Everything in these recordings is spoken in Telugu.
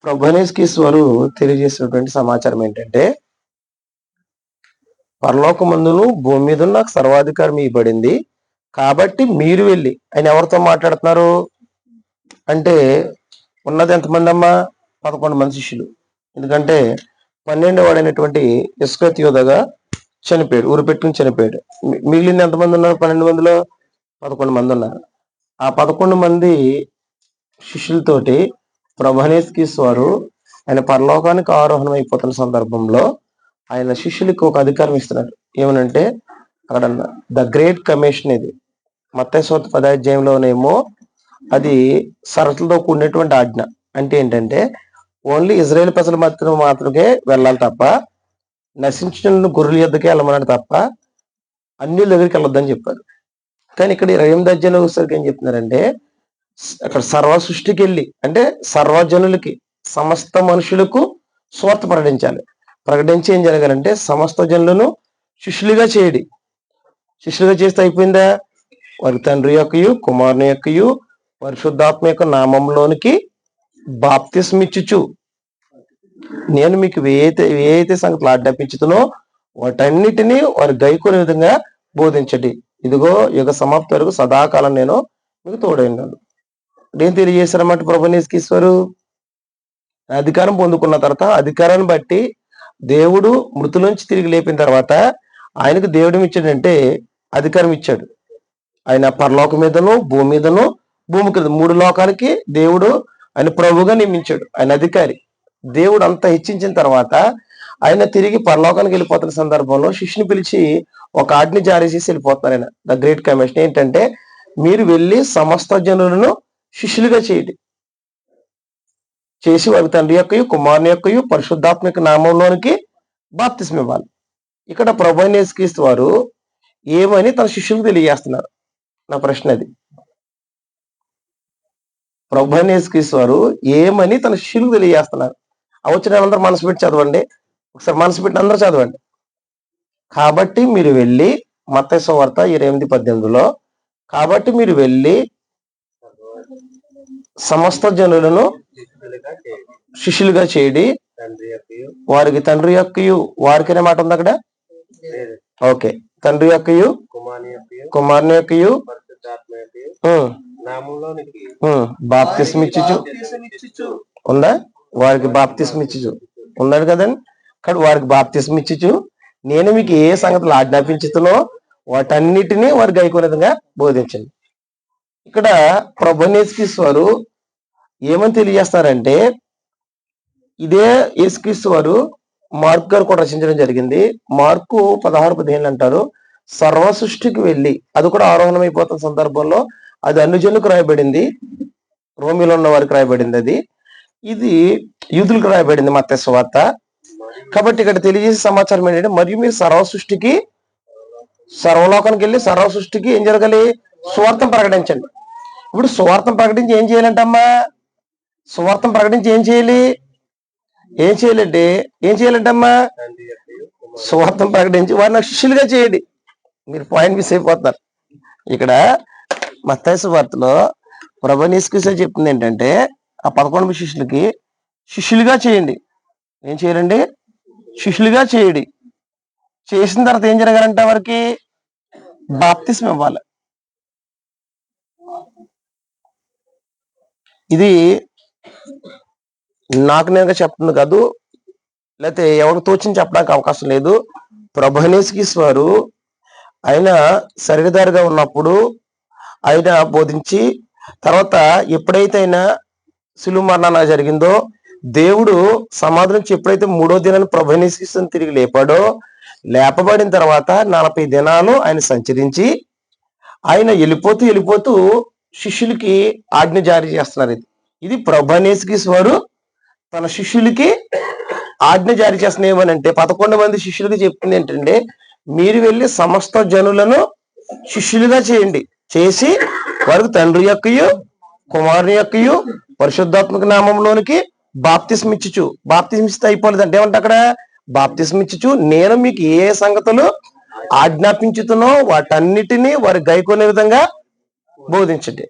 ప్రభునేశ్వరు తెలియజేసినటువంటి సమాచారం ఏంటంటే, పరలోకమందును భూమి మీద నాకు సర్వాధికారం ఇవ్వబడింది. కాబట్టి మీరు వెళ్ళి ఆయన ఎవరితో మాట్లాడుతున్నారు అంటే, ఉన్నది ఎంతమంది అమ్మా? 11 మంది శిష్యులు. ఎందుకంటే 12వ వాడైనటువంటి ఇస్కరియోతు యూదాగా చనిపోయాడు, ఊరు పెట్టుకుని చనిపోయాడు. మిగిలిన ఎంతమంది ఉన్నారు? 12 మందిలో 11 మంది ఉన్నారు. ఆ 11 మంది శిష్యులతోటి ప్రభునేశ్వరు ఆయన పరలోకానికి ఆరోహణం అయిపోతున్న సందర్భంలో ఆయన శిష్యులకి ఒక అధికారం ఇస్తున్నారు. ఏమనంటే అక్కడ ద గ్రేట్ కమిషన్, ఇది మత్తయి సువార్త 10వ అధ్యాయంలోనేమో అది షరతులతో కూడినటువంటి ఆజ్ఞ. అంటే ఏంటంటే ఓన్లీ ఇజ్రాయేల్ ప్రజలు మాత్రమే వెళ్ళాలి తప్ప, నశించిన గొర్రెల యొద్దకే వెళ్ళమన్నాడు తప్ప అన్యుల దగ్గరికి వెళ్ళొద్దని చెప్పారు. కానీ ఇక్కడ 28వ అధ్యాయంలో వచ్చేసరికి ఏం చెప్తున్నారంటే, అక్కడ సర్వ సృష్టికి వెళ్ళి అంటే సర్వజనులకి, సమస్త మనుషులకు స్వార్థ ప్రకటించాలి. ప్రకటించి ఏం జరగాలంటే సమస్త జనులను శిష్యులుగా చేయడి. శిష్యులుగా చేస్తే అయిపోయిందా? వారి తండ్రి యొక్కయు కుమారుని యొక్కయు పరిశుద్ధాత్మ యొక్క నామంలోనికి బాప్తిస్మిచ్చుచు నేను మీకు ఏ అయితే సంగతులు ఆజ్ఞాపించుతునో వాటన్నిటినీ వారి గైకొనే విధంగా బోధించండి. ఇదిగో యుగ సమాప్తి వరకు సదాకాలం నేను మీకు తోడైనాను. ఏం తెలియజేశారన్నమాట ప్రభునేశ్వరు? అధికారం పొందుకున్న తర్వాత అధికారాన్ని బట్టి దేవుడు మృతులోంచి తిరిగి లేపిన తర్వాత ఆయనకు దేవుడు ఇచ్చాడంటే అధికారం ఇచ్చాడు. ఆయన పరలోకం మీదను భూమి మీదను, భూమి కింద 3 లోకాలకి దేవుడు ఆయన ప్రభుగా నియమించాడు. ఆయన అధికారి. దేవుడు అంతా హెచ్చించిన తర్వాత ఆయన తిరిగి పరలోకానికి వెళ్ళిపోతున్న సందర్భంలో శిష్యుని పిలిచి ఒక ఆజ్ఞ జారీ చేసి వెళ్ళిపోతున్నారు. ఆయన ద గ్రేట్ కమిషన్ ఏంటంటే, మీరు వెళ్ళి సమస్త జనులను శిష్యులుగా చేసి వారి తండ్రి యొక్కయు కుమారుని యొక్కయు పరిశుద్ధాత్మ యొక్క నామంలోనికి బాప్తిస్మ ఇవ్వాలి. ఇక్కడ ప్రభువైన యేసుక్రీస్తు వారు ఏమని తన శిష్యులకు తెలియజేస్తున్నారు? నా ప్రశ్న అది. ప్రభువైన యేసుక్రీస్తు వారు ఏమని తన శిష్యులకు తెలియజేస్తున్నారు? వచ్చిన అందరూ మనసు పెట్టి చదవండి. ఒకసారి మనసు పెట్టి అందరూ చదవండి. కాబట్టి మీరు వెళ్ళి, మత్తయి సువార్త 28:18లో, కాబట్టి మీరు వెళ్ళి సమస్త జనులను శిష్యులుగా చేయడి, వారికి తండ్రి యొక్కయు, వారికి అనే మాట ఉంది అక్కడ. ఓకే, తండ్రి యొక్కయు కుమారుని యొక్కయు బాప్తిస్మిచ్చుచు ఉందా? వారికి బాప్తిస్మిచ్చుచు ఉన్నాడు కదండి. కానీ వారికి బాప్తిస్మిచ్చుచు నేను మీకు ఏ సంగతులు ఆజ్ఞాపించుతునో వాటన్నిటినీ వారి గైకొనే విధంగా బోధించండి. ఇక్కడ ప్రభునేశ్వరు ఏమని తెలియజేస్తారంటే, ఇదే యేసుక్రీస్తు వారు మార్కు గారు కూడా రచించడం జరిగింది. మార్కు 16:15 అంటారు, సర్వ సృష్టికి వెళ్ళి, అది కూడా ఆరోహణం అయిపోతున్న సందర్భంలో అది అన్ని జనులకు రాయబడింది. రోమిలో ఉన్న వారికి రాయబడింది. ఇది యూదులకు రాయబడింది మత్తయి సువార్త. కాబట్టి ఇక్కడ తెలియజేసే సమాచారం ఏంటంటే, మరియు మీరు సర్వలోకానికి వెళ్ళి సర్వ సృష్టికి ఏం జరగాలి? సువార్తం ప్రకటించండి. ఇప్పుడు సువార్తం ప్రకటించి ఏం చేయాలంటమ్మా? సువార్తం ప్రకటించి ఏం చేయాలంటమ్మా? సువార్తం ప్రకటించి వారిని శిష్యులుగా చేయండి. మీరు పాయింట్ మిస్ అయిపోతున్నారు. ఇక్కడ మత్తయి సువార్తలో ప్రభునేశ్వరు చెప్తుంది ఏంటంటే, ఆ 11 శిష్యులకి శిష్యులుగా చేయండి. ఏం చేయాలండి? శిష్యులుగా చేయడి. చేసిన తర్వాత ఏం జరగాలంటే వారికి బాప్తిస్మ ఇవ్వాలి. ఇది నాకు నేనుగా చెప్తుంది కాదు, లేకపోతే ఎవరికి తోచింది చెప్పడానికి అవకాశం లేదు. ప్రభునేశ్వరు ఆయన శరీరధారిగా ఉన్నప్పుడు ఆయన బోధించి, తర్వాత ఎప్పుడైతే ఆయన శిలువ మరణం జరిగిందో, దేవుడు సమాధి నుంచి ఎప్పుడైతే 3వ దినాన్ని ప్రభునేశ్వరుని తిరిగి లేపబడిన తర్వాత 40 దినాలు ఆయన సంచరించి ఆయన వెళ్ళిపోతూ శిష్యులకి ఆజ్ఞ జారీ చేస్తున్నారు. ఇది ప్రభునేశ్వరు తన శిష్యులకి ఆజ్ఞ జారీ చేస్తున్న ఏమనంటే, 11 మంది శిష్యులకి చెప్తుంది ఏంటంటే, మీరు వెళ్ళి సమస్త జనులను శిష్యులుగా చేయండి, చేసి వారికి తండ్రి యొక్కయు కుమారుని యొక్కయు పరిశుద్ధాత్మక నామంలోనికి బాప్తిస్మిచ్చితే అయిపోలేదు అంటే, ఏమంటే అక్కడ బాప్తిస్మిచ్చుచు నేను మీకు ఏ సంగతులు ఆజ్ఞాపించుతున్నో వాటన్నిటినీ వారి గైకొనే విధంగా బోధించండి.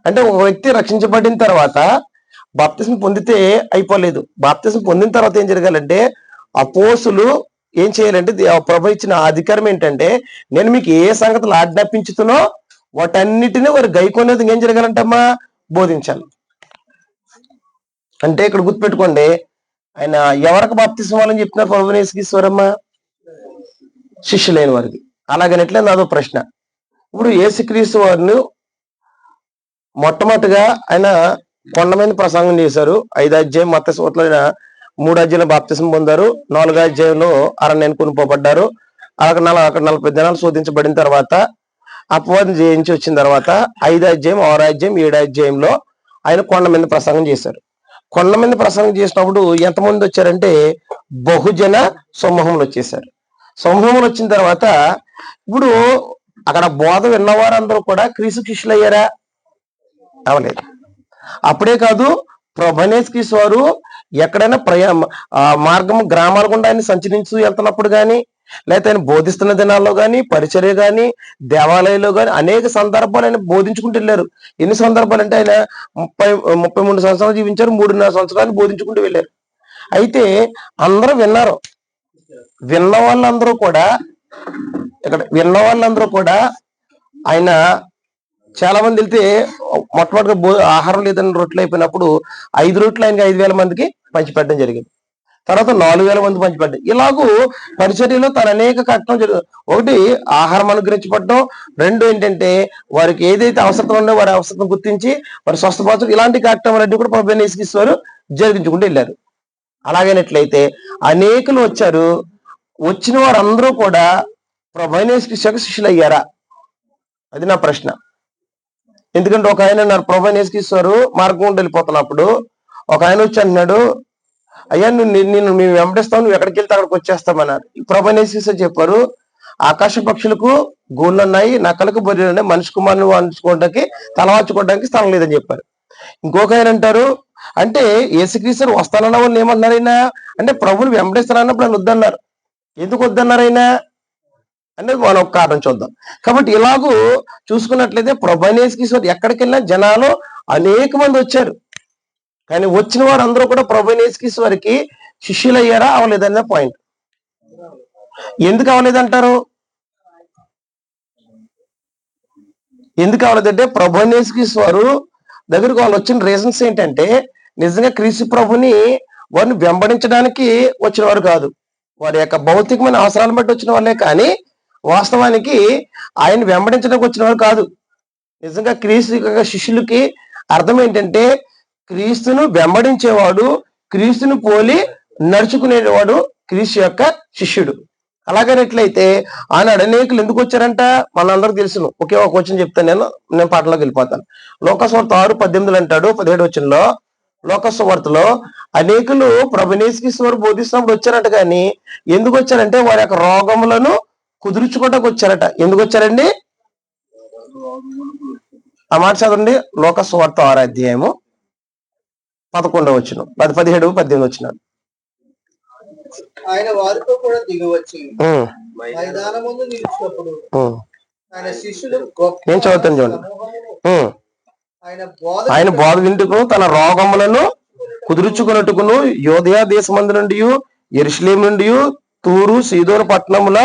అంటే ఒక వ్యక్తి రక్షించబడిన తర్వాత బాప్తిసం పొందితే అయిపోలేదు. బాప్తిసం పొందిన తర్వాత ఏం జరగాలంటే అపోస్తులు ఏం చేయాలంటే ప్రభు ఇచ్చిన అధికారం ఏంటంటే నేను మీకు ఏ సంగతులు ఆజ్ఞాపించుతునో వాటన్నిటిని వారు గైకొనేది ఏం జరగాలంటమ్మా బోధించాలి. అంటే ఇక్కడ గుర్తుపెట్టుకోండి, ఆయన ఎవరికి బాప్తిసం ఇవ్వాలని చెప్తున్నారు ప్రభువుని యేసుక్రీస్తువారమ్మా? శిష్యులైన వారికి. అలాగనట్లే నాదో ప్రశ్న. ఇప్పుడు యేసుక్రీస్తు వారిని మొట్టమొదటిగా ఆయన కొండ మీద ప్రసంగం చేశారు. 5 అధ్యాయం మత్తయి సువార్తలో ఆయన 3 అధ్యాయంలో బాప్తిసం పొందారు. 4 అధ్యాయంలో అరణ్యానికి కొనుక్కోబడ్డారు. అక్కడ 40 దినాలు శోధించబడిన తర్వాత అపవాదం జయించి వచ్చిన తర్వాత 5 అధ్యాయం 6 అధ్యాయం 7 అధ్యాయంలో ఆయన కొండ మీద ప్రసంగం చేశారు. కొండ మీద ప్రసంగం చేసినప్పుడు ఎంతమంది వచ్చారంటే బహుజన సమూహంలో వచ్చేసారు. సమూహంలో వచ్చిన తర్వాత ఇప్పుడు అక్కడ బోధ విన్నవారందరూ కూడా క్రీస్తు శిష్యులు అయ్యారా? అవలేదు. అప్పుడే కాదు, ప్రభువైన యేసుక్రీస్తు వారు ఎక్కడైనా మార్గం గ్రామాల గుండా ఆయన సంచరించు వెళ్తున్నప్పుడు కానీ, లేకపోతే ఆయన బోధిస్తున్న దినాల్లో కానీ, పరిచర్య కానీ, దేవాలయంలో కానీ అనేక సందర్భాలు ఆయన బోధించుకుంటూ వెళ్ళారు. ఎన్ని సందర్భాలు అంటే ఆయన 33 సంవత్సరాలు జీవించారు. 3.5 సంవత్సరాలు బోధించుకుంటూ వెళ్ళారు. అయితే అందరూ విన్నారు. విన్న వాళ్ళందరూ కూడా ఆయన చాలా మంది వెళ్తే మొట్టమొదటిగా ఆహారం లేదని రొట్టెలు అయిపోయినప్పుడు 5 రొట్టెలు ఆయనకి 5,000 మందికి పంచిపెట్టడం జరిగింది. తర్వాత 4,000 మంది పంచిపెట్టారు. ఇలాగూ పరిచర్యలో తన అనేక కట్టడం జరుగుతుంది. ఒకటి ఆహారం అనుగ్రహించబడడం, 2 ఏంటంటే వారికి ఏదైతే అవసరం ఉందో వారి అవసరం గుర్తించి వారి స్వస్థపరచడం, ఇలాంటి కార్యక్రమాలన్నీ కూడా ప్రభువైన యేసుక్రీస్తు వారు జరిగించుకుంటూ వెళ్ళారు. అలాగైనట్లయితే అనేకులు వచ్చారు. వచ్చిన వారందరూ కూడా ప్రభువైన యేసుక్రీస్తు శిష్యులు అయ్యారా? అది నా ప్రశ్న. ఎందుకంటే ఒక ఆయన అన్నారు, ప్రభువైన యేసుక్రీస్తు వారు మార్గం గుండా వెళ్ళిపోతున్నప్పుడు ఒక ఆయన వచ్చి అన్నాడు, అయ్యా నిన్ను మేము వెంబడిస్తాం, నువ్వు ఎక్కడికి వెళ్తే అక్కడికి వచ్చేస్తామన్నారు. ప్రభువైన యేసుక్రీస్తు చెప్పారు, ఆకాశ పక్షులకు గూళ్ళు ఉన్నాయి, నక్కలకు బొర్రెలు ఉన్నాయి, మనిషి కుమారుని వంచుకోవడానికి తలవాచుకోవడానికి స్థలం లేదని చెప్పారు. ఇంకొక ఆయన అంటారు, అంటే యేసుక్రీస్తు వస్తానన్న వాళ్ళు ఏమన్నారు అయినా అంటే ప్రభుని వెంబడిస్తానన్నప్పుడు ఆయన వద్దన్నారు. ఎందుకు వద్దన్నారు అయినా అనేది మనం ఒక కారణం చూద్దాం. కాబట్టి ఇలాగూ చూసుకున్నట్లయితే ప్రభువైన యేసుక్రీస్తు ఎక్కడికి వెళ్ళినా జనాలు అనేక మంది వచ్చారు. కానీ వచ్చిన వారు అందరూ కూడా ప్రభువైన యేసుక్రీస్తు వారికి శిష్యులు అయ్యారా? అవలేదనే పాయింట్. ఎందుకు అవలేదంటారు? ఎందుకు అవలేదంటే ప్రభువైన యేసుక్రీస్తు వారు దగ్గరకు వాళ్ళు వచ్చిన రీజన్స్ ఏంటంటే నిజంగా క్రీస్తు ప్రభుని వారిని వెంబడించడానికి వచ్చిన వారు కాదు, వారి యొక్క భౌతికమైన అవసరాలను బట్టి వచ్చిన వాళ్ళే. కానీ వాస్తవానికి ఆయన వెంబడించడానికి వచ్చిన వారు కాదు. నిజంగా క్రీస్తు యొక్క శిష్యులకి అర్థం ఏంటంటే క్రీస్తును వెంబడించేవాడు, క్రీస్తును పోలి నడుచుకునేవాడు క్రీస్తు యొక్క శిష్యుడు. అలాగనట్లయితే ఆనాడు అనేకులు ఎందుకు వచ్చారంట మనందరికి తెలుసును. ఒకే ఒక వచనం చెప్తాను, నేను పాటలోకి వెళ్ళిపోతాను. లోకసువార్త 6:18 అంటాడు. 17 వచనంలో లోకసువార్తలో అనేకులు ప్రభువైన యేసుక్రీస్తు వారు బోధిస్తున్నప్పుడు వచ్చారట. కానీ ఎందుకు వచ్చారంటే వారి యొక్క రోగములను కుదుర్చుకోవడానికి వచ్చారట. ఎందుకు వచ్చారండి? ఆ మాట చదవండి. లోకసువార్త 6 అధ్యాయము 11వ వచనం, 17, 18 వచనాలు. ఆయన వారితో కూడా దిగివచ్చి మైదానముందు నిలిచినప్పుడు ఆయన శిష్యులు నేను చదువుతాను చూడండి. ఆయన బోధ వింటుకు తన రోగములను కుదుర్చుకున్నట్టుకును యోదయ దేశమందు నుండి, యెరూషలేము నుండి, తూరు సీదోను పట్టణముల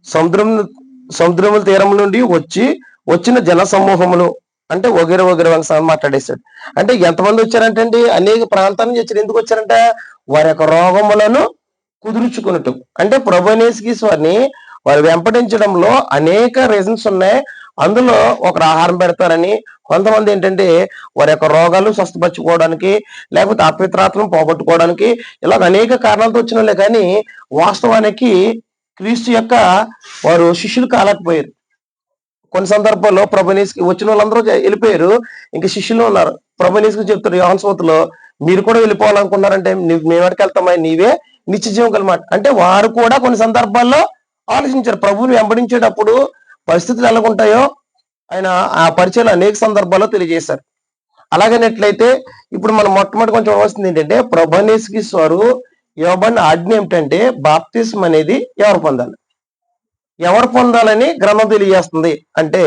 సముద్రముల తీరం నుండి వచ్చిన జన సమూహములు అంటే వగేర మాట్లాడేశాడు. అంటే ఎంతమంది వచ్చారంటండి? అనేక ప్రాంతాల నుంచి వచ్చారు. ఎందుకు వచ్చారంట? వారి యొక్క రోగములను కుదుర్చుకున్నట్టు. అంటే ప్రభువైన యేసుక్రీస్తు వారిని వారు వెంపడించడంలో అనేక రీజన్స్ ఉన్నాయి. అందులో ఒకరు ఆహారం పెడతారని, కొంతమంది ఏంటంటే వారి యొక్క రోగాలు స్వస్థపరచుకోవడానికి, లేకపోతే అపవిత్రాత్మను పోగొట్టుకోవడానికి, ఇలాగ అనేక కారణాలతో వచ్చిన వాళ్ళే. కానీ వాస్తవానికి క్రీస్తు యొక్క వారు శిష్యులు కాలేకపోయారు. కొన్ని సందర్భాల్లో ప్రభువైన యేసుకి వచ్చిన వాళ్ళందరూ వెళ్ళిపోయారు, ఇంకా శిష్యులు ఉన్నారు. ప్రభువైన యేసుకు చెప్తారు యోహాను సువార్తలో, మీరు కూడా వెళ్ళిపోవాలనుకున్నారంటే మేము ఎక్కడికి వెళ్తామని, నీవే నిత్య జీవం కలమాట. అంటే వారు కూడా కొన్ని సందర్భాల్లో ఆలోచించారు. ప్రభువుని వెంబడించేటప్పుడు పరిస్థితులు ఎలాగుంటాయో ఆయన ఆ పరిచయాలు అనేక సందర్భాల్లో తెలియజేశారు. అలాగనట్లయితే ఇప్పుడు మనం మొట్టమొదటి కొంచెం వస్తుంది ఏంటంటే ప్రభువైన యేసుక్రీస్తు వారు ఇవ్వబడిన ఆజ్ఞ ఏమిటంటే బాప్తిస్మం అనేది ఎవరు పొందాలి? ఎవరు పొందాలని గ్రంథం తెలియజేస్తుంది అంటే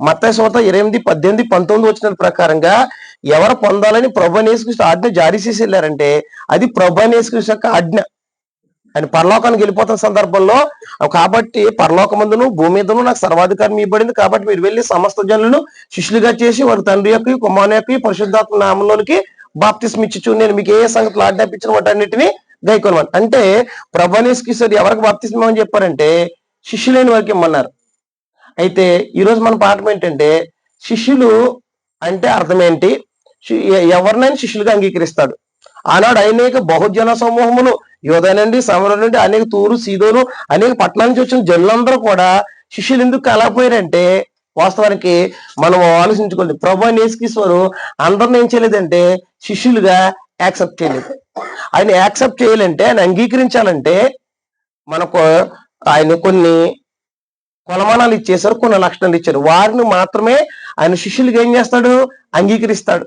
మత్తయి సువార్త 28, 18, 19 వచ్చిన ప్రకారంగా ఎవరు పొందాలని ప్రభువైన యేసుక్రీస్తు ఆజ్ఞ జారీ చేసి వెళ్ళారంటే అది ప్రభువైన యేసుక్రీస్తు యొక్క ఆజ్ఞ. ఆయన పరలోకానికి వెళ్ళిపోతున్న సందర్భంలో కాబట్టి పరలోకమందును భూమి మీదను నాకు సర్వాధికారం ఇవ్వబడింది, కాబట్టి మీరు వెళ్ళి సమస్త జనులను శిష్యులుగా చేసి వారి తండ్రి యొక్క కుమారుని యొక్క పరిశుద్ధాత్మ నామంలోనికి బాప్తిస్మ ఇచ్చుచు నేను మీకు ఏ సంగతులు ఆజ్ఞాపించిన వాటన్నిటిని గైకొనమని. అంటే ప్రభువైన యేసుక్రీస్తు ఎవరికి బాప్తిస్మ అని చెప్పారంటే శిష్యులైన వారికి ఇమ్మన్నారు. అయితే ఈరోజు మన పాఠం ఏంటంటే శిష్యులు అంటే అర్థం ఏంటి, ఎవరినైనా శిష్యులుగా అంగీకరిస్తాడు. ఆనాడు అనేక బహుజన సమూహములు యోధా నుండి సమరం నుండి అనేక తూరు సీదోను అనేక పట్టణాల నుంచి వచ్చిన జనులందరూ కూడా శిష్యులు ఎందుకు కలగపోయారంటే వాస్తవానికి మనం ఆలోచించుకోండి. ప్రభువైన యేసుక్రీస్తు అందరిని ఏం చేయలేదంటే శిష్యులుగా యాక్సెప్ట్ చేయలేదు. ఆయన యాక్సెప్ట్ చేయాలంటే ఆయన అంగీకరించాలంటే మనకు ఆయన కొన్ని కొలమానాలు ఇచ్చేశారు, కొన్ని లక్షణాలు ఇచ్చారు. వారిని మాత్రమే ఆయన శిష్యులుగా ఏం చేస్తాడు, అంగీకరిస్తాడు.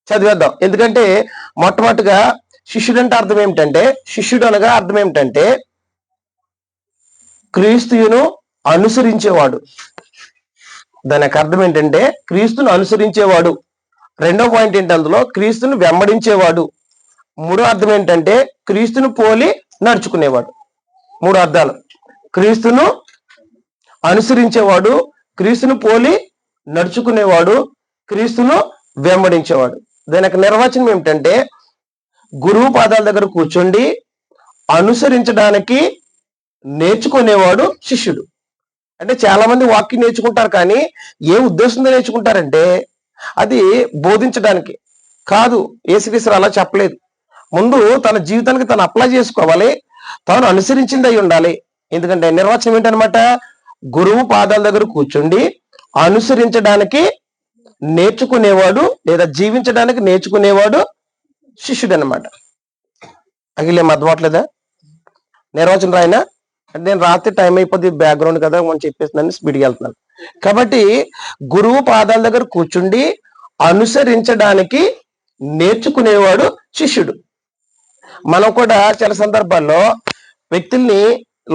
చదివేద్దాం. ఎందుకంటే మొట్టమొదటిగా శిష్యుడు అంటే అర్థం ఏమిటంటే, శిష్యుడు అనగా అర్థం ఏమిటంటే క్రీస్తును అనుసరించేవాడు. దాని యొక్క అర్థం ఏంటంటే క్రీస్తును అనుసరించేవాడు. రెండో పాయింట్ ఏంటి, అందులో క్రీస్తును వెంబడించేవాడు. మూడో అర్థం ఏంటంటే క్రీస్తును పోలి నడుచుకునేవాడు. మూడు అర్థాలు: క్రీస్తును అనుసరించేవాడు, క్రీస్తును పోలి నడుచుకునేవాడు, క్రీస్తును వెంబడించేవాడు. దాని యొక్క నిర్వచనం ఏమిటంటే గురువు పాదాల దగ్గర కూర్చోండి అనుసరించడానికి నేర్చుకునేవాడు శిష్యుడు. అంటే చాలా మంది వాక్యం నేర్చుకుంటారు, కానీ ఏ ఉద్దేశంతో నేర్చుకుంటారంటే అది బోధించడానికి కాదు. యేసుక్రీస్తు అలా చెప్పలేదు. ముందు తన జీవితానికి తను అప్లై చేసుకోవాలి, తాను అనుసరించింది అయి ఉండాలి. ఎందుకంటే నిర్వచనం ఏంటనమాట, గురువు పాదాల దగ్గర కూర్చుండి అనుసరించడానికి నేర్చుకునేవాడు లేదా జీవించడానికి నేర్చుకునేవాడు శిష్యుడు అనమాట. అగిలేం అర్థమవట్లేదా? నిర్వచనం రాయనా అంటే నేను రాత్రి టైం అయిపోద్ది, బ్యాక్గ్రౌండ్ కదా మనం చెప్పేస్తున్నాను, స్పీడ్గా వెళ్తున్నాను. కాబట్టి గురువు పాదాల దగ్గర కూర్చుండి అనుసరించడానికి నేర్చుకునేవాడు శిష్యుడు. మనం కూడా చాలా సందర్భాల్లో వ్యక్తుల్ని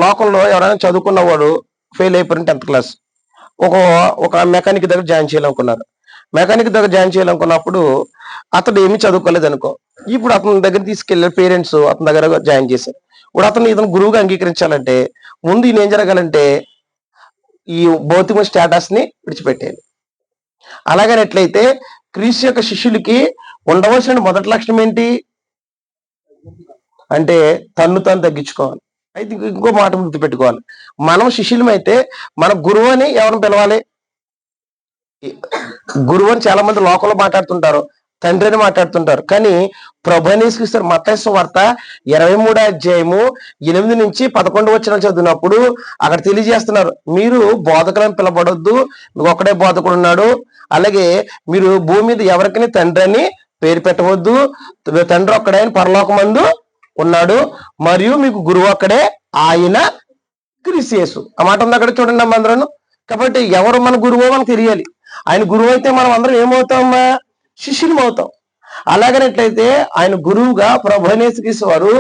లోకంలో ఎవరైనా చదువుకున్నవాడు ఫెయిల్ అయిపోయిన 10th క్లాస్ ఒక మెకానిక్ దగ్గర జాయిన్ చేయాలనుకున్నారు. మెకానిక్ దగ్గర జాయిన్ చేయాలనుకున్నప్పుడు అతడు ఏమి చదువుకోలేదు అనుకో. ఇప్పుడు అతని దగ్గర తీసుకెళ్ళారు పేరెంట్స్, అతని దగ్గర జాయిన్ చేశారు. ఇప్పుడు ఇతను గురువుగా అంగీకరించాలంటే ముందు ఈయన ఏం జరగాలంటే ఈ భౌతిక స్టేటస్ ని విడిచిపెట్టేయాలి. అలాగనట్లయితే క్రీస్తు యొక్క శిష్యులకి ఉండవలసిన మొదటి లక్షణం ఏంటి అంటే తన్ను తాను తగ్గించుకోవాలి. అయితే ఇంకో మాట గుర్తుపెట్టుకోవాలి, మనం శిష్యులమైతే మన గురువు అని ఎవరిని పిలవాలి? గురువు అని చాలా మంది లోకంలో మాట్లాడుతుంటారు, తండ్రి అని మాట్లాడుతుంటారు. కానీ ప్రభువైన యేసుక్రీస్తు మత్తయి సువార్త 23వ అధ్యాయము 8 నుంచి 11 వచనాలు చదివినప్పుడు అక్కడ తెలియజేస్తున్నారు, మీరు బోధకులని పిలబడొద్దు, మీకు ఒక్కడే బోధకుడు ఉన్నాడు. అలాగే మీరు భూమి మీద ఎవరికి తండ్రి అని పేరు పెట్టవద్దు, తండ్రి ఒక్కడే ఆయన పరలోకమందు ఉన్నాడు, మరియు మీకు గురువు అక్కడే, ఆయన క్రీస్తు యేసు. ఆ మాట ఉంది అక్కడ చూడండి అమ్మ అందరూ. కాబట్టి ఎవరు మన గురువో మనకు తెలియాలి. ఆయన గురువు అయితే మనం అందరం ఏమవుతామా? శిష్యులం అవుతాం. అలాగనట్లయితే ఆయన గురువుగా ప్రభువైన యేసుక్రీస్తు వారు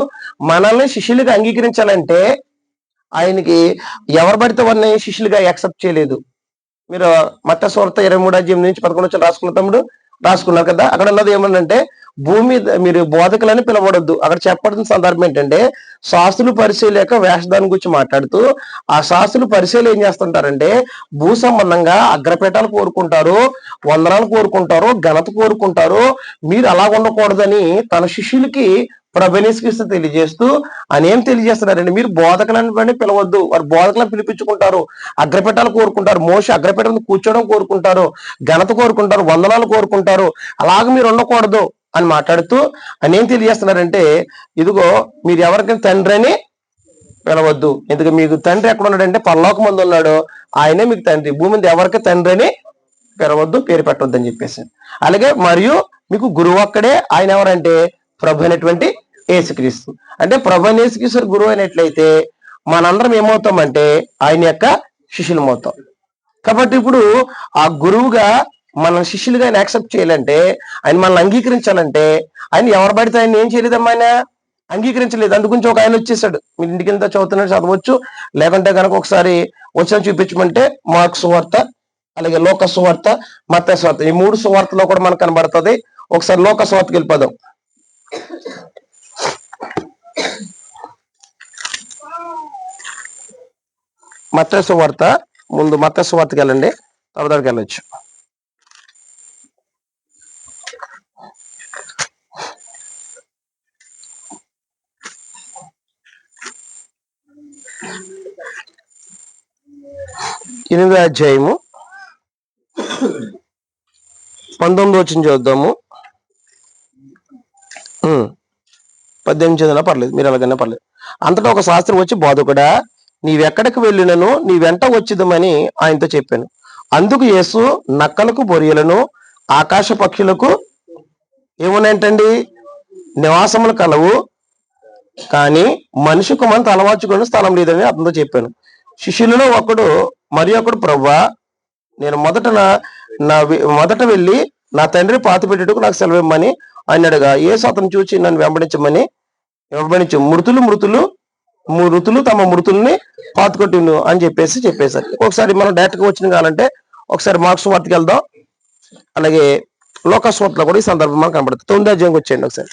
మనల్ని శిష్యులుగా అంగీకరించాలంటే ఆయనకి ఎవరు పడితే వారిని శిష్యులుగా యాక్సెప్ట్ చేయలేదు. మీరు మత్తయి సువార్త 23వ అధ్యాయం నుంచి 11 వచ్చి రాసుకున్న తమ్ముడు రాసుకున్నారు కదా. అక్కడ ఉన్నది ఏమన్నంటే భూమి మీరు బోధకులని పిలవడొద్దు. అక్కడ చెప్పబడుతున్న సందర్భం ఏంటంటే శాస్త్రులు పరిశీలి యొక్క వేషధానం గురించి మాట్లాడుతూ ఆ శాస్త్రులు పరిశీలి ఏం చేస్తుంటారంటే భూ సంబంధంగా అగ్రపీఠాలు కోరుకుంటారు, వందనాలు కోరుకుంటారు, ఘనత కోరుకుంటారు. మీరు అలా ఉండకూడదని తన శిష్యులకి ప్రభువైన యేసుక్రీస్తు తెలియజేస్తూ ఆయన ఏం తెలియజేస్తున్నారండి, మీరు బోధకులని పిలవద్దు, వారు బోధకులను పిలిపించుకుంటారు, అగ్రపీఠాలు కోరుకుంటారు, మోషే అగ్రపీఠం కూర్చోవడం కోరుకుంటారు, ఘనత కోరుకుంటారు, వందనాలు కోరుకుంటారు, అలాగ మీరు ఉండకూడదు అని మాట్లాడుతూ ఆయన ఏం తెలియజేస్తున్నారంటే ఇదిగో మీరు ఎవరికైనా తండ్రి అని పిలవద్దు, ఎందుకంటే మీకు తండ్రి ఎక్కడ ఉన్నాడంటే పరలోకమందు ఉన్నాడు, ఆయనే మీకు తండ్రి. భూమి మీద ఎవరికి తండ్రి అని పిలవద్దు, పేరు పెట్టవద్దు అని చెప్పేసి. అలాగే మరియు మీకు గురువు అక్కడే, ఆయన ఎవరంటే ప్రభు అయినటువంటి యేసుక్రీస్తు. అంటే ప్రభు అయిన యేసుక్రీస్తు గురువు అయినట్లయితే మనందరం ఏమవుతామంటే ఆయన యొక్క శిష్యులం అవుతాం. కాబట్టి ఇప్పుడు ఆ గురువుగా మన శిష్యులుగా ఆయన యాక్సెప్ట్ చేయాలంటే, ఆయన మనల్ని అంగీకరించాలంటే ఆయన ఎవరు పడితే ఆయన ఏం చేయలేదమ్మా, ఆయన అంగీకరించలేదు. అందుగురించి ఒక ఆయన వచ్చేసాడు. మీ ఇంటికి ఎంత చదువుతున్నాడు, చదవచ్చు, లేకుంటే కనుక ఒకసారి వచ్చిన చూపించమంటే మార్కు సువార్త, అలాగే లోక సువార్త, మత్తయి సువార్త, ఈ 3 సువార్తలో కూడా మనకు కనబడుతుంది. ఒకసారి లోక సువార్తకి వెళ్ళిపోదాం. మత్తయి సువార్త, ముందు మత్తయి సువార్తకి వెళ్ళండి, తర్వాత వెళ్ళొచ్చు. ఎనిమిదో అధ్యాయము 19 వచ్చిన చూద్దాము. 18 చదివినా పర్లేదు, మీరు అలాగైనా పర్లేదు. అంతటా ఒక శాస్త్రి వచ్చి, బోధకుడా, నీవెక్కడికి వెళ్ళినను నీ వెంట వచ్చిదమని ఆయనతో చెప్పాను. అందుకు యేసు, నక్కలకు బొరియలను ఆకాశ పక్షులకు ఏమున్నాయంటండి, నివాసములు కలవు, కానీ మనిషి కుమారుని తలవాల్చుకునే స్థలం లేదని అతనితో చెప్పాను. శిష్యులలో ఒకడు మరి ఒకడు, ప్రభువా, నేను మొదట వెళ్ళి నా తండ్రి పాతి పెట్టుటకు నాకు సెలవిమ్మని అన్నాడుగా. యేసు అతను చూచి, నన్ను వెంబడించు, మృతులు తమ మృతుల్ని పాతుకొట్టిను అని చెప్పేశారు. ఒకసారి మనం డైరెక్ట్ గా వచ్చిన కావాలంటే ఒకసారి మార్క్స్ వార్తకి వెళ్దాం, అలాగే లోక సువార్తలో కూడా ఈ సందర్భం మనకు కనబడుతుంది. 9వ అధ్యాయంకి వచ్చేయండి ఒకసారి.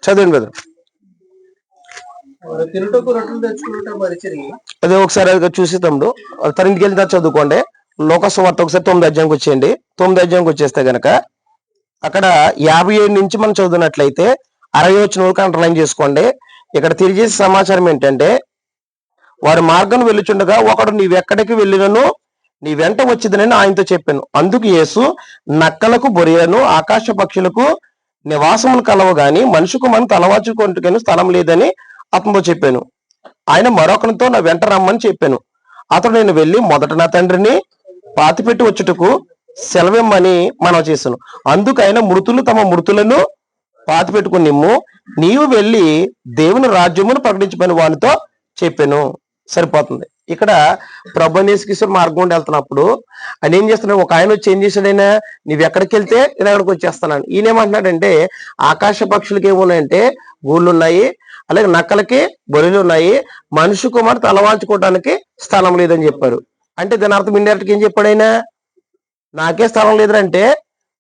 చదవండి కదా. అదే ఒకసారి చూసి తమ్ముడు తరింటికి వెళ్ళిన చదువుకోండి. లోక సువార్త ఒకసారి 9వ అధ్యాయంకి వచ్చేయండి. 9వ అధ్యాయంకి వచ్చేస్తే గనక అక్కడ 57 నుంచి మనం చదువుతున్నట్లయితే 60 వచ్చిన వరకు అండర్లైన్ చేసుకోండి. ఇక్కడ తెలియజేసే సమాచారం ఏంటంటే, వారి మార్గం వెళ్ళుచుండగా ఒకడు నీవెక్కడికి వెళ్ళినను నీ వెంట వచ్చిందని ఆయనతో చెప్పాను. అందుకు యేసు, నక్కలకు బొరియలను ఆకాశ పక్షులకు నివాసములు కలవు, గాని మనుషుకు మనం తలవాచుకుంటుకను స్థలం లేదని అతనితో చెప్పాను. ఆయన మరొకరితో నా వెంట రమ్మని చెప్పాను. అతడు, నేను వెళ్ళి మొదట నా తండ్రిని పాతిపెట్టి వచ్చుటకు సెలవిమ్మని మనం చేశాను. అందుకు ఆయన, మృతులు తమ మృతులను పాతిపెట్టుకుని నిమ్ము, నీవు వెళ్ళి దేవుని రాజ్యమును ప్రకటించమని వానితో చెప్పాను. సరిపోతుంది. ఇక్కడ ప్రభు యేసుక్రీస్తు మార్గం ఉండి వెళ్తున్నప్పుడు ఆయన ఏం చేస్తున్నాడు, ఒక ఆయన వచ్చి ఏం చేశాడైనా, నీవు ఎక్కడికి వెళ్తే నేను అక్కడికి వచ్చేస్తాను. ఈయన ఏమంటున్నాడంటే, ఆకాశ పక్షులకి ఏమున్నాయంటే గూళ్ళు ఉన్నాయి, అలాగే నక్కలకి బొరియలు ఉన్నాయి, మనిషి కుమారు తలవాల్చుకోవడానికి స్థలం లేదని చెప్పారు. అంటే దాని అర్థం ఇండైరెక్ట్ ఏం చెప్పాడు ఆయన, నాకే స్థలం లేదంటే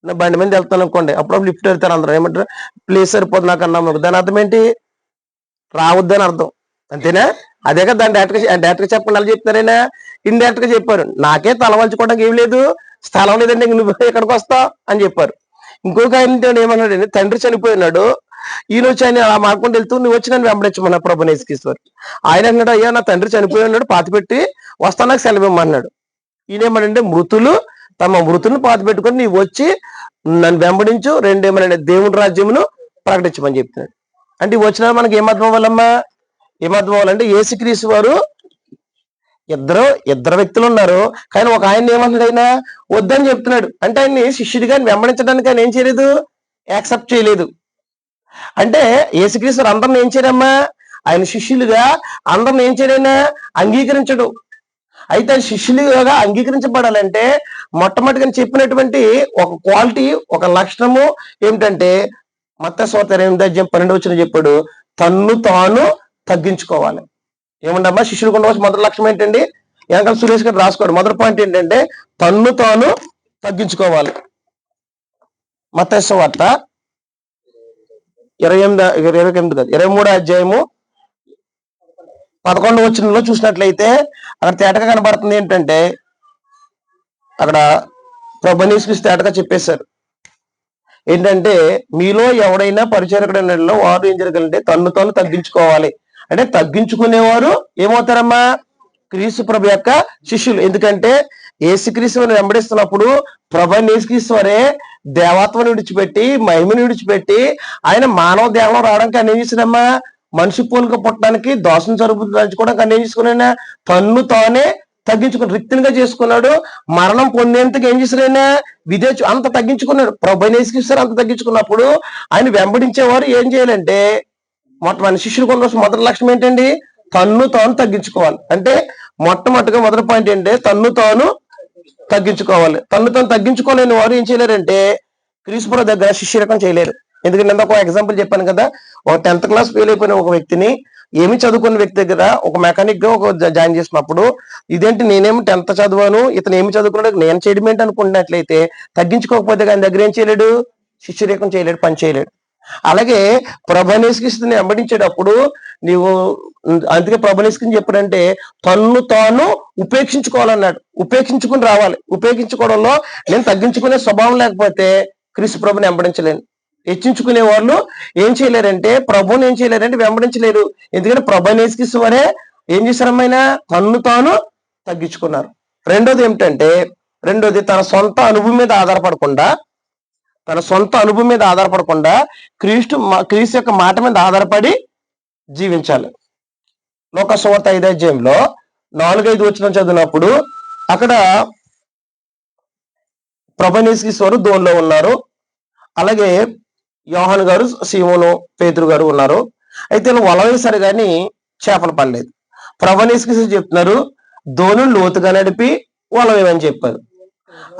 నా బండి మీద వెళ్తాను అనుకోండి, అప్పుడప్పుడు లిఫ్ట్ వెళ్తారు, అందరూ ఏమంటారు, ప్లేస్ సరిపోదు నాకు అన్నాము. దాని అర్థం ఏంటి, రావద్దని అర్థం, అంతేనా? అదే కదా దాన్ని డైరెక్ట్ గా చెప్పండి, అలా చెప్తారైనా ఇండైరెక్ట్ గా చెప్పారు, నాకే తలవాల్చుకోవడానికి ఏం లేదు, స్థలం లేదండి, నువ్వు ఎక్కడికి వస్తావు అని చెప్పారు. ఇంకొక ఆయన ఏమన్నాడు, తండ్రి చనిపోయినాడు, ఈయన వచ్చి ఆయన అలా మాకుంటూ వెళ్తూ, నువ్వు వచ్చి నన్ను వెంబడించమన్నా ప్రభు యేసుక్రీస్తు. ఆయన అన్నాడు, అయ్యా నా తండ్రి చనిపోయి ఉన్నాడు, పాతి పెట్టి వస్తా, నాకు సెలవిమ్మన్నాడు. ఈయన ఏమనంటే, మృతులు తమ మృతులను పాతి పెట్టుకొని నీవు వచ్చి నన్ను వెంబడించు, రెండేమనంటే దేవుని రాజ్యమును ప్రకటించమని చెప్తున్నాడు. అంటే వచ్చిన మనకి ఏమర్థం అవ్వాలమ్మా, ఏమర్థం అవ్వాలంటే యేసుక్రీస్తు వారు ఇద్దరు వ్యక్తులు ఉన్నారు, కానీ ఒక ఆయన ఏమంటాడు, ఆయన వద్దని చెప్తున్నాడు. అంటే ఆయన్ని శిష్యుడిగా వెంబడించడానికి ఆయన ఏం చేయలేదు, యాక్సెప్ట్ చేయలేదు. అంటే యేసుక్రీస్తు అందరిని ఏం చేయడమ్మా, ఆయన శిష్యులుగా అందరిని ఏం చేయడైనా అంగీకరించడు. అయితే శిష్యులుగా అంగీకరించబడాలంటే మొట్టమొదటిగా చెప్పినటువంటి ఒక క్వాలిటీ, ఒక లక్షణము ఏమిటంటే, మత్తయి సువార్త 8:12 చెప్పాడు, తన్ను తాను తగ్గించుకోవాలి. ఏమండమ్మా, శిష్యులకు ఉండవలసిన మొదటి లక్ష్యం ఏంటండి, వెనకాల సురేష్ గారు రాసుకోండి. మొదటి పాయింట్ ఏంటంటే తన్ను తాను తగ్గించుకోవాలి. మత్తయి సువార్త 23వ అధ్యాయము 11వ వచనంలో చూసినట్లయితే అక్కడ తేటగా కనబడుతుంది ఏంటంటే, అక్కడ ప్రభు యేసుక్రీస్తు తేటగా చెప్పేశారు ఏంటంటే, మీలో ఎవడైనా పరిచారకుడైన వారు ఏం జరగాలంటే తన్ను తాను తగ్గించుకోవాలి. అంటే తగ్గించుకునేవారు ఏమవుతారమ్మా, క్రీస్తు ప్రభు యొక్క శిష్యులు. ఎందుకంటే యేసుక్రీస్తుని వెంబడిస్తున్నప్పుడు ప్రభు యేసుక్రీస్తు వారే దేవత్వాన్ని విడిచిపెట్టి, మహిమను విడిచిపెట్టి, ఆయన మానవ దేహంలో రావడానికి అన్నేం చేశాడమ్మా, మనిషి పోలిక పుట్టడానికి, దోషం జరుపుకోవడానికి అన్నేం చేసుకున్నా తన్ను తానే తగ్గించుకుని రిక్తంగా చేసుకున్నాడు. మరణం పొందేంతకు ఏం చేశారైనా అంత తగ్గించుకున్నాడు. ప్రభువుని యేసుక్రీస్తు అంత తగ్గించుకున్నప్పుడు ఆయన వెంబడించేవారు ఏం చేయాలంటే మన శిష్యులకు ఉన్న మొదటి లక్ష్యం ఏంటండి? తన్ను తాను తగ్గించుకోవాలి. అంటే మొట్టమొదటిగా మొదటి పాయింట్ ఏంటంటే తన్ను తాను తగ్గించుకోవాలి. తన్ను తాను తగ్గించుకోలేని వారు ఏం చేయలేరంటే క్రీస్తు దగ్గర శిష్యరకం చేయలేరు. ఎందుకంటే నేను ఒక ఎగ్జాంపుల్ చెప్పాను కదా, ఒక 10th క్లాస్ ఫెయిల్ అయిపోయిన ఒక వ్యక్తిని ఏమి చదువుకున్న వ్యక్తి దగ్గర ఒక మెకానిక్ గా ఒక జాయిన్ చేసినప్పుడు ఇదేంటి నేనేమి 10th చదివాను, ఇతను ఏమి చదువుకున్నాడు, నేను చేయడం ఏంటి అనుకుంటున్నట్లయితే తగ్గించుకోకపోతే ఆయన దగ్గర ఏం చేయలేడు? శిష్యరేఖం చేయలేడు, పని చేయలేడు. అలాగే ప్రభునేసుక్రీస్తుని వెంబడించేటప్పుడు నీవు అందుకే ప్రభునేసుకుని చెప్పాడంటే తన్ను తాను ఉపేక్షించుకోవాలన్నాడు. ఉపేక్షించుకుని రావాలి. ఉపేక్షించుకోవడంలో నేను తగ్గించుకునే స్వభావం లేకపోతే క్రీస్తు ప్రభుని వెంబడించలేను. హెచ్చించుకునే వాళ్ళు ఏం చేయలేరంటే ప్రభుని ఏం చేయలేరంటే వెంబడించలేరు. ఎందుకంటే ప్రభునేసుక్రీస్తు వారే ఏం చేశారమ్మైనా తన్ను తాను తగ్గించుకున్నారు. రెండోది ఏమిటంటే తన సొంత అనుభవం మీద ఆధారపడకుండా క్రీస్తు యొక్క మాట మీద ఆధారపడి జీవించాలి. లోక సువార్త 5వ అధ్యాయంలో 4-5 వచనం చదివినప్పుడు అక్కడ ప్రభునేసుక్రీస్తు దోనిలో ఉన్నారు. అలాగే యోహాను గారు, సీమోను పేతురు గారు ఉన్నారు. అయితే వల వేశారు కానీ చేపలు పడలేదు. ప్రభునేసుక్రీస్తు చెప్తున్నారు దోణులు లోతుగా నడిపి వల వేయమని చెప్పారు.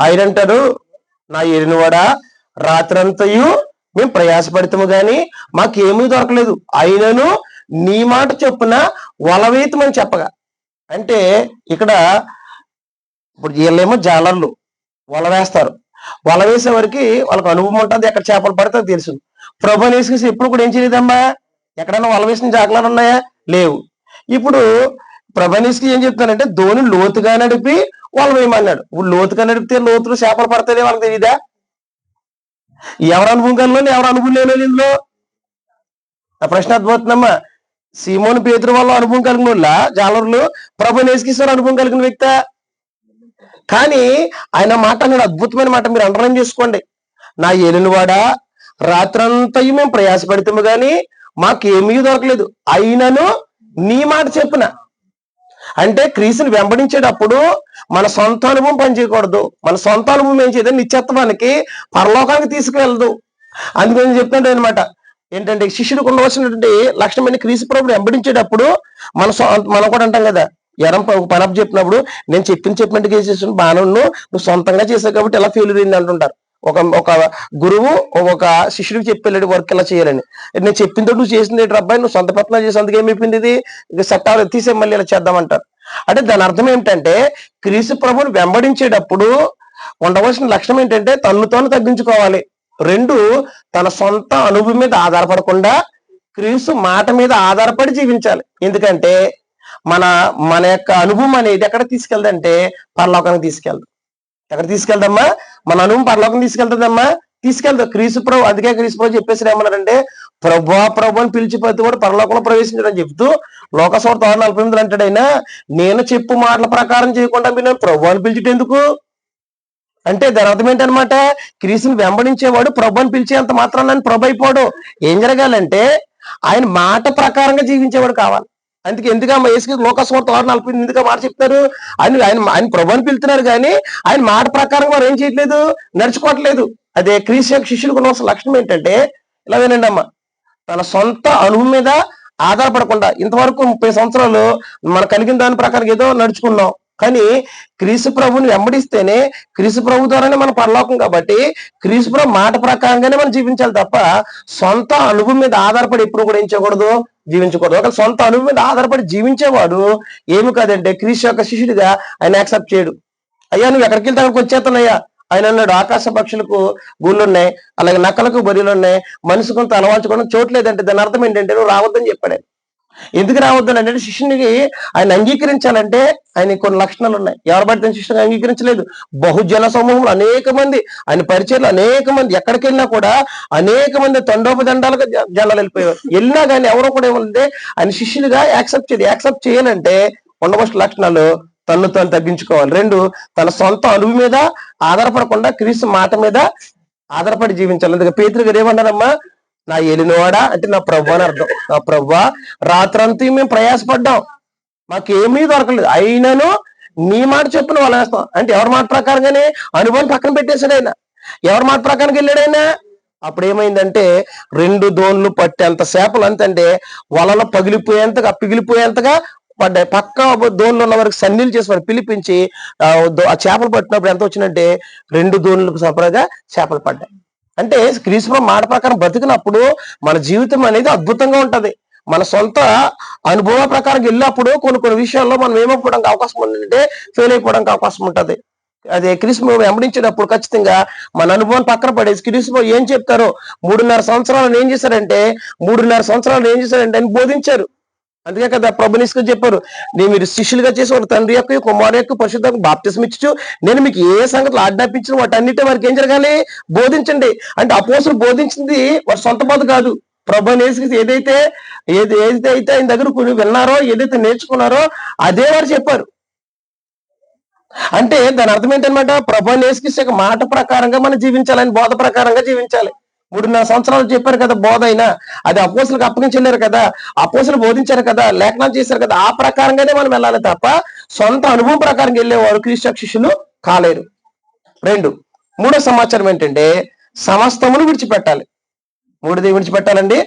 ఆయన అంటారు నా ఏలినవాడా రాత్రంతయు మేము ప్రయాసపడతాము గాని మాకేమీ దొరకలేదు, అయినను నీ మాట చొప్పున వలవేతమని చెప్పగా. అంటే ఇక్కడ ఇప్పుడు వీళ్ళేమో జాలర్లు వల వేస్తారు. వల వేసే వరకు వాళ్ళకి అనుభవం ఉంటుంది, ఎక్కడ చేపలు పడితే తెలుసు. ప్రభునేసుక్రీస్తు ఎప్పుడు కూడా ఏం చేయలేదమ్మా, ఎక్కడైనా వల వేసిన జాగ్రత్తలు ఉన్నాయా? లేవు. ఇప్పుడు ప్రభునేసుక్రీస్తు ఏం చెప్తానంటే దోణి లోతుగా నడిపి వల వేయమన్నాడు. ఇప్పుడు లోతుగా నడిపితే లోతులు చేపలు పడతాయి వాళ్ళకి తెలియదా? ఎవరు అనుభవం కలిగిన ఎవరు అనుభవం లేని ఇందులో ఆ ప్రశ్న అర్థమవుతుందమ్మా. సీమోను పేతురు వల్ల అనుభవం కలిగిన వాళ్ళ జాలర్లు, ప్రభునేసుక్రీస్తు అనుభవం కలిగిన వ్యక్తి. కానీ ఆయన మాట అన్నాడు, అద్భుతమైన మాట, మీరు అండర్లైన్ చేసుకోండి. నా ఏలినవాడా రాత్రంతయు మేము ప్రయాసపడతాము గాని మాకేమీ దొరకలేదు, అయినను నీ మాట చెప్పున. అంటే క్రీస్తుని వెంబడించేటప్పుడు మన సొంత అనుభవం పనిచేయకూడదు. మన సొంత అనుభవం ఏం చేయదు, నిత్యత్వానికి పరలోకానికి తీసుకువెళ్ళదు. అందుకని చెప్తాడు అనమాట ఏంటంటే శిష్యుడికి ఉండవలసినటువంటి లక్షణమైన క్రీస్తు ప్రభుని వెంబడించేటప్పుడు మనం కూడా అంటాం కదా, ఎరం పనప్ చెప్పినప్పుడు నేను చెప్పినట్టు చేసేసి బాను నువ్వు సొంతంగా చేసావు కాబట్టి ఎలా ఫెయిల్ అయింది అంటుంటారు. ఒక గురువు ఒక శిష్యుడికి చెప్పాడు వర్క్ ఎలా చేయాలని. నేను చెప్పిందో నువ్వు చేసింది ఏంటి అబ్బాయి, నువ్వు సొంత పత్నం చేసి అందుకు ఏమైపోయింది, ఇది సెట్ అవ్వలేదు, తీసే మళ్ళీ ఇలా చేద్దామంటారు. అంటే దాని అర్థం ఏమిటంటే క్రీస్తు ప్రభుని వెంబడించేటప్పుడు ఉండవలసిన లక్షణం ఏంటంటే తన్ను తాను తగ్గించుకోవాలి. 2 తన సొంత అనుభవం మీద ఆధారపడకుండా క్రీస్తు మాట మీద ఆధారపడి జీవించాలి. ఎందుకంటే మన యొక్క అనుభవం అనేది ఎక్కడ తీసుకెళ్దంటే పరలోకానికి తీసుకెళ్దాం. ఎక్కడ తీసుకెళ్దమ్మా? మన అనుభవం పరలోకం తీసుకెళ్తుందమ్మా, తీసుకెళ్తాం. క్రీస్తు ప్రభు, అందుకే క్రీస్తు ప్రభు చెప్పేసి ఏమన్నారంటే ప్రభు అని పిలిచి ప్రతి కూడా పరలోకంలో ప్రవేశించడం చెప్తూ లోక సువార్త 6:48 అంటాడైనా నేను చెప్పు మాటల ప్రకారం చేయకుండా మీరు ప్రభు అని పిలిచిట ఎందుకు అంటే దాని అర్థం ఏంటనమాట, క్రీస్తుని వెంబడించేవాడు ప్రభు అని పిలిచేంత మాత్రం నన్ను ప్రభు అయిపోడు. ఏం జరగాలంటే ఆయన మాట ప్రకారంగా జీవించేవాడు కావాలి. అందుకే ఎందుకమ్మా యేసుక్రీస్తు లోక సువార్త 6:48 ఎందుకు మాట చెప్తారు, ఆయన ప్రభు అని పిలుతున్నారు కానీ ఆయన మాట ప్రకారం వారు ఏం చేయట్లేదు, నడుచుకోవట్లేదు. అదే క్రీస్తు యొక్క శిష్యులకు ఉన్న లక్షణం ఏంటంటే ఇలా వినండి అమ్మా, తన సొంత అనుభవం మీద ఆధారపడకుండా ఇంతవరకు 30 సంవత్సరాలు మనం కలిగిన దాని ప్రకారం ఏదో నడుచుకున్నాం. కానీ క్రీస్తు ప్రభుని వెంబడిస్తేనే క్రీస్తు ప్రభు ద్వారానే మన పరలోకం. కాబట్టి క్రీస్తు ప్రభు మాట ప్రకారంగానే మనం జీవించాలి తప్ప సొంత అనుభవం మీద ఆధారపడి ఎప్పుడు కూడా ఏం చేయకూడదు, జీవించకూడదు. ఒక సొంత అనుభవం మీద ఆధారపడి జీవించేవాడు ఏమి కాదంటే క్రీస్తు యొక్క శిష్యుడిగా ఆయన యాక్సెప్ట్ చేయడు. అయ్యా నువ్వు ఎక్కడికి వెళ్తే అక్కడికి వచ్చేస్తున్నాయ్యా ఆయన అన్నాడు. ఆకాశ పక్షులకు గూళ్ళు ఉన్నాయి, అలాగే నక్కలకు బొరియలు ఉన్నాయి, మనిషికి తలవాల్చుకోవడం చోట్లేదంటే దాని అర్థం ఏంటంటే నువ్వు రావద్దని చెప్పాడు. ఎందుకు రావద్దని అంటే శిష్యునికి ఆయన అంగీకరించాలంటే ఆయన కొన్ని లక్షణాలు ఉన్నాయి. ఎవరు పడితే శిష్యుని అంగీకరించలేదు. బహుజన సమూహంలో అనేక మంది, ఆయన పరిచయలు అనేక మంది, ఎక్కడికి వెళ్ళినా కూడా అనేక మంది తండోపదండాలుగా జనాలు వెళ్ళిపోయారు. వెళ్ళినా కానీ ఎవరో కూడా ఏమంటే ఆయన శిష్యులుగా యాక్సెప్ట్ చేయాలంటే ఉండవలసిన లక్షణాలు తను తాను తగ్గించుకోవాలి. 2 తన సొంత అనుభవం మీద ఆధారపడకుండా క్రీస్తు మాట మీద ఆధారపడి జీవించాలి. అందుకే పేతురు గారు ఏమన్నారమ్మా, నా ఏలినవాడా అంటే నా ప్రభు అని అర్థం. నా ప్రభు రాత్రంతా మేము ప్రయాసపడ్డాం, మాకేమీ దొరకలేదు, అయినను నీ మాట చొప్పున వల వేస్తాం అంటే ఎవరి మాట ప్రకారంగానే అనుభవం పక్కన పెట్టేశాడు ఆయన. ఎవరి మాట ప్రకారంగా వెళ్ళాడు ఆయన? అప్పుడు ఏమైందంటే 2 దోన్లు పట్టేంత చేపలు అంతంటే వలలో పగిలిపోయేంతగా పిగిలిపోయేంతగా పడ్డాయి. పక్క దోన్లు ఉన్న వరకు సన్నీలు చేసి వారు పిలిపించి ఆ చేపలు పట్టినప్పుడు ఎంత వచ్చిందంటే 2 దోన్లకు సపరగా చేపలు పడ్డాయి. అంటే క్రీస్తు మాట ప్రకారం బతికినప్పుడు మన జీవితం అనేది అద్భుతంగా ఉంటది. మన సొంత అనుభవ ప్రకారం వెళ్ళినప్పుడు కొన్ని విషయాల్లో మనం ఏమైపోవడానికి అవకాశం ఉందంటే ఫెయిల్ అయిపోవడానికి అవకాశం ఉంటది. అదే క్రీస్తు వెంబడించేటప్పుడు ఖచ్చితంగా మన అనుభవం పక్కన పడేసి క్రీస్తు ఏం చెప్తారో 3.5 సంవత్సరాలు ఏం చేశారంటే అని బోధించారు. అందుకే కదా ప్రభునిస్కు చెప్పారు, మీరు శిష్యులుగా చేసి ఒక తండ్రి యొక్క కుమారు యొక్క పరిశుద్ధ బాప్తిస్మ ఇచ్చు నేను మీకు ఏ సంగతులు ఆజ్ఞాపించిన వాటన్నిటి వారికి ఏం జరగాలి? బోధించండి. అంటే అపోస్తులు బోధించింది వారి సొంత బాధ కాదు. ప్రభునేసి ఏదైతే ఆయన దగ్గర విన్నారో ఏదైతే నేర్చుకున్నారో అదే వారు చెప్పారు. అంటే దాని అర్థం ఏంటనమాట? ప్రభునేసి మాట ప్రకారంగా మనం జీవించాలని, బోధ ప్రకారంగా జీవించాలి. 3.5 సంవత్సరాలు చెప్పారు కదా బోధ అయినా, అది అపోస్తులకు అప్పగించి వెళ్ళారు కదా, అపోస్తులు బోధించారు కదా, లేఖనాలు చేశారు కదా, ఆ ప్రకారంగానే మనం వెళ్ళాలి తప్ప సొంత అనుభవం ప్రకారంగా వెళ్ళేవారు క్రీస్తు శిష్యులు కాలేరు. 2 మూడో సమాచారం ఏంటంటే సమస్తమును విడిచిపెట్టాలి. 3ది విడిచిపెట్టాలండి,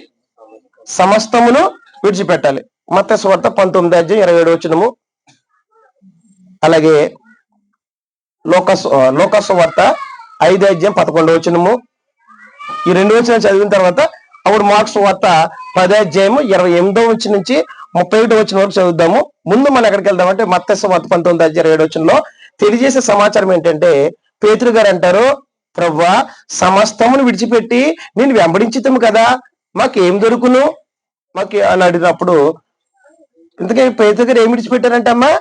సమస్తమును విడిచిపెట్టాలి. మత్తయి సువార్త 19:27 అలాగే లూకా సువార్త 5:11 ఈ 2 వచనాలు చదివిన తర్వాత అప్పుడు మార్క్స్ సువార్త 10:28 నుంచి 31 వరకు చదువుదాము. ముందు మనం ఎక్కడికి వెళ్దామంటే మత్తయి సువార్త 19:27 తెలియజేసే సమాచారం ఏంటంటే పేతురు గారు అంటారు, ప్రభువా సమస్తమును విడిచిపెట్టి నేను వెంబడించుతాము కదా, మాకేం దొరుకును అని అడిగినప్పుడు ఇంతకీ పేతురు గారు ఏం విడిచిపెట్టారంటే అమ్మా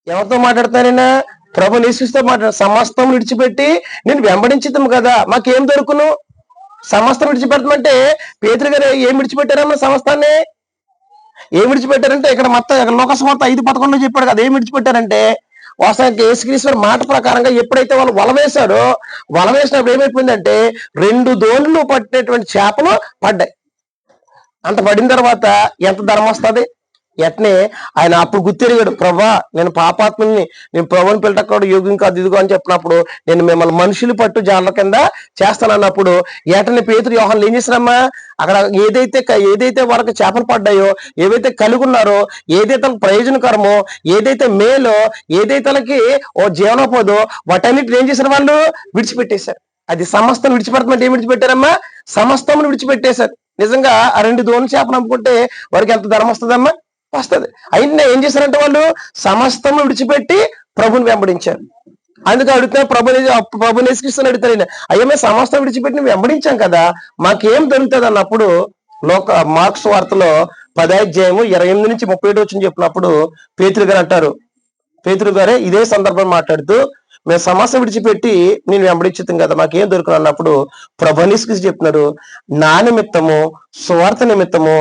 ఎవరితో మాట్లాడతానైనా? ప్రభు యేసుతో మాట్లాడు. సమస్తం విడిచిపెట్టి నేను వెంబడించుతాము కదా, మాకేం దొరుకును? సమస్తం విడిచిపెడతామంటే పేతురు గారు ఏం విడిచిపెట్టారమ్మా? సమస్తాన్ని ఏం విడిచిపెట్టారంటే ఇక్కడ మొత్తం లోకసువార్త 5:11 చెప్పాడు కదా, ఏం విడిచిపెట్టారంటే వాస్తవానికి యేసుక్రీస్తు మాట ప్రకారంగా ఎప్పుడైతే వాళ్ళు వల వేసినప్పుడు ఏమైపోయిందంటే 2 దోణులు పట్టినటువంటి చేపలు పడ్డాయి. అంత పడిన తర్వాత ఎంత ధర్మం వస్తుంది? ఎట్నే ఆయన అప్పుడు గుర్తిరిగాడు, ప్రభా నేను పాపాత్మని, నేను ప్రభుని పిల్లటక్కడ యోగ్యం కాదు ఇదిగో అని చెప్పినప్పుడు నేను మిమ్మల్ని మనుషులు పట్టు జాన్ల కింద చేస్తానన్నప్పుడు ఏటనే పేతురు యోహానులు ఏం చేసినమ్మా అక్కడ ఏదైతే వాళ్ళకి చేపలు పడ్డాయో, ఏవైతే కలిగి ఉన్నారో, ఏదైతే ప్రయోజనకరమో, ఏదైతే మేలో, ఏదైతే వాళ్ళకి ఓ జీవనోపాధో వాటన్నిటిని ఏం చేశారు? వాళ్ళు విడిచిపెట్టేశారు. అది సమస్తం విడిచిపెడతామంటే ఏం విడిచిపెట్టారమ్మా? సమస్తమును విడిచిపెట్టేశారు. నిజంగా ఆ 2 దోణి చేపలు నమ్ముకుంటే వారికి ఎంత ధర్మం వస్తుందమ్మా? వస్తుంది. అయినా ఏం చేశారంటే వాళ్ళు సమస్తము విడిచిపెట్టి ప్రభుని వెంబడించారు. అందుకే అడుగుతున్నా, ప్రభుని యేసుక్రీస్తుని అడుగుతారు, అయ్యా మేము సమస్తం విడిచిపెట్టి వెంబడించాం కదా, మాకేం దొరుకుతుంది అన్నప్పుడు మార్క్స్ వార్తలో 10:28 నుంచి 31 చెప్పినప్పుడు పేతురు గారు అంటారు, పేతురు గారే ఇదే సందర్భం మాట్లాడుతూ మేము సమస్య విడిచిపెట్టి నేను వెంబడించుతాం కదా, మాకేం దొరుకును అన్నప్పుడు ప్రభునిస్కి చెప్తున్నారు, నా నిమిత్తము సువార్త నిమిత్తము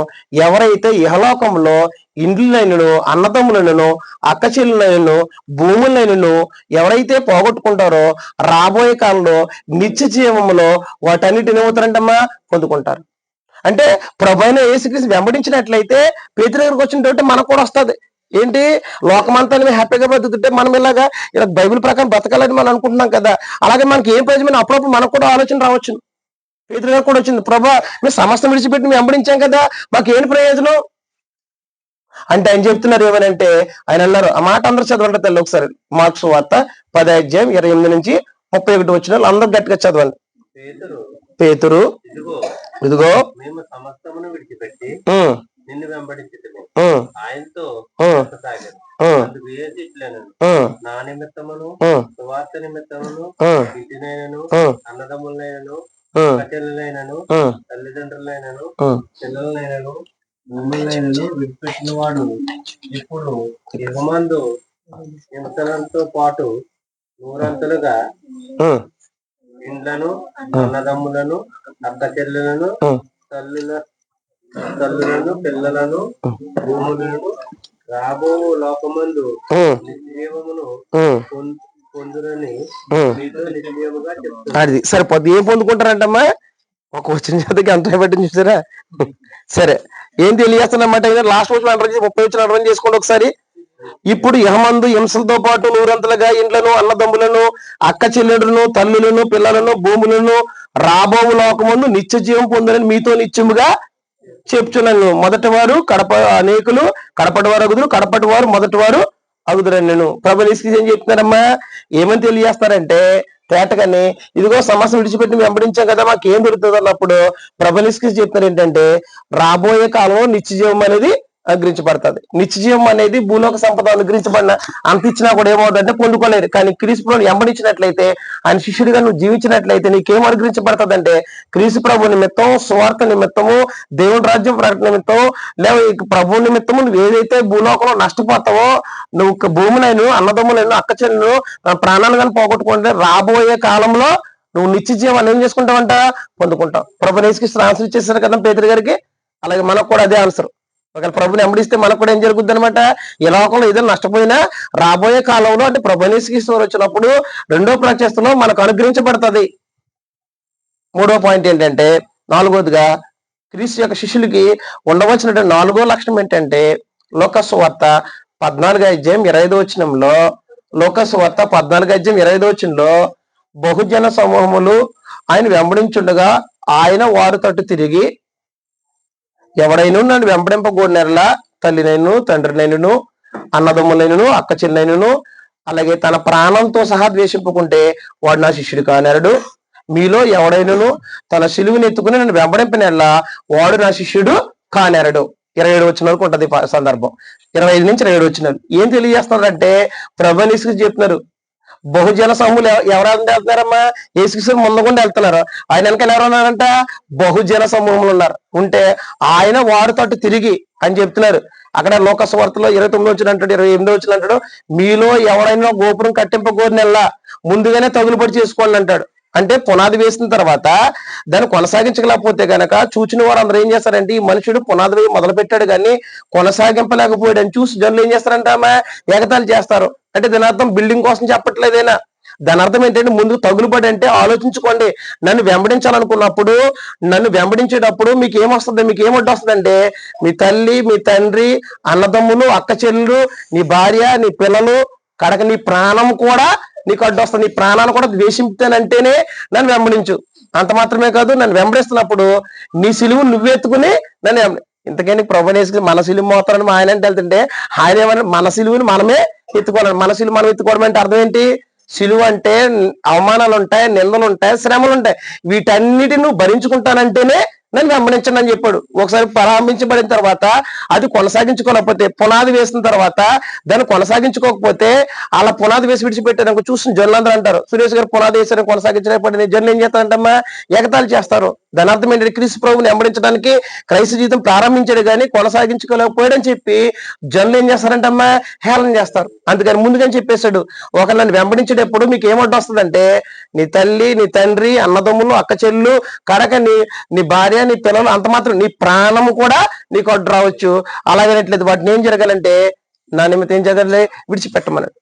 ఎవరైతే ఇహలోకంలో ఇండ్లైనను, అన్నదమ్ములను, అక్క చెల్లులను, భూములైనను ఎవరైతే పోగొట్టుకుంటారో రాబోయే కాలంలో నిత్య జీవములో వాటన్నిటిని ఏమవుతారంటమ్మా? పొందుకుంటారు. అంటే ప్రభు అయిన యేసుక్రీస్తు వెంబడించినట్లయితే పేతురు దగ్గరికి వచ్చినట్టు మనకు కూడా వస్తుంది. ఏంటి? లోకమంతా హ్యాపీగా బతుకుతుంటే మనం ఇలా బైబిల్ ప్రకారం బతకాలని మనం అనుకుంటున్నాం కదా, అలాగే మనకి ఏం ప్రయోజనం? అప్పుడప్పుడు మనకు కూడా ఆలోచన రావచ్చు. పేతురు గారు కూడా వచ్చింది, ప్రభా మేము సమస్తం విడిచిపెట్టి మేము వెంబడించాం కదా, మాకేం ప్రయోజనం అంటే ఆయన చెప్తున్నారు ఏమనంటే, ఆయన అన్నారు, ఆ మాట అందరూ చదవండి తల్లి ఒకసారి. మార్క్స్ వార్త 10:28 నుంచి 31 అందరూ గట్టిగా చదవండి. పేతురు ఇదిగో మేము సమస్తమును విడిచిపెట్టి నిన్ను వెంబడించుటకు ఆయనతో నా నిమిత్తమును సువార్త నిమిత్తమును ఇంటినైనను, అన్నదమ్ములైనను, కట్టెలైనను, తల్లిదండ్రులైనను, పిల్లలైనను, భూములైనను విడిపెట్టిన వాడు ఇప్పుడు యుగమందు హింసలతో పాటు 100 ఇండ్లను, అన్నదమ్ములను, అక్క చెల్లెలను, తల్లులను, పిల్లలను, భూములను రాబో లోకమందు నిత్యజీవమును పొందురని మీతో నిత్యజీవముగా చెప్తున్నారు. అది సరిపోద్ది. ఏం పొందుకుంటారంటమ్మా? ఒక వచ్చిన చేతకి అంత పెట్టింది చూసారా? సరే ఏం తెలియజేస్తున్నమాట? లాస్ట్ రోజు 30 వచ్చిన అర్థం చేసుకోండి ఒకసారి. ఇప్పుడు యహమందు హింసలతో పాటు నూరంతలుగా ఇండ్లను, అన్నదమ్ములను, అక్క చెల్లెడులను, తల్లులను, పిల్లలను, భూములను రాబో లోకమందు నిత్య జీవం పొందని మీతో నిత్యముగా చెప్తున్నాను. మొదటి వారు అనేకులు కడపటి వారు అగుదురు, కడపటి వారు మొదటి వారు అగుదురని నేను ప్రభు ఏం చెప్తున్నారమ్మా? ఏమని తెలియజేస్తారంటే తేటగానే ఇదిగో సమస్య విడిచిపెట్టి వెంబడించాం కదా, మాకు ఏం దొరుకుతుంది అన్నప్పుడు ప్రభు చెప్తున్నారు ఏంటంటే రాబోయే కాలంలో నిత్య జీవం అనేది అనుగ్రహించబడుతుంది. నిత్యజీవం అనేది భూలోక సంపద అనుగ్రహించబడిన అంత ఇచ్చినా కూడా ఏమవుతుందంటే పొందుకోలేరు. కానీ క్రీస్తు ప్రభుని వెంబడించినట్లయితే, ఆయన శిష్యుడిగా నువ్వు జీవించినట్లయితే నీకేం అనుగ్రహించబడుతుంది అంటే క్రీస్తు ప్రభు నిమిత్తం, సువార్త నిమిత్తము, దేవుని రాజ్యం ప్రకటన నిమిత్తం, లేదా ప్రభు నిమిత్తము నువ్వు ఏదైతే భూలోకంలో నష్టపోతావో, నువ్వు భూములైన, అన్నదమ్ములైన, అక్క చెల్లెలు ప్రాణాలు కానీ పోగొట్టుకుంటే రాబోయే కాలంలో నువ్వు నిత్య జీవాన్ని ఏం చేసుకుంటావంట? పొందుకుంటావు. ప్రభు యేసుక్రీస్తు ఆన్సర్ ఇచ్చేసారు కదా పేతురు గారికి. అలాగే మనకు కూడా అదే ఆన్సర్. ఒకవేళ ప్రభుని వెంబడిస్తే మనకు కూడా ఏం జరుగుద్ది అనమాట? ఈ లోకంలో ఏదైనా నష్టపోయినా రాబోయే కాలంలో అంటే ప్రభు యేసుక్రీస్తు వచ్చినప్పుడు రెండో ప్రత్యక్షతలో మనకు అనుగ్రహించబడుతుంది. మూడో పాయింట్ ఏంటంటే, నాలుగోదిగా క్రీస్తు యొక్క శిష్యులకి ఉండవలసినటువంటి నాలుగో లక్షణం ఏంటంటే లోక సువార్త 14:25 లోక సువార్త 14:25 బహుజన సమూహములు ఆయన వెంబడించుండగా ఆయన వారు తట్టు తిరిగి ఎవడైనా నన్ను వెంబడింపకూడనెరలా తల్లినైను, తండ్రినైను, అన్నదమ్ములైనను, అక్క చెల్లెనైనను, అలాగే తన ప్రాణంతో సహా ద్వేషింపుకుంటే వాడు నా శిష్యుడు కానేరడు. మీలో ఎవడైనను తన సిలువని ఎత్తుకుని నన్ను వెంబడింపనెల్లా వాడు నా శిష్యుడు కానేరడు. 27 వచ్చిన వరకు ఉంటది సందర్భం. 25 నుంచి 27 వచ్చిన ఏం తెలియజేస్తున్నారంటే ప్రభు యేసుక్రీస్తు చెప్తున్నారు, బహుజన సమూహులు ఎవరెవరు వెళ్తున్నారమ్మా? యేసుక్రీస్తు ముందుకుండా వెళ్తున్నారు. ఆయన వెనకాల ఎవరు ఉన్నారంట? బహుజన సమూహములు ఉన్నారు. ఉంటే ఆయన వారు తట్టు తిరిగి అని చెప్తున్నారు. అక్కడ లోక సువార్తలో 29 వచ్చిన అంటాడు, 28 వచ్చిన అంటాడు, మీలో ఎవడైనా గోపురం కట్టింపకూడనెల్లా ముందుగానే తగులుబడి చేసుకోండి అంటాడు. అంటే పునాది వేసిన తర్వాత దాన్ని కొనసాగించలేకపోతే గనక చూచిన వారు అందరూ ఏం చేస్తారంటే ఈ మనుషుడు పునాది వేయి మొదలు పెట్టాడు కానీ కొనసాగింపలేకపోయాడు అని చూసి జనులు ఏం చేస్తారంటే ఆమె ఎగతాళి చేస్తారు. అంటే దాని అర్థం బిల్డింగ్ కోసం చెప్పట్లేదేనా? దాని అర్థం ఏంటంటే ముందు తగులుబడి అంటే ఆలోచించుకోండి. నన్ను వెంబడించాలనుకున్నప్పుడు, నన్ను వెంబడించేటప్పుడు మీకు ఏమొస్తుంది? మీకు ఏమొడ్డు వస్తుందంటే మీ తల్లి, మీ తండ్రి, అన్నదమ్ములు, అక్క చెల్లెలు, నీ భార్య, నీ పిల్లలు, కడక నీ ప్రాణం కూడా నీకు అడ్డు వస్తుంది. నీ ప్రాణాన్ని కూడా ద్వేషింపుతానంటేనే నన్ను వెంబడించు. అంత మాత్రమే కాదు, నన్ను వెంబడిస్తున్నప్పుడు నీ సిలువు నువ్వెత్తుకుని నన్ను ఇంతకని ప్రభు యేసుక్రీస్తు మన సిలువు మోతారని ఆయన అంటే వెళ్తుంటే ఆయన ఏమన్నా మన సిలువుని మనమే ఎత్తుకోవాలి. మన సిలువు మనం ఎత్తుకోవడం అంటే అర్థం ఏంటి? సిలువ అంటే అవమానాలు ఉంటాయి, నిందలు ఉంటాయి, శ్రమలు ఉంటాయి. వీటన్నిటిని నువ్వు భరించుకుంటానంటేనే నన్ను వెంబడించండి అని చెప్పాడు. ఒకసారి ప్రారంభించబడిన తర్వాత అది కొనసాగించుకోలేకపోతే, పునాది వేసిన తర్వాత దాన్ని కొనసాగించుకోకపోతే అలా పునాది వేసి విడిచిపెట్టారు చూసిన జనులందరూ అంటారు, సురేష్ గారు పునాది వేసారు కొనసాగించలేకపోతే జనులు ఏం చేస్తారంటమ్మా? ఎగతాళి చేస్తారు. దాని అర్థం ఏంటంటే క్రీస్తు ప్రభువుని వెంబడించడానికి క్రైస్తవ జీవితం ప్రారంభించాడు కానీ కొనసాగించుకోలేకపోయాడని చెప్పి జనులు ఏం చేస్తారంటమ్మా? హేళన చేస్తారు. అందుకని ముందుగానే చెప్పేశాడు, ఒకరు నన్ను వెంబడించేటప్పుడు మీకు ఏమడ్డు వస్తుందంటే నీ తల్లి, నీ తండ్రి, అన్నదమ్ములు, అక్క చెల్లు, కడక నీ భార్య, నీ పిల్లలు, అంత మాత్రం నీ ప్రాణము కూడా నీకు అడ్డు రావచ్చు. అలాగనట్లేదు వాటిని ఏం జరగాలంటే నా నిమిత్తం ఏం జరగాలి? విడిచిపెట్టమన్నాడు.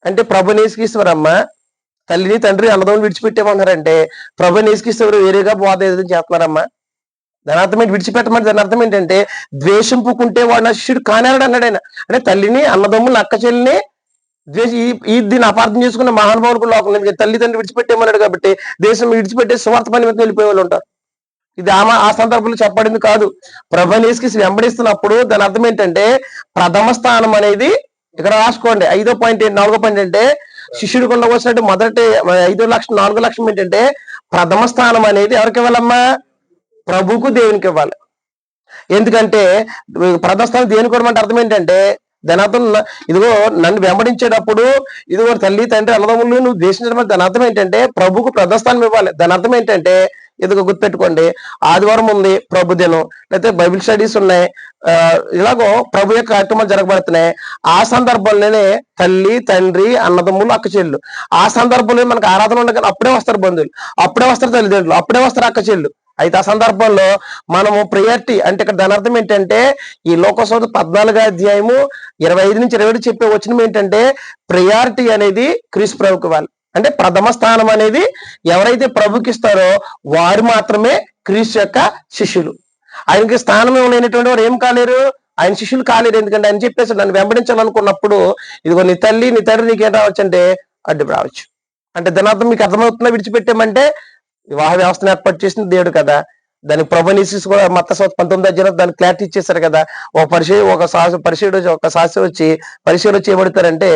అంటే ప్రభు యేసుక్రీస్తువరమ్మ తల్లిని, తండ్రి, అన్నదమ్ములు విడిచిపెట్టేమన్నారంటే ప్రభు యేసుక్రీస్తు వేరేగా బోధ ఏదైనా చేస్తున్నారమ్మా? దాని అర్థం ఏంటి? విడిచిపెట్టమని దాని అర్థం ఏంటంటే ద్వేషింపుకుంటే వాడు నా శిష్యుడు కానేరాడు అన్నాడు ఆయన. అంటే తల్లిని, అన్నదమ్ములు, అక్క చెల్లిని దీన్ని అపార్థం చేసుకున్న మహానుభావులు కూడా లోకం తల్లిదండ్రులు విడిచిపెట్టేమన్నాడు కాబట్టి దేశం విడిచిపెట్టే స్వార్థ పని మీద వెళ్ళిపోయే వాళ్ళు ఉంటారు. ఇది ఆ సందర్భంలో చెప్పబడింది కాదు. ప్రభు యేసుక్రీస్తు వెంబడిస్తున్నప్పుడు దాని అర్థం ఏంటంటే ప్రథమ స్థానం అనేది ఇక్కడ రాసుకోండి. 5వ పాయింట్ 4వ పాయింట్ అంటే శిష్యుడికి ఉండవలసినట్టు మొదటి 5 లక్షణం 4 లక్షణం ఏంటంటే ప్రథమ స్థానం అనేది ఎవరికి ఇవ్వాలమ్మా? ప్రభుకు, దేవునికి ఇవ్వాలి. ఎందుకంటే ప్రథమ స్థానం దేనికి ఇవ్వమంటే అర్థం ఏంటంటే దాని అర్థం ఇదిగో నన్ను వెంబడించేటప్పుడు ఇదిగో తల్లి, తండ్రి, అన్నదమ్ములు నువ్వు ద్వేషించడం దాని అర్థం ఏంటంటే ప్రభుకు ప్రథస్థానం ఇవ్వాలి. దాని అర్థం ఏంటంటే ఇదిగో గుర్తుపెట్టుకోండి, ఆదివారం ఉంది ప్రభు దినం, లేకపోతే బైబిల్ స్టడీస్ ఉన్నాయి, ఇలాగో ప్రభు యొక్క కార్యక్రమాలు జరగబడుతున్నాయి. ఆ సందర్భంలోనే తల్లి, తండ్రి, అన్నదమ్ములు, అక్క చెల్లు, ఆ సందర్భంలో మనకు ఆరాధన ఉండగానే అప్పుడే వస్తారు బంధువులు, అప్పుడే వస్తారు తల్లిదండ్రులు, అప్పుడే వస్తారు అక్క చెల్లు. అయితే ఆ సందర్భంలో మనము ప్రయారిటీ అంటే ఇక్కడ దాని అర్థం ఏంటంటే ఈ లోకసభ 14:25 నుంచి 27 చెప్పే వచనం ఏంటంటే ప్రయారిటీ అనేది క్రీస్తు ప్రభుకి ఇవ్వాలి. అంటే ప్రథమ స్థానం అనేది ఎవరైతే ప్రభుకి ఇస్తారో వారు మాత్రమే క్రీస్తు యొక్క శిష్యులు. ఆయనకి స్థానం లేనటువంటి వారు ఏం కాలేరు? ఆయన శిష్యులు కాలేరు. ఎందుకంటే ఆయన చెప్పేసాడు, నన్ను వెంబడించాలనుకున్నప్పుడు ఇదిగో నీ తల్లి నీ తండ్రి నీకేం రావచ్చు అంటే అడ్డు రావచ్చు. అంటే దాని మీకు అర్థమవుతుందా? విడిచిపెట్టామంటే వివాహ వ్యవస్థను ఏర్పాటు చేసిన దేవుడు కదా. దానికి ప్రభు కూడా మత్తయి 19 దానికి క్లారిటీ ఇచ్చేసారు కదా. ఒక శాస్త్రి వచ్చి పరిశీలి వచ్చి ఏమడతారంటే,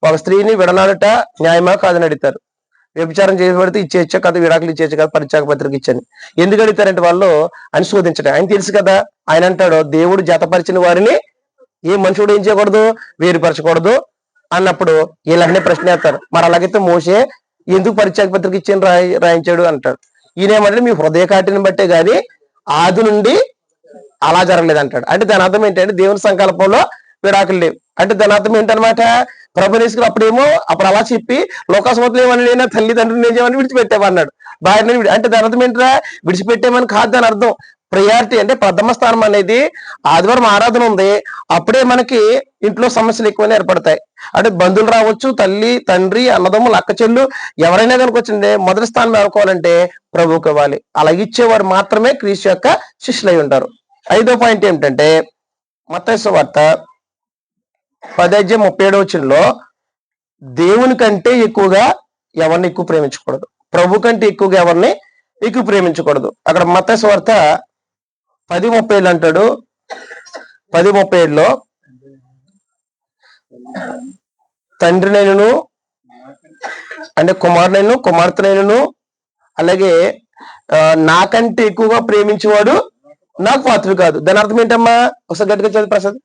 ఒక స్త్రీని విడనాడట న్యాయమా కాదని అడుగుతారు. వ్యభిచారం చేయబడితే ఇచ్చేయచ్చా కదా, విడాకులు ఇచ్చేయచ్చు కదా, పరిత్యాగ పత్రిక ఇచ్చని. ఎందుకు అడుగుతారంటే వాళ్ళు అనుశోధించడం. ఆయన తెలుసు కదా. ఆయన అంటాడు, దేవుడు జతపరిచిన వారిని ఏ మనుషుడు ఏం చేయకూడదు, వేరుపరచకూడదు అన్నప్పుడు వీళ్ళనే ప్రశ్న వేస్తారు. మరి అలాగైతే మోసే ఎందుకు పరిత్యాగ పత్రిక ఇచ్చని రాయించాడు అంటాడు. ఈయనేమంటే మీ హృదయ కాటిని బట్టే గాని ఆది నుండి అలా జరగలేదు అంటాడు. అంటే దాని అర్థం ఏంటంటే దేవుని సంకల్పంలో విడాకులు లేవు. అంటే దాని అర్థం ఏంటనమాట, ప్రభునేశ్వరు అప్పుడు అలా చెప్పి లోకాసుమతులు ఏమని తల్లిదండ్రులు ఏం చేయమని విడిచిపెట్టామన్నాడు, భార్యని. అంటే దాని అర్థం ఏంటరా, విడిచిపెట్టామని కాదు దాని అర్థం. ప్రయారిటీ అంటే ప్రథమ స్థానం అనేది ఆదివారం ఆరాధన ఉంది, అప్పుడే మనకి ఇంట్లో సమస్యలు ఎక్కువనే ఏర్పడతాయి. అంటే బంధువులు రావచ్చు, తల్లి తండ్రి అన్నదమ్ములు అక్క చెల్లు ఎవరైనా కనుక వచ్చిందే మొదటి స్థానం ఎవరుకోవాలంటే ప్రభువుకి ఇవ్వాలి. అలా ఇచ్చేవారు మాత్రమే క్రీస్తు యొక్క శిష్యులై ఉంటారు. 5వ పాయింట్ ఏమిటంటే మత్తయి సువార్త 10:37 దేవుని కంటే ఎక్కువగా ఎవరిని ఎక్కువ ప్రేమించకూడదు, ప్రభు కంటే ఎక్కువగా ఎవరిని ఎక్కువ ప్రేమించకూడదు. అక్కడ మత్తయి సువార్త 10:37 అంటాడు. 10:37 తండ్రినైనను అంటే కుమారునైను కుమార్తెనైనను అలాగే నాకంటే ఎక్కువగా ప్రేమించేవాడు నాకు పాత్రుడు కాదు. దాని అర్థం ఏంటమ్మా? ఒకసారి గట్టిగా చదువు ప్రసాద్.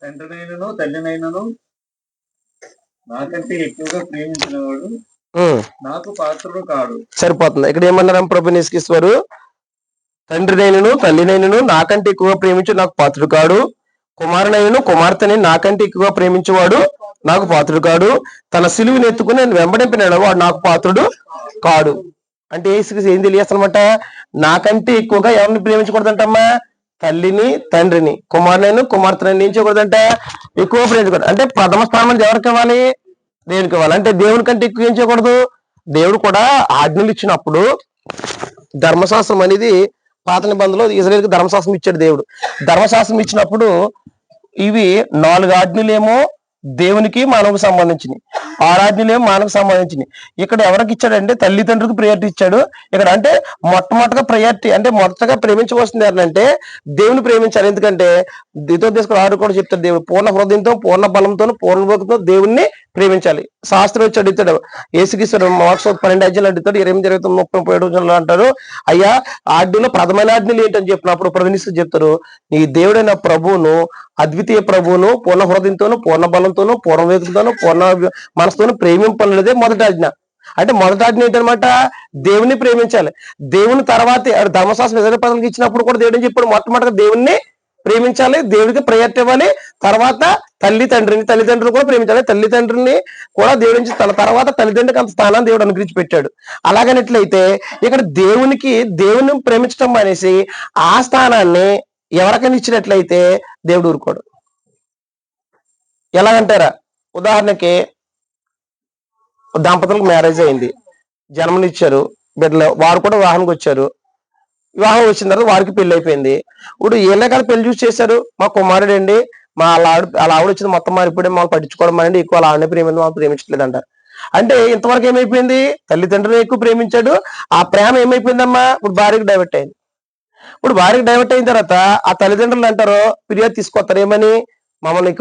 తండ్రినైనను తల్లినైనను నాకంటే ఎక్కువగా ప్రేమించినవాడు నాకు పాత్రుడు కాడు. సరిపోతుంది. ఇక్కడ ఏమన్నారమ్మ ప్రభు నిస్కిస్తారు, తండ్రినైనను తల్లినైనను నాకంటే ఎక్కువగా ప్రేమించు నాకు పాత్రుడు కాడు, కుమారునైనను కుమార్తెని నాకంటే ఎక్కువగా ప్రేమించేవాడు నాకు పాత్రుడు కాడు, తన సిలువుని ఎత్తుకుని నేను వెంబడింపినాడు వాడు నాకు పాత్రుడు కాడు. అంటే ఏం తెలియస్తనమాట, నాకంటే ఎక్కువగా ఎవరిని ప్రేమించకూడదంటమ్మా? తల్లిని తండ్రిని కుమారునైనా కుమార్తెని ఏం చేయకూడదంట? ఎక్కువ ప్రేమించకూడదు. అంటే ప్రథమ స్థానం ఎవరికి ఇవ్వాలి? దేవునికి ఇవ్వాలి. అంటే దేవుని కంటే ఎక్కువ ఏం చేయకూడదు. దేవుడు కూడా ఆజ్ఞలు ఇచ్చినప్పుడు ధర్మశాస్త్రం అనేది పాత నిబంధనలో ఇజ్రాయేలుకి ధర్మశాస్త్రం ఇచ్చాడు దేవుడు. ధర్మశాస్త్రం ఇచ్చినప్పుడు ఇవి 4 ఆజ్ఞలేమో దేవునికి మానవుకు సంబంధించినవి, 6 ఆజ్ఞలేమో మానవుకు సంబంధించినవి. ఇక్కడ ఎవరికి ఇచ్చాడంటే తల్లిదండ్రులకు ప్రయారిటీ ఇచ్చాడు. ఇక్కడ అంటే మొట్టమొదటిగా ప్రయారిటీ అంటే మొదటగా ప్రేమించవలసింది ఎవరంటే దేవుని ప్రేమించాలి. ఎందుకంటే ద్వితోపదేశకుడు 6 కూడా చెప్తాడు, దేవుడు పూర్ణ హృదయంతో పూర్ణ బలంతో పూర్ణ భక్తితో దేవుణ్ణి ప్రేమించాలి. శాస్త్రం వచ్చి అడుగుతాడు, యేసుక్రీస్తు మార్క్స్ 12 అడుగుతాడు, 28, 30, 37 అంటారు, అయ్యా ఆజ్ఞలో ప్రథమైన ఆజ్ఞలు ఏంటని చెప్పినప్పుడు ప్రవణిస్తూ చెప్తారు, నీ దేవుడైన ప్రభువును అద్వితీయ ప్రభువును పూర్ణ హృదయంతోను పూర్ణ బలంతోను పూర్ణ వేగంతోను పూర్ణ మనసుతోను ప్రేమింపలేదే మొదటి ఆజ్ఞ. అంటే మొదటి ఆజ్ఞ ఏంటనమాట? దేవుణ్ణి ప్రేమించాలి. దేవుని తర్వాత ధర్మశాస్త్రం ఇతర పదవులకు ఇచ్చినప్పుడు కూడా దేవుడు చెప్పాడు, మొట్టమొదటిగా దేవుణ్ణి ప్రేమించాలి, దేవుడికి ప్రయారిటీ ఇవ్వాలి, తర్వాత తల్లిదండ్రులు కూడా ప్రేమించాలి. తల్లిదండ్రుల్ని కూడా దేవుడి నుంచి తన తర్వాత తల్లిదండ్రులకు అంత స్థానాన్ని దేవుడు అనుగ్రహించి పెట్టాడు. అలాగనట్లయితే ఇక్కడ దేవుని ప్రేమించడం అనేసి ఆ స్థానాన్ని ఎవరికైనా ఇచ్చినట్లయితే దేవుడు ఊరుకోడు. ఎలాగంటారా? ఉదాహరణకి దంపతులకు మ్యారేజ్ అయింది, జన్మనిచ్చారు, బిడ్డలు, వారు కూడా వివాహానికి వచ్చారు. వివాహం వచ్చిన తర్వాత వారికి పెళ్లి అయిపోయింది. ఇప్పుడు ఏళ్ళే కదా పెళ్లి చూసి చేశారు, మా కుమారుడు అండి, మా ఆవిడ వచ్చింది మొత్తం మారిపోయి మమ్మల్ని పట్టించుకోవడం అండి, ఎక్కువ ఆవిడనే ప్రేమించలేదు అంటారు. అంటే ఇంతవరకు ఏమైపోయింది? తల్లిదండ్రులు ఎక్కువ ప్రేమించాడు, ఆ ప్రేమ ఏమైపోయిందమ్మా? ఇప్పుడు భార్యకు డైవర్ట్ అయింది. ఇప్పుడు భార్యకు డైవర్ట్ అయిన తర్వాత ఆ తల్లిదండ్రులు అంటారు, ఫిర్యాదు తీసుకొస్తారు, ఏమని? మమ్మల్ని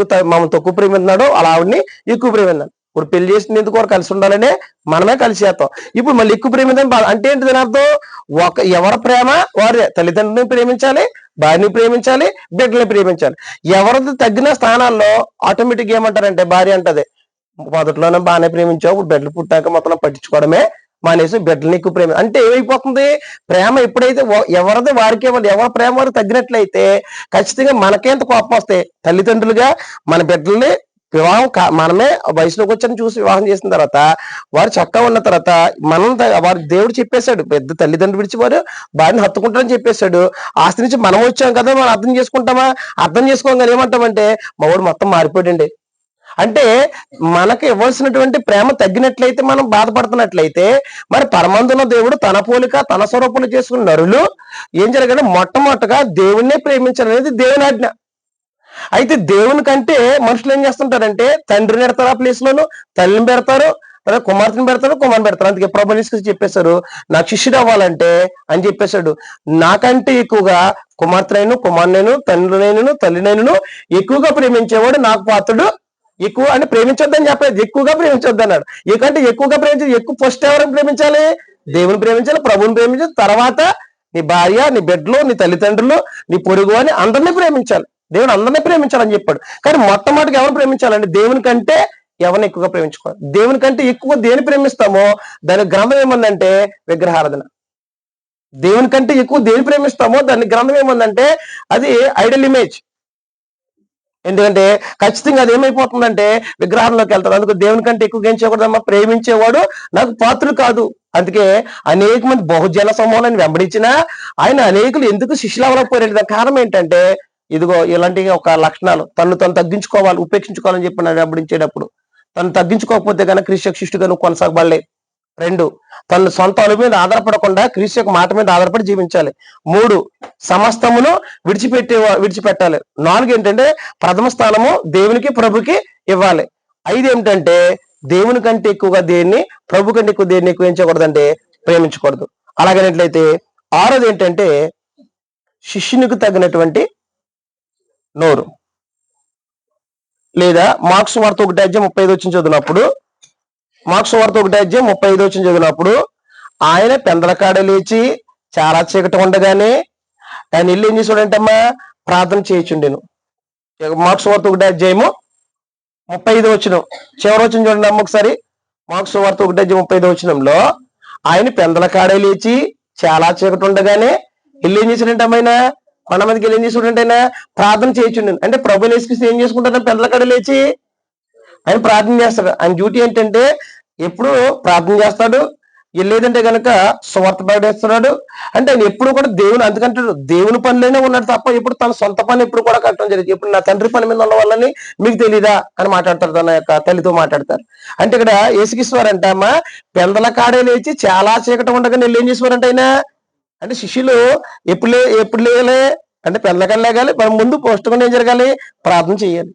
తక్కువ ప్రేమిస్తున్నాడు, అలా ఆవిడని ఎక్కువ ప్రేమిందాం. ఇప్పుడు పెళ్లి చేసింది ఎందుకు? వారు కలిసి ఉండాలనే మనమే కలిసి చేస్తాం. ఇప్పుడు మళ్ళీ ఎక్కువ ప్రేమిద్దాం అంటే ఏంటి? దాని అర్థం ఎవరి ప్రేమ వారే. తల్లిదండ్రులని ప్రేమించాలి, భార్యని ప్రేమించాలి, బిడ్డల్ని ప్రేమించాలి. ఎవరిది తగ్గిన స్థానాల్లో ఆటోమేటిక్ ఏమంటారంటే భార్య అంటది, మొదట్లోనే బాగానే ప్రేమించావు, ఇప్పుడు బిడ్డలు పుట్టాక మొత్తం పట్టించుకోవడమే మానేసి బిడ్డల్ని ఎక్కువ ప్రేమ అంటే ఏమైపోతుంది? ప్రేమ ఎప్పుడైతే ఎవరిది వారికి ఎవరి ప్రేమ వారు తగ్గినట్లయితే ఖచ్చితంగా మనకేంత కోపం వస్తాయి. తల్లిదండ్రులుగా మన బిడ్డల్ని వివాహం మనమే వయసులోకి వచ్చని చూసి వివాహం చేసిన తర్వాత వారు చక్కగా ఉన్న తర్వాత వారు దేవుడు చెప్పేశాడు, పెద్ద తల్లిదండ్రులు విడిచి వారు భార్యను హత్తుకుంటారని చెప్పేశాడు. ఆస్తి నుంచి మనం వచ్చాం కదా, మనం అర్థం చేసుకుంటామా? అర్థం చేసుకోగానే ఏమంటామంటే మా వాడు మొత్తం మారిపోయాడండి అంటే మనకు ఇవ్వాల్సినటువంటి ప్రేమ తగ్గినట్లయితే, మనం బాధపడుతున్నట్లయితే, మరి పరమందున దేవుడు తన పోలిక తన స్వరూపులు చేసుకున్న నరులు ఏం జరగాలి? మొట్టమొదటిగా దేవుణ్ణే ప్రేమించాలనేది దేవుని ఆజ్ఞ. అయితే దేవుని కంటే మనుషులు ఏం చేస్తుంటారంటే తండ్రిని పెడతారు, ఆ ప్లేస్ లోను తల్లిని పెడతారు, లేదా కుమార్తెని పెడతారు, కుమారుని పెడతారు. అందుకే ప్రభు యేసుక్రీస్తు చెప్పేశారు, నాకు శిష్యుడు అవ్వాలంటే అని చెప్పేశాడు, నాకంటే ఎక్కువగా కుమార్తెనైను, కుమారునైను, తండ్రినైను, తల్లినైను ఎక్కువగా ప్రేమించేవాడు నాకు పాత్రుడు. ఎక్కువ అంటే ప్రేమించొద్దని చెప్పలేదు, ఎక్కువగా ప్రేమించొద్దు అన్నాడు. ఎందుకంటే ఎక్కువగా ప్రేమించాలి, ఎక్కువ ఫస్ట్ ఎవరిని ప్రేమించాలి? దేవుని ప్రేమించాలి, ప్రభుని ప్రేమించాలి, తర్వాత నీ భార్య, నీ బిడ్డలు, నీ తల్లిదండ్రులు, నీ పొరుగు అని అందరినీ ప్రేమించాలి. దేవుడు అందరినీ ప్రేమించాలని చెప్పాడు. కానీ మొట్టమొదటిగా ఎవరు ప్రేమించాలంటే దేవుని కంటే ఎవరిని ఎక్కువగా ప్రేమించుకోవాలి. దేవుని కంటే ఎక్కువ దేని ప్రేమిస్తామో దాని గ్రంథం ఏమందంటే విగ్రహారాధన. దేవుని కంటే ఎక్కువ దేని ప్రేమిస్తామో దాని గ్రంథం ఏమందంటే అది ఐడల్ ఇమేజ్. ఎందుకంటే ఖచ్చితంగా అది ఏమైపోతుందంటే విగ్రహంలోకి వెళ్తారు. అందుకు దేవుని కంటే ఎక్కువ ఏం చేయకూడదమ్మా, ప్రేమించేవాడు నాకు పాత్రుడు కాదు. అందుకే అనేక మంది బహుజన సమూహాలను వెంబడించినా ఆయన అనేకులు ఎందుకు శిష్యులు అవ్వలేకపోయారు? దానికి కారణం ఏంటంటే ఇదిగో ఇలాంటి ఒక లక్షణాలు, తను తగ్గించుకోవాలి, ఉపేక్షించుకోవాలని చెప్పి నన్ను వెంబడించేటప్పుడు తను తగ్గించుకోకపోతే కనుక క్రీస్తు యొక్క శిష్యుడిగా నువ్వు కొనసాగబడలే. 2, తన సొంత అలుగు మీద ఆధారపడకుండా క్రీస్తు యొక్క మాట మీద ఆధారపడి జీవించాలి. 3, సమస్తమును విడిచిపెట్టాలి. 4 ఏంటంటే ప్రథమ స్థానము దేవునికి ప్రభుకి ఇవ్వాలి. 5 ఏమిటంటే దేవుని కంటే ఎక్కువగా దేన్ని, ప్రభు కంటే ఎక్కువ దేన్ని ఎక్కువ ఏం చేయకూడదంటే ప్రేమించకూడదు. అలాగనట్లయితే 6ది ఏంటంటే శిష్యునికి తగినటువంటి నోరు. లేదా మార్క్స్ వార్త 1:35 చదివినప్పుడు, మార్క్స్ వార్త 1:35 చదివినప్పుడు ఆయన పెందలకాడ లేచి చాలా చీకటి ఉండగానే ఆయన ఇల్లు ఏం చేసాడంటమ్మా, ప్రార్థన చేయించుండెను. మార్క్స్ వార్త 1:35 చివరి వచ్చిన చూడండి అమ్మ ఒకసారి. మార్క్స్ వార్త 1:35 ఆయన పెందలకాడే లేచి చాలా చీకటి ఉండగానే ఇల్లు ఏం చేశాడంటమ్మా, ఆయన కొంతమందికి వెళ్ళి ఏం చేసుకుంటే ఆయన ప్రార్థన చేయించుండి. అంటే ప్రభు యేసుక్రీస్తు ఏం చేసుకుంటాడు, పెందలకాడ లేచి ఆయన ప్రార్థన చేస్తాడు. ఆయన డ్యూటీ ఏంటంటే ఎప్పుడు ప్రార్థన చేస్తాడు, లేదంటే గనక సువార్త ప్రకటిస్తున్నాడు. అంటే ఆయన ఎప్పుడు కూడా దేవుని, అందుకంటాడు దేవుని పనిలోనే ఉన్నాడు తప్ప ఎప్పుడు తన సొంత పని ఎప్పుడు కూడా కట్టడం జరిగింది. ఇప్పుడు నా తండ్రి పని మీద ఉన్న వాళ్ళని మీకు తెలీదా అని మాట్లాడతారు, తన యొక్క తల్లితో మాట్లాడతారు. అంటే ఇక్కడ యేసుక్రీస్తు అమ్మ పెందలకాడే లేచి చాలా చీకటి ఉండగా వీళ్ళు ఏం చేసేవారంటే ఆయన, అంటే శిష్యులు ఎప్పుడు లేగలే అంటే పెందలకాడ లేగాలి, ముందు పోస్టుగా ఏం జరగాలి, ప్రార్థన చేయాలి.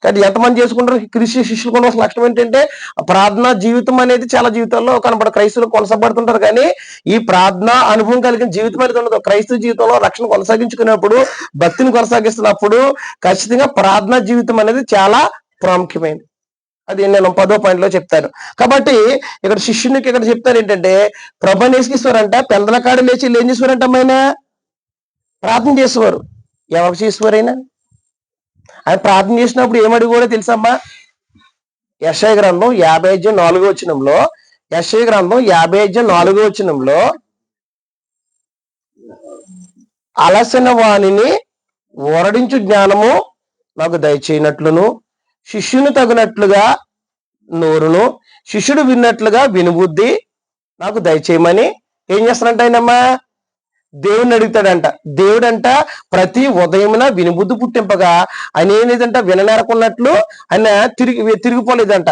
కానీ ఎంతమంది చేసుకుంటారు క్రీస్తు శిష్యులు కూడా లక్షణం ఏంటంటే ప్రార్థనా జీవితం అనేది చాలా జీవితాల్లో క్రైస్తవులు కొనసాగబడుతుంటారు. కానీ ఈ ప్రార్థనా అనుభవం కలిగిన జీవితం అనేది ఉండదు. క్రైస్తవ జీవితంలో రక్షణ కొనసాగించుకున్నప్పుడు, భక్తిని కొనసాగిస్తున్నప్పుడు ఖచ్చితంగా ప్రార్థనా జీవితం అనేది చాలా ప్రాముఖ్యమైనది. అది నేను 10వ పాయింట్లో చెప్తాను. కాబట్టి ఇక్కడ శిష్యునికి ఇక్కడ చెప్తారు ఏంటంటే ప్రభు యేసుక్రీస్తు పెందలకాడ లేచి ఏం చేసేవారంట, అమ్మాయినా ప్రార్థన చేసేవారు. ఎవరికి చేసేవారైనా ఆయన ప్రార్థన చేసినప్పుడు ఏమడిగి కూడా తెలుసమ్మా, యెషయా గ్రంథం 50:4 యెషయా గ్రంథం 50:4 అలసిన వాణిని ఓరడించు జ్ఞానము నాకు దయచేయనట్లును, శిష్యుని తగినట్లుగా నోరును, శిష్యుడు విన్నట్లుగా వినుబుద్ధి నాకు దయచేయమని ఏం చేస్తానంట ఆయనమ్మా, దేవుడిని అడుగుతాడంట. దేవుడంట ప్రతి ఉదయమున వినుబుద్ధి పుట్టింపగా ఆయన ఏం లేదంట, విననేరకున్నట్లు ఆయన తిరిగిపోలేదంట.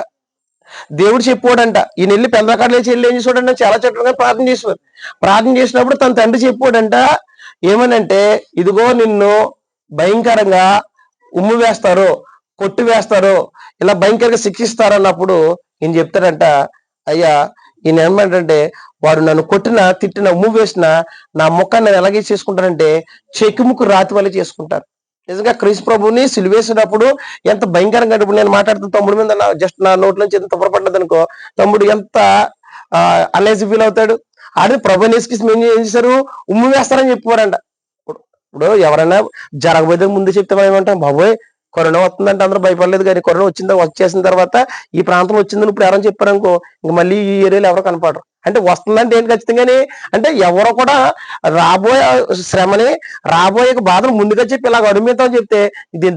దేవుడు చెప్పాడంట, ఈయన వెళ్ళి పెందలకాడ లేచి వెళ్ళి ఏం చేసాడంట, చాలా చట్టంగా ప్రార్థన చేసేవారు. ప్రార్థన చేసినప్పుడు తన తండ్రి చెప్పాడంట ఏమనంటే, ఇదిగో నిన్ను భయంకరంగా ఉమ్ము వేస్తారు, కొట్టి వేస్తారు, ఇలా భయంకరంగా శిక్షిస్తారు అన్నప్పుడు ఈయన చెప్తాడంట, అయ్యా ఈయన ఏమంటే వాడు నన్ను కొట్టినా తిట్టినా ఉమ్ము వేసినా నా ముఖాన్ని నేను ఎలాగే చేసుకుంటానంటే చెక్కుముక్కు రాతి వల్ల చేసుకుంటారు. నిజంగా క్రీస్తు ప్రభుని సిలువేసినప్పుడు ఎంత భయంకరంగా, ఇప్పుడు నేను మాట్లాడుతున్న తమ్ముడి మీద జస్ట్ నా నోట్ల నుంచి ఎంత పొరపడ్డది అనుకో, తమ్ముడు ఎంత అన్ఎజీ ఫీల్ అవుతాడు. ఆడి ప్రభు యేసుక్రీస్తు ఏం చేశారు, ఉమ్ము వేస్తారని చెప్పారంట. ఇప్పుడు ఎవరైనా జరగబోయే ముందు చెప్తే ఏమంటాం, బాబోయ్ కరోనా వస్తుందంటే అందరూ భయపడలేదు. కానీ కరోనా వచ్చేసిన తర్వాత ఈ ప్రాంతం వచ్చిందని ఇప్పుడు ఎవరైనా చెప్పారనుకో, ఇంక మళ్ళీ ఈ ఏరియాలో ఎవరో కనపడరు. అంటే వస్తుందంటే ఏంటి ఖచ్చితంగానే, అంటే ఎవరో కూడా రాబోయే శ్రమని, రాబోయే బాధలు ముందుగా చెప్పి ఇలాగ అడుగుతామని చెప్తే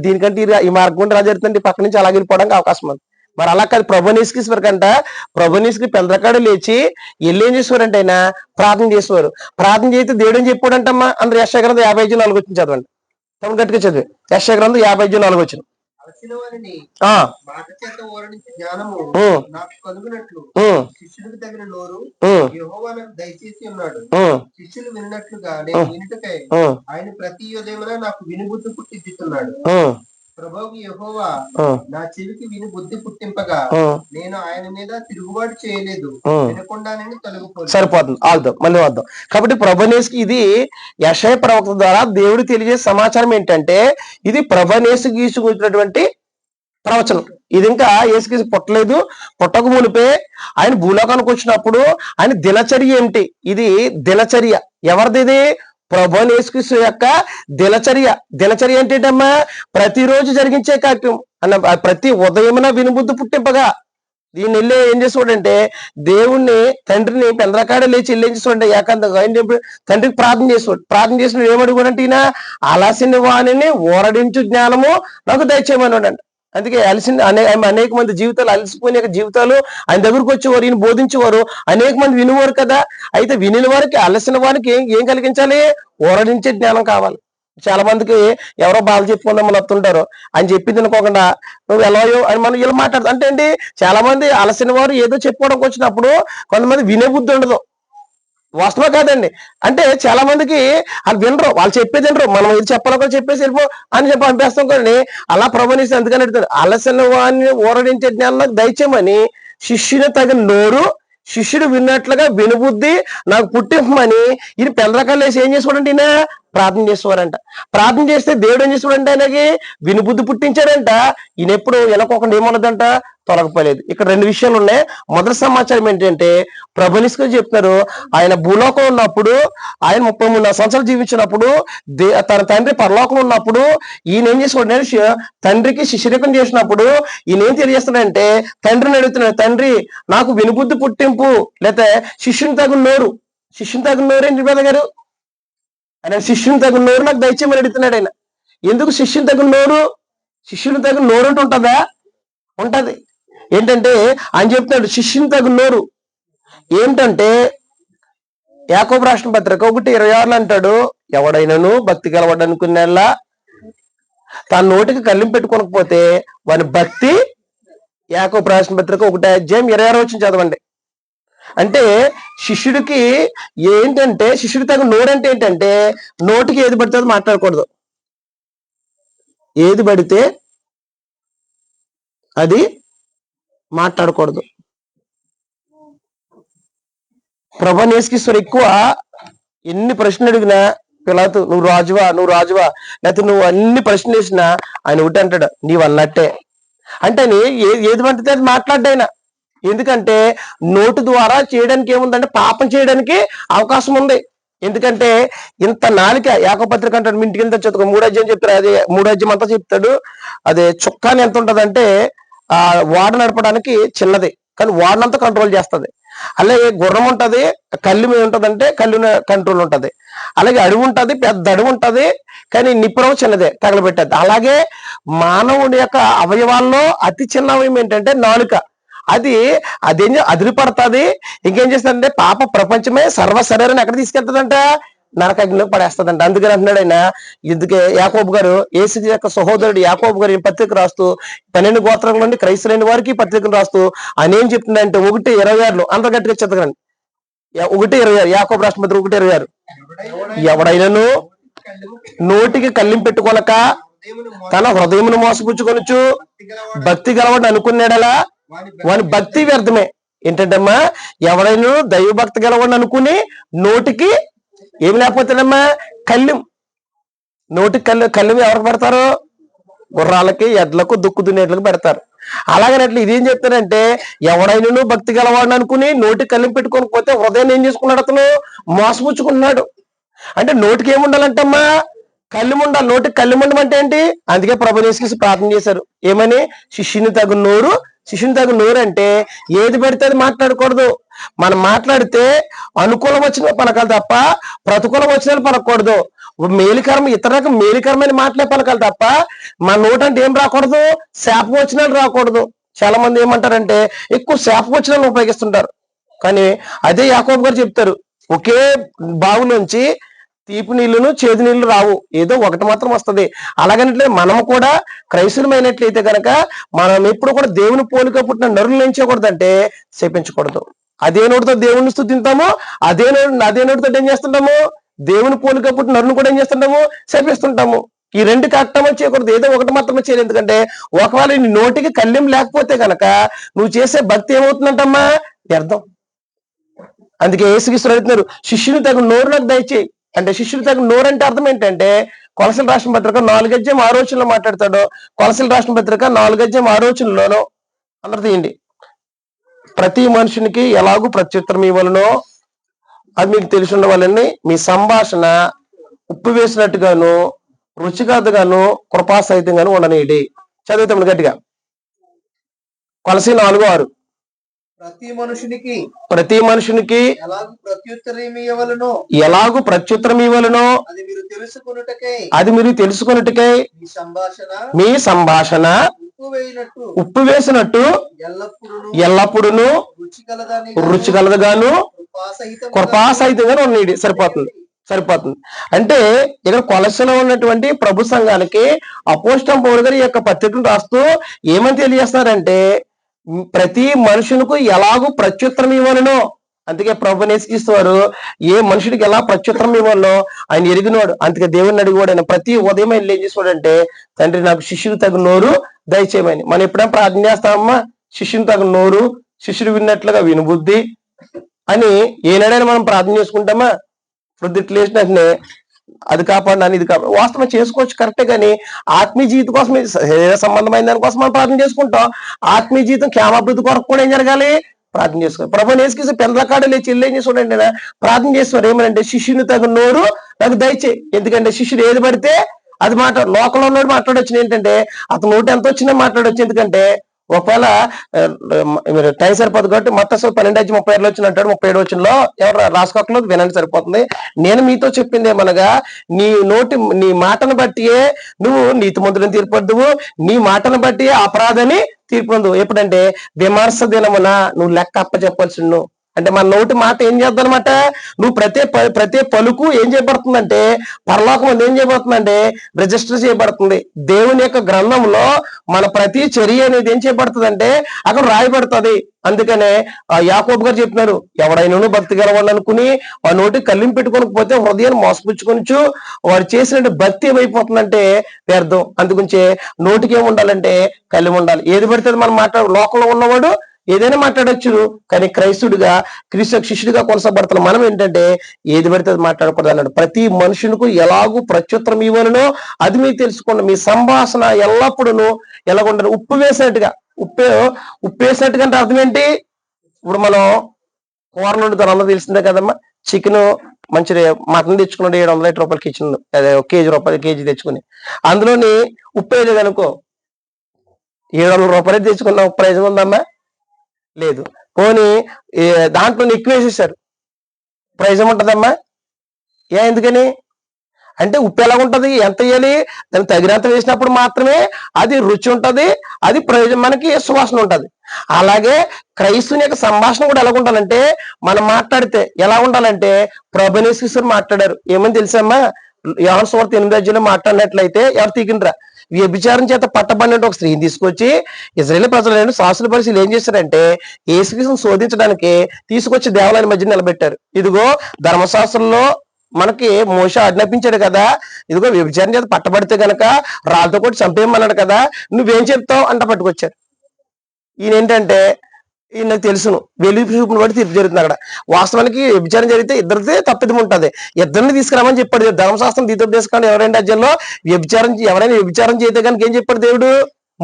దీనికంటే ఈ మార్గం రా జరుగుతుంది, పక్క నుంచి అలాగే వెళ్ళిపోవడానికి అవకాశం ఉంది. మరి అలా కాదు, ప్రభు యేసుక్రీస్తు ప్రభు యేసుక్రీస్తు పెందలకాడ లేచి వెళ్ళి ఏం చేసేవారంటే ఆయన ప్రార్థన చేసేవారు. ప్రార్థన చేస్తే దేవుడు ఏం చెప్పాడంటమ్మా, అందరూ యెషయా గ్రంథం 50:4 చదవండి. తమ గట్టిగా చదివి యెషయా గ్రంథం 50:4. అలసిన వారిని ఆ మాట చేత ఓరడించే జ్ఞానము ఉమ్, నాకు కలుగునట్లు ఉమ్, శిష్యుడికి తగిన నోరు ఉమ్, యెహోవా నాకు దయచేసి ఉన్నాడు. ఉమ్, శిష్యులు విన్నట్లుగా నేను ఉమ్, వినుటకై ఉమ్, ఆయన ప్రతి ఉదయమున నాకు వినుబుద్ధి పుట్టించుతున్నాడు. ఉమ్, ప్రభువు యెహోవా ఉమ్, నా చెవికి విని బుద్ధి పుట్టింపగా ఉమ్, నేను ఆయన మీద తిరుగుబాటు చేయలేదు, ఉమ్. వినకుండానే తొలగిపోలేదు. సరిపోతుంది, ఆల్దాం మళ్ళీ వద్దాం. కాబట్టి ప్రభనేసుకి ఇది యెషయా ప్రవక్త ద్వారా దేవుడు తెలియజేసే సమాచారం ఏంటంటే ఇది ప్రభనేసు గీసుకుంటున్నటువంటి ప్రవచనం. ఇది ఇంకా యేసుక్రీస్తు పుట్టలేదు, పుట్టక మునిపే ఆయన భూలోకానికి వచ్చినప్పుడు ఆయన దినచర్య ఏంటి, ఇది దినచర్య ఎవరిది, ఇది ప్రభు యేసుక్రీస్తు యొక్క దినచర్య. దినచర్య ఏంటంటమ్మా, ప్రతిరోజు జరిగించే కార్యక్రమం అన్న ప్రతి ఉదయమున వినుబుద్ధి పుట్టింపగా. దీన్ని వెళ్ళి ఏం చేసేవాడంటే దేవుణ్ణి తండ్రిని పెందరకాడ లేచి వెళ్ళి ఏం చేసేవాడంటే ఏకాంతంగా ఆయన తండ్రికి ప్రార్థన చేసేవాడు. ప్రార్థన చేసిన ఏమడుగునంటే ఈయన అలసిన వాణిని ఓరడించు జ్ఞానము నాకు దయచేయమన్నాడు అంట. అందుకే అనేక మంది జీవితాలు అలసిపోయిన జీవితాలు ఆయన దగ్గరకు వచ్చేవారు, ఈయన బోధించేవారు. అనేక మంది వినేవారు కదా. అయితే వినిన వారికి అలసిన వారికి ఏం కలిగించాలి, ఓరడించే జ్ఞానం కావాలి. చాలా మందికి ఎవరో బాధ చెప్పుకుందాం మన వస్తుంటారు, అని చెప్పి తినుకోకుండా నువ్వు ఎలాయో అని మనం ఇలా మాట్లాడదు అంటే ఏంటి, చాలా మంది అలసిన వారు ఏదో చెప్పుకోవడానికి వచ్చినప్పుడు కొంతమంది వినే బుద్ధి ఉండదు. వాస్తవం కాదండి. అంటే చాలా మందికి వాళ్ళు వినరు, వాళ్ళు చెప్పేది వినరు. మనం ఇది చెప్పాలో చెప్పేసి వెళ్ళిపో అని చెప్పి పంపేస్తాం. కానీ అలా ప్రభునిస్తే అందుకని అడుగుతాడు, అలసిన వాడిని ఊరడించే జ్ఞానం నాకు దయచేయమని శిష్యుని తగిన నోరు శిష్యుడు విన్నట్లుగా వినుబుద్ధి నాకు పుట్టింపమని ఈయన పెందరకాలు వేసి ఏం చేసుకోడంటే ఈయన ప్రార్థన చేసేవారంట. ప్రార్థన చేస్తే దేవుడు ఏం చేసేవాడంటే ఆయనకి వినుబుద్ధి పుట్టించాడంట. ఈయన ఎప్పుడు వెనకోకుండా ఏమన్నదంట, తొలగిపోలేదు. ఇక్కడ రెండు విషయాలు ఉన్నాయి. మొదటి సమాచారం ఏంటంటే ప్రభునిస్కు చెప్తున్నారు, ఆయన భూలోకం ఉన్నప్పుడు ఆయన 33 సంవత్సరాలు జీవించినప్పుడు తన తండ్రి పరలోకం ఉన్నప్పుడు ఈయన ఏం చేసుకోండి, తండ్రికి శిష్యరికం చేసినప్పుడు ఈయన ఏం తెలియజేస్తున్నాడంటే తండ్రిని అడుగుతున్నాడు, తండ్రి నాకు వినుబుద్ధి పుట్టింపు, లేకపోతే శిష్యుని తగిన నోరు. శిష్యుని తగిన నోరు ఏంటి పెద్ద గారు, ఆయన శిష్యుని తగిన నోరు నాకు దయచేయమని అడుగుతున్నాడు ఆయన. ఎందుకు శిష్యుని తగిన నోరు, శిష్యుని తగిన నోరు అంటే ఉంటుందా, ఉంటది. ఏంటంటే ఆయన చెప్తాడు శిష్యుని తగిన నోరు ఏంటంటే యాకోబు రాసిన పత్రిక 1:26 అంటాడు, ఎవడైనాను భక్తి గలవాడు అనుకునేలా తన నోటికి కళ్ళెం పెట్టుకోకపోతే వాని భక్తి, యాకోబు రాసిన పత్రిక 1:26 చదవండి. అంటే శిష్యుడికి ఏంటంటే శిష్యుడి తగిన నోరు అంటే ఏంటంటే నోటికి ఏది పడితే అది మాట్లాడకూడదు, ఏది పడితే అది మాట్లాడకూడదు. ప్రభు యేసుక్రీస్తు ఎక్కువ ఎన్ని ప్రశ్నలు అడిగినా పిలాతు నువ్వు రాజువా, నువ్వు రాజువా, లేకపోతే నువ్వు అన్ని ప్రశ్నలు వేసినా ఆయన ఒకటి అంటాడు, నీవు అన్నట్టే. అంటే ఏది పడితే అది మాట్లాడ్డాయన. ఎందుకంటే నోటు ద్వారా చేయడానికి ఏముందంటే పాపం చేయడానికి అవకాశం ఉంది. ఎందుకంటే ఇంత నాలుక, యాకోబు పత్రిక అంటాడు, మీ ఇంటికి వెళ్తే చదువుకో 3 అధ్యాయం చెప్తాడు, అదే 3 అధ్యాయం అంతా చెప్తాడు. అదే చుక్కాని ఎంత ఉంటదంటే ఆ వాడ నడపడానికి చిన్నది, కానీ వాడినంతా కంట్రోల్ చేస్తుంది. అలాగే గుర్రం ఉంటది, కళ్ళు మీద ఉంటదంటే కళ్ళు కంట్రోల్ ఉంటది. అలాగే అడుగు ఉంటది, పెద్ద అడుగు ఉంటది, కానీ నిప్పురం చిన్నదే తగలబెట్టద్ది. అలాగే మానవుడి యొక్క అవయవాల్లో అతి చిన్న అవయవం ఏంటంటే నాలుక. అదేం అదిరిపడుతుంది. ఇంకేం చేస్తుందంటే పాప ప్రపంచమే సర్వ శరీరాన్ని ఎక్కడ తీసుకెళ్తుందంట, నరకగ్నిలో పడేస్తుందంట. అందుకని అంటున్నాడు ఆయన. ఇందుకే యాకోబు గారు, యేసు యొక్క సహోదరుడు యాకోబు గారు ఈ పత్రిక రాస్తూ 12 గోత్రాల నుండి క్రైస్తవులైన వారికి పత్రికను రాస్తూ ఆయన ఏం చెప్తుందంటే 1:26 అంత గట్టిగా చదవండి. 1:26 యాకోబు రాసిన పత్రిక 1:26, ఎవడైనాను నోటికి కళ్ళెం పెట్టుకొనక తన హృదయమును మోసపుచ్చుకొనుచు భక్తి గలవాడు అనుకున్నాడలా వాని భక్తి వ్యర్థమే. ఏంటంటమ్మా, ఎవడైనా దైవభక్తి గలవాడు అనుకుని నోటికి ఏమి లేకపోతేనమ్మా కళ్ళెం, నోటికి కళ్ళెం ఎవరికి పెడతారు, గుర్రాలకి, ఎడ్లకు, దుక్కు దున్నేట్లకు పెడతారు. అలాగనట్లు ఇదేం చెప్తారంటే ఎవడైనా భక్తి గలవాడు అనుకుని నోటికి కళ్ళెం పెట్టుకోకపోతే హృదయాన్ని ఏం చేసుకున్నాడు, అతను మోసపుచ్చుకుంటున్నాడు. అంటే నోటికి ఏముండాలంటమ్మా, కళ్ళు ఉండాలి. నోటికి కళ్ళు ఉండమంటే ఏంటి, అందుకే ప్రభు యేసుక్రీస్తు ప్రార్థన చేశారు ఏమని, శిష్యుని తగు నోరు. శిష్యుని తగు నోరు అంటే ఏది పడితే అది మాట్లాడకూడదు. మనం మాట్లాడితే అనుకూలం వచ్చిన పలకాలి తప్ప ప్రతికూలం వచ్చిన పలకూడదు. మేలుకరం ఇతరులకు మేలుకరమైన మాటలే పలకాలి తప్ప మన నోటంటే ఏం రాకూడదు, శాపం వచ్చిన రాకూడదు. చాలా మంది ఏమంటారంటే ఎక్కువ శాపం వచ్చిన ఉపయోగిస్తుంటారు. కానీ అదే యాకోబు గారు చెప్తారు, ఒకే బావు నుంచి తీపి నీళ్లును చేదు నీళ్లు రావు, ఏదో ఒకటి మాత్రం వస్తుంది. అలాగనట్లే మనం కూడా క్రైస్తవులమైనట్లయితే కనుక మనం ఎప్పుడు కూడా దేవుని పోలిక పుట్టిన నరులను ఏం చేయకూడదంటే శపించకూడదు. అదే నోటితో దేవుణ్ణి స్తుతింతాము, అదే నోటితో ఏం చేస్తుంటాము, దేవుని పోలిక పుట్టిన నరులను కూడా ఏం చేస్తుంటాము, శపిస్తుంటాము. ఈ రెండు కట్టమో చేయకూడదు, ఏదో ఒకటి మాత్రమే చేయాలి. ఎందుకంటే ఒకవేళ నీ నోటికి కళ్యం లేకపోతే కనుక నువ్వు చేసే భక్తి ఏమవుతుందంటమ్మా, వ్యర్థం. అందుకే యేసుక్రీస్తు అడుగుతున్నారు, శిష్యుని తగిన నోరు నాకు దయచేయి అంటే, శిష్యుని తగిన నోరు అంటే అర్థం ఏంటంటే, కొలసల రాసిన పత్రిక 4:6 మాట్లాడతాడు. కొలసల రాసిన పత్రిక 4:6 అందరూ తీయండి. ప్రతి మనుషునికి ఎలాగూ ప్రత్యుత్తరం ఇవ్వాలనో అది మీకు తెలిసి ఉండవాలని మీ సంభాషణ ఉప్పు వేసినట్టుగాను రుచిగాదుగాను కృపాసహితంగాను ఉండనీయండి. చదువుతాం గట్టిగా. కొలసి 4:6. ప్రతి మనుషునికి ఎలాగూ ప్రత్యుత్తరం ఇవ్వాలనో అది మీరు తెలుసుకొనుటకై మీ సంభాషణ ఉప్పు వేసినట్టు ఎల్లప్పుడూ రుచి కలదుగాను కృపాసహితంగాను ఉండనీయండి. సరిపోతుంది. అంటే ఇక్కడ కొలసలో ఉన్నటువంటి ప్రభు సంఘానికి అపోస్తలుడైన పౌలు గారు ఈ యొక్క పత్రికను రాస్తూ ఏమని తెలియజేస్తున్నారంటే, ప్రతి మనుషులకు ఎలాగూ ప్రత్యుత్తరం ఇవ్వాలనో, అందుకే ప్రభు యేసుక్రీస్తు ఏ మనుషుడికి ఎలా ప్రత్యుత్తరం ఇవ్వాలో ఆయన ఎరిగినవాడు. అందుకే దేవుడిని అడిగివాడు. ఆయన ప్రతి ఉదయం ఆయన ఏం చేసేవాడంటే, తండ్రి నాకు శిష్యుడు తగిన నోరు దయచేయమని. మనం ఎప్పుడైనా ప్రార్థన చేస్తామమ్మా, శిష్యుని తగిన నోరు, శిష్యుడు విన్నట్లుగా వినుబుద్ధి అని ఏనాడైనా మనం ప్రార్థన చేసుకుంటామా? వృద్ధిట్లు వేసినట్టునే అది కాపాడని ఇది కాపాడు వాస్తవం చేసుకోవచ్చు కరెక్టే, కానీ ఆత్మీయ జీవితం కోసం, శరీర సంబంధమైన దానికోసం మనం ప్రార్థన చేసుకుంటాం. ఆత్మీయ జీవితం క్షేమాభివృద్ధి కొరకు కూడా ఏం జరగాలి, ప్రార్థన చేసుకోవాలి. ప్రభు యేసుక్రీస్తు పెందలకాడ లేచి ఇల్లు ఏం చేస్తాడంటే ప్రార్థన చేస్తున్నారు. ఏమనంటే, శిష్యుని తగిన నోరు నాకు దయచేయి. ఎందుకంటే శిష్యుడు ఏది పడితే అది లోకంలో ఉన్నోడు మాట్లాడొచ్చు. ఏంటంటే అతను నోటి ఎంత వచ్చినా మాట్లాడొచ్చు. ఎందుకంటే ఒకవేళ మీరు టైం సరిపోదు కాబట్టి మత్తయి 12:36 వచ్చినట్టాడు. 37 వచనంలో ఎవరు రాసుకోకలేదు, వినండి సరిపోతుంది. నేను మీతో చెప్పింది ఏమనగా, నీ మాటను బట్టియే నువ్వు నీతిమంతులను తీర్పొద్దువు, నీ మాటను బట్టి అపరాధని తీర్పు. ఎప్పుడంటే విమర్శ దినమున నువ్వు లెక్క అప్పచెప్పాల్సి అంటే మన నోటి మాట ఏం చేద్దామన్నమాట, నువ్వు ప్రతి పలుకు ఏం చేయబడుతుందంటే పరలోకం ఏం చేయబడుతుందంటే రిజిస్టర్ చేయబడుతుంది. దేవుని యొక్క గ్రంథంలో మన ప్రతి చర్య అనేది ఏం చేయబడుతుంది అక్కడ రాయబడుతుంది. అందుకనే యాకోబు గారు చెప్పినారు, ఎవడైనా భక్తి గలవాళ్ళు అనుకుని ఆ నోటి కళ్ళిం పెట్టుకోకపోతే హృదయాన్ని మోసపుచ్చుకొనిచ్చు వాడు చేసిన భక్తి ఏమైపోతుందంటే వ్యర్థం. అందుగురించే నోటికి ఏమి ఉండాలంటే కళ్ళిం ఉండాలి. ఏది పడితే మనం లోకంలో ఉన్నవాడు ఏదైనా మాట్లాడచ్చు, కానీ క్రీస్తు శిష్యుడిగా కొనసాగబడుతున్న మనం ఏంటంటే ఏది పడితే అది మాట్లాడకూడదు అన్నాడు. ప్రతి మనుషులకు ఎలాగూ ప్రత్యుత్తరం ఇవ్వాలనో అది మీరు తెలుసుకోండి. మీ సంభాషణ ఎల్లప్పుడూ ఎలాగుండాలి, ఉప్పు వేసినట్టుగా. ఉప్పు వేసినట్టుగా అంటే అర్థం ఏంటి? ఇప్పుడు మనం కూర వండుతాం, అందరూ తెలిసిందే కదమ్మా. చికెన్ మంచి మటన్ తెచ్చుకున్నాడు, 750 రూపాయలకి ఇచ్చిండు, అదే కేజీ తెచ్చుకుని అందులోని ఉప్పు వేయలేదు అనుకో, 700 రూపాయలు తెచ్చుకున్నాం, ప్రైజ్ ఉందమ్మా లేదు. పోనీ దాంట్లో ఎక్కువ వేసేసారు, ప్రైజ్ ఏముంటదమ్మా? ఎందుకని అంటే ఉప్పు ఎలాగుంటది, ఎంత వేయాలి, దానికి తగినంత వేసినప్పుడు మాత్రమే అది రుచి ఉంటది, అది ప్రయోజనం, మనకి సువాసన ఉంటది. అలాగే క్రైస్తుని యొక్క సంభాషణ కూడా ఎలా ఉండాలంటే, మనం మాట్లాడితే ఎలా ఉండాలంటే ప్రభువు యేసుక్రీస్తు మాట్లాడారు. ఏమని తెలుసమ్మా, యోహాను సువార్త 8 మాట్లాడినట్లయితే ఎవరు తీకినరా, వ్యభిచారం చేత పట్టబడిన ఒక స్త్రీని తీసుకొచ్చి ఇశ్రాయేలు ప్రజలను శాస్త్రుల పరిస్థితులు ఏం చేశారంటే యేసుక్రీస్తును శోధించడానికి తీసుకొచ్చి దేవాలయం మధ్య నిలబెట్టారు. ఇదిగో ధర్మశాస్త్రంలో మనకి మోషే ఆజ్ఞాపించాడు కదా, ఇదిగో వ్యభిచారం చేత పట్టబడితే గనక రాళ్ళతో కూడా చంపేయమన్నాడు కదా, నువ్వేం చెప్తావు అంట పట్టుకొచ్చారు. ఈయన ఏంటంటే నాకు తెలుసును, వెలుగు చూపును బట్టి తీర్పు జరుగుతుంది. అక్కడ వాస్తవానికి వ్యభిచారం జరిగితే ఇద్దరిదే తప్పిదం ఉంటుంది, ఇద్దరిని తీసుకురామని చెప్పాడు ధర్మశాస్త్రం. దీతోపదేశకాండం 20 అధ్యాయంలో ఎవరైనా వ్యభిచారం చేస్తే కనుక ఏం చెప్పాడు దేవుడు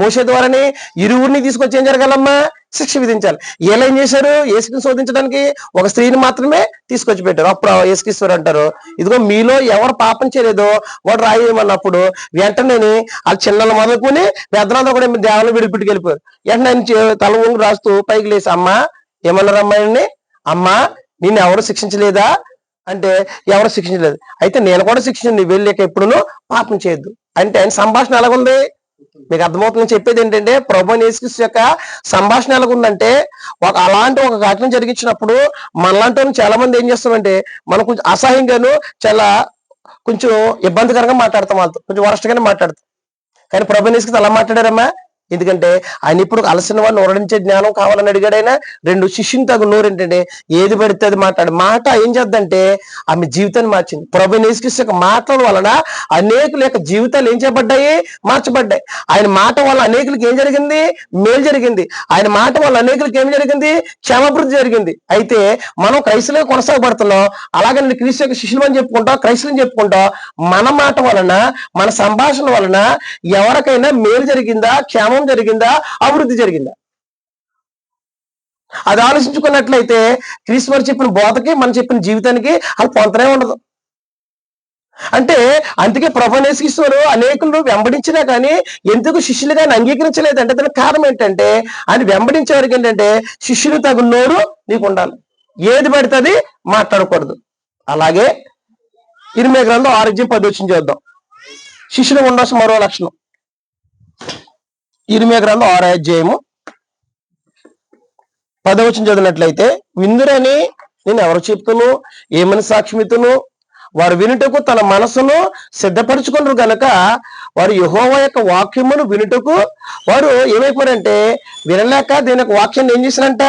మోషే ద్వారాని, ఇరువురిని తీసుకొచ్చి ఏం జరగాలమ్మా, శిక్ష విధించాలి. వీళ్ళు ఏం చేశారు, యేసుక్రీస్తుని శోధించడానికి ఒక స్త్రీని మాత్రమే తీసుకొచ్చి పెట్టారు. అప్పుడు యేసుక్రీస్తు అంటారు, ఇదిగో మీలో ఎవరు పాపం చేయలేదో వాడు రాయమన్నప్పుడు వెంటనే ఆ చిన్నలు మొదలుకొని పెద్దలంతా కూడా దేవాలయం విడిపెట్టుకు వెళ్ళిపోయారు. వెంటనే ఆయన తల ఊంగి రాస్తూ పైకి లేసి, అమ్మా ఏమన్నారు అమ్మాయిని, అమ్మా నిన్ను ఎవరు శిక్షించలేదా అంటే ఎవరు శిక్షించలేదు, అయితే నేను కూడా శిక్షించను, నువ్వు వెళ్ళాక ఎప్పుడునూ పాపం చేయొద్దు అంటే ఆయన సంభాషణ ఎలాగుంది మీకు అర్థమవుతుందని చెప్పేది ఏంటంటే, ప్రభువు యేసుక్రీస్తు యొక్క సంభాషణ ఎలాగుందంటే అలాంటి ఒక ఘటన జరిగించినప్పుడు మనలాంటి చాలా మంది ఏం చేస్తామంటే మనం కొంచెం అసహ్యంగాను చాలా కొంచెం ఇబ్బందికరంగా మాట్లాడతాం, వాళ్ళతో కొంచెం వరస్ట్గానే మాట్లాడతాం. కానీ ప్రభు యేసుక్రీస్తు అలా మాట్లాడారమ్మా. ఎందుకంటే ఆయన ఇప్పుడు అలసిన వాడిని ఓరడించే జ్ఞానం కావాలని అడిగాడు ఆయన. రెండు శిష్యుని తగు నోరు ఏంటంటే ఏది పడితే అది మాట్లాడు మాట ఏం చేద్దంటే ఆమె జీవితాన్ని మార్చింది. ప్రభు యేసుక్రీస్తు యొక్క మాటల వలన అనేకుల యొక్క జీవితాలు ఏం చేయబడ్డాయి, మార్చబడ్డాయి. ఆయన మాట వల్ల అనేకులకి ఏం జరిగింది, మేలు జరిగింది. ఆయన మాట వల్ల అనేకులకి ఏం జరిగింది, క్షేమాభివృద్ధి జరిగింది. అయితే మనం క్రైస్తవులుగా కొనసాగబడుతున్నాం. అలాగే నేను క్రీస్తు యొక్క శిష్యులు అని చెప్పుకుంటాం, క్రైస్తవులని చెప్పుకుంటాం. మన మాట వలన, మన సంభాషణ వలన ఎవరికైనా మేలు జరిగిందా, క్షేమం జరిగిందా, అభివృద్ధి జరిగిందా? అది ఆలోచించుకున్నట్లయితే క్రీస్తు వారు చెప్పిన బోధకి మనం చెప్పిన జీవితానికి అది పొంతనే ఉండదు. అంటే అందుకే ప్రభు యేసుక్రీస్తు వారు అనేకులు వెంబడించినా కానీ ఎందుకు శిష్యులుగా ఆయన అంగీకరించలేదు అంటే దానికి కారణం ఏంటంటే ఆయన వెంబడించే వారికి ఏంటంటే శిష్యులు తగు నోరు నీకు ఉండాలి, ఏది పడుతుంది మాట్లాడకూడదు. అలాగే ఇర్మియా గ్రంథం 6:10 చూద్దాం. శిష్యులు ఉండాల్సిన మరో లక్షణం ఇర్మియా గ్రంథం 6:10 చదివినట్లయితే, విందురని నేను ఎవరు చెప్తును, ఏమని సాక్ష్యమిత్తును, వారు వినుటకు తన మనసును సిద్ధపరచుకున్నారు గనక వారు యెహోవా యొక్క వాక్యమును వినుటకు వారు ఏమైపోయారంటే వినలేక దీని యొక్క వాక్యాన్ని ఏం చేశారంట,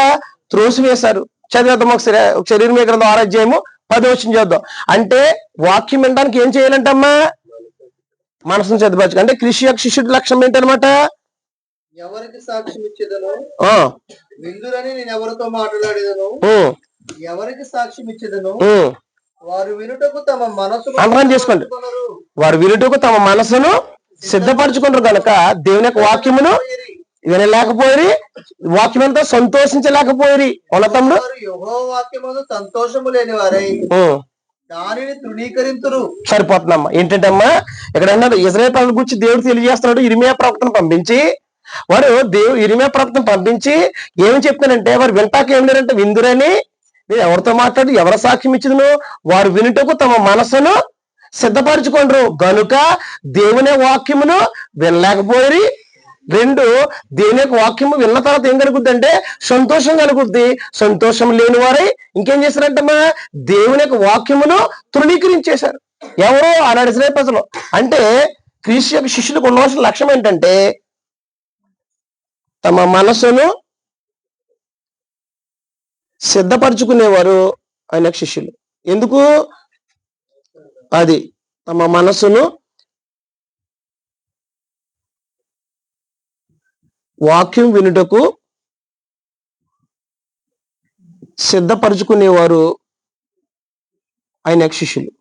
త్రోసివేశారు. చదివేద్దాం ఒకసారి ఇర్మియా గ్రంథం 6:10 చూద్దాం. అంటే వాక్యం వినడానికి ఏం చేయాలంటమ్మా, మనసును సిద్ధపరచు. అంటే క్రీస్తు యొక్క శిష్యుడి లక్ష్యం ఏంటనమాట, ఎవరికి సాక్ష్యం ఇచ్చేదను, విందురని నేను ఎవరితో మాట్లాడేదను, ఎవరికి సాక్ష్యం ఇచ్చేదను, వారు వినుటకు తమ మనసు అర్థం చేసుకోండి. వారు వినుటకు తమ మనసును సిద్ధపరచుకుంటారు కనుక దేవుని యొక్క వాక్యమును వినలేకపోయి, వాక్యం అంతా సంతోషించలేకపోయి. ఉన్నతముడు యెహోవా వాక్యమందు సంతోషము లేని వారై దానిని తృణీకరింతురు. సరిపోతుందమ్మా. ఏంటంటమ్మా ఇక్కడ అన్నాడు, ఇశ్రాయేలు ప్రజల గురించి దేవుడు తెలియజేస్తున్నాడు. ఇర్మియా ప్రవక్తను పంపించి వారు ఇర్మియా ప్రవక్తను పంపించి ఏమి చెప్తున్నారంటే వారు వింటాక ఏం లేరంటే విందురని నేను ఎవరితో మాట్లాడి ఎవరి సాక్ష్యం ఇచ్చిందో వారు వినుటకు తమ మనసును సిద్ధపరచుకుంటారు గనుక దేవుని వాక్యమును వినలేకపోయి. రెండు, దేవుని యొక్క వాక్యము విన్న తర్వాత ఏం కలుగుద్ది అంటే సంతోషం కలుగుద్ది. సంతోషం లేని వారై ఇంకేం చేశారంటమ్మా, దేవుని యొక్క వాక్యమును తృణీకరించేశారు. ఎవరు ఆనాడు ఇశ్రాయేలు ప్రజలు. అంటే క్రీస్తు యొక్క శిష్యులకు ఉండవలసిన లక్ష్యం ఏంటంటే తమ మనసును సిద్ధపరచుకునేవారు ఆయన శిష్యులు. ఎందుకు అది తమ మనసును వాక్యం వినుటకు సిద్ధపరచుకునేవారు ఆయన శిష్యులు.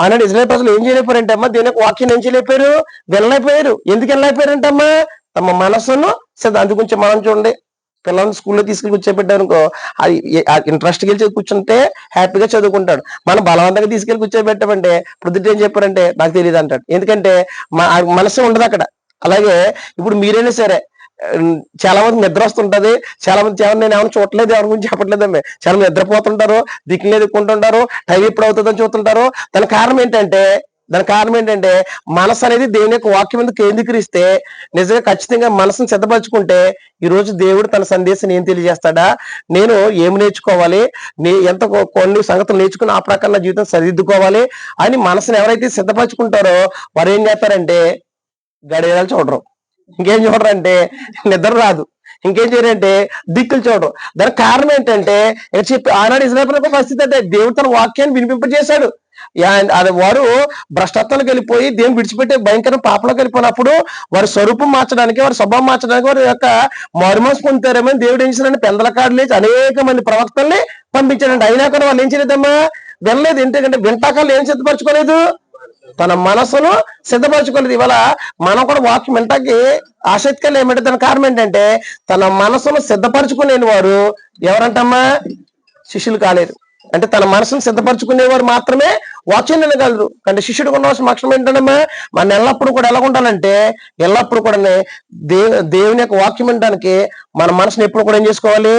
ఆనాడు ఇశ్రాయేలు ప్రజలు ఏం చేయలేకపోయారంటే అమ్మా, దేని యొక్క వాక్యం ఏం చేయలేకపోయారు, వెళ్ళలేకపోయారు. ఎందుకు వెళ్ళలేకపోయారంటమ్మా, తమ మనసును అందుగురించి మనం చూడండి, పిల్లల్ని స్కూల్లో తీసుకెళ్ళి కూర్చోబెట్టారనుకో అది ఇంట్రెస్ట్కి వెళ్ళి కూర్చుంటే హ్యాపీగా చదువుకుంటాడు. మనం బలవంతంగా తీసుకెళ్ళి కూర్చోబెట్టామంటే ప్రొద్దుట ఏం చెప్పారంటే నాకు తెలియదు అంటాడు. ఎందుకంటే మనసు ఉండదు అక్కడ. అలాగే ఇప్పుడు మీరైనా సరే చాలా మంది నిద్ర వస్తుంటది, చాలా మంది నేను ఏమైనా చూడలేదు, ఎవరి గురించి చెప్పట్లేదండి, చాలా మంది నిద్రపోతుంటారు, దిక్కులే దిక్కుంటుంటారు, టైం ఎప్పుడు అవుతుందని చూస్తుంటారు. దాని కారణం ఏంటంటే మనసు అనేది దేవుని యొక్క వాక్యం మీద కేంద్రీకరిస్తే నిజంగా ఖచ్చితంగా మనసును సిద్ధపరచుకుంటే ఈ రోజు దేవుడు తన సందేశాన్ని ఏం తెలియజేస్తాడా, నేను ఏమి నేర్చుకోవాలి, ఎంత కొన్ని సంగతులు నేర్చుకుని ఆ ప్రకారం నా జీవితం సరిదిద్దుకోవాలి అని మనసును ఎవరైతే సిద్ధపరచుకుంటారో వారు ఏం చేస్తారంటే గడియారాలు చూడరు, ఇంకేం చూడరు అంటే నిద్ర రాదు, ఇంకేం చేయరంటే దిక్కులు చూడరు. దానికి కారణం ఏంటంటే చెప్పి ఆనాడు ఇశ్రాయేలు పరిస్థితి అంటే దేవుడు తన వాక్యాన్ని వినిపింపజేశాడు. అది వారు భ్రష్టత్వానికి వెళ్ళిపోయి దేవుని విడిచిపెట్టే భయంకర పాపలోకి వెళ్ళిపోయినప్పుడు వారి స్వరూపం మార్చడానికి, వారి స్వభావం మార్చడానికి వారి యొక్క మారుమనసు పొందుతారేమని దేవుడు ఏం చేశాడంటే పెందల కాడలు లేచి అనేక మంది ప్రవక్తల్ని పంపించాడండి. అయినా కూడా వాళ్ళు ఏం చేయలేదమ్మా, వినలేదు. ఎందుకంటే వింటాకాలు ఏం సిద్ధపరచుకోలేదు, తన మనసును సిద్ధపరచుకోలేదు. ఇవాళ మనం కూడా వాక్యం వింటాకి ఆసక్తిగా ఏమంటే దాని కారణం ఏంటంటే తన మనసును సిద్ధపరచుకునేని వారు ఎవరంటమ్మా, శిష్యులు కాలేదు. అంటే తన మనసును సిద్ధపరచుకునేవారు మాత్రమే వాక్యం వినగలరు. అంటే శిష్యుడికి ఉండవలసిన లక్షణం ఏంటంటమ్మా, మన ఎల్లప్పుడు కూడా ఎలా ఉండాలంటే ఎల్లప్పుడు కూడా దేవుని యొక్క వాక్యం వినడానికి మన మనసును ఎప్పుడు కూడా ఏం చేసుకోవాలి,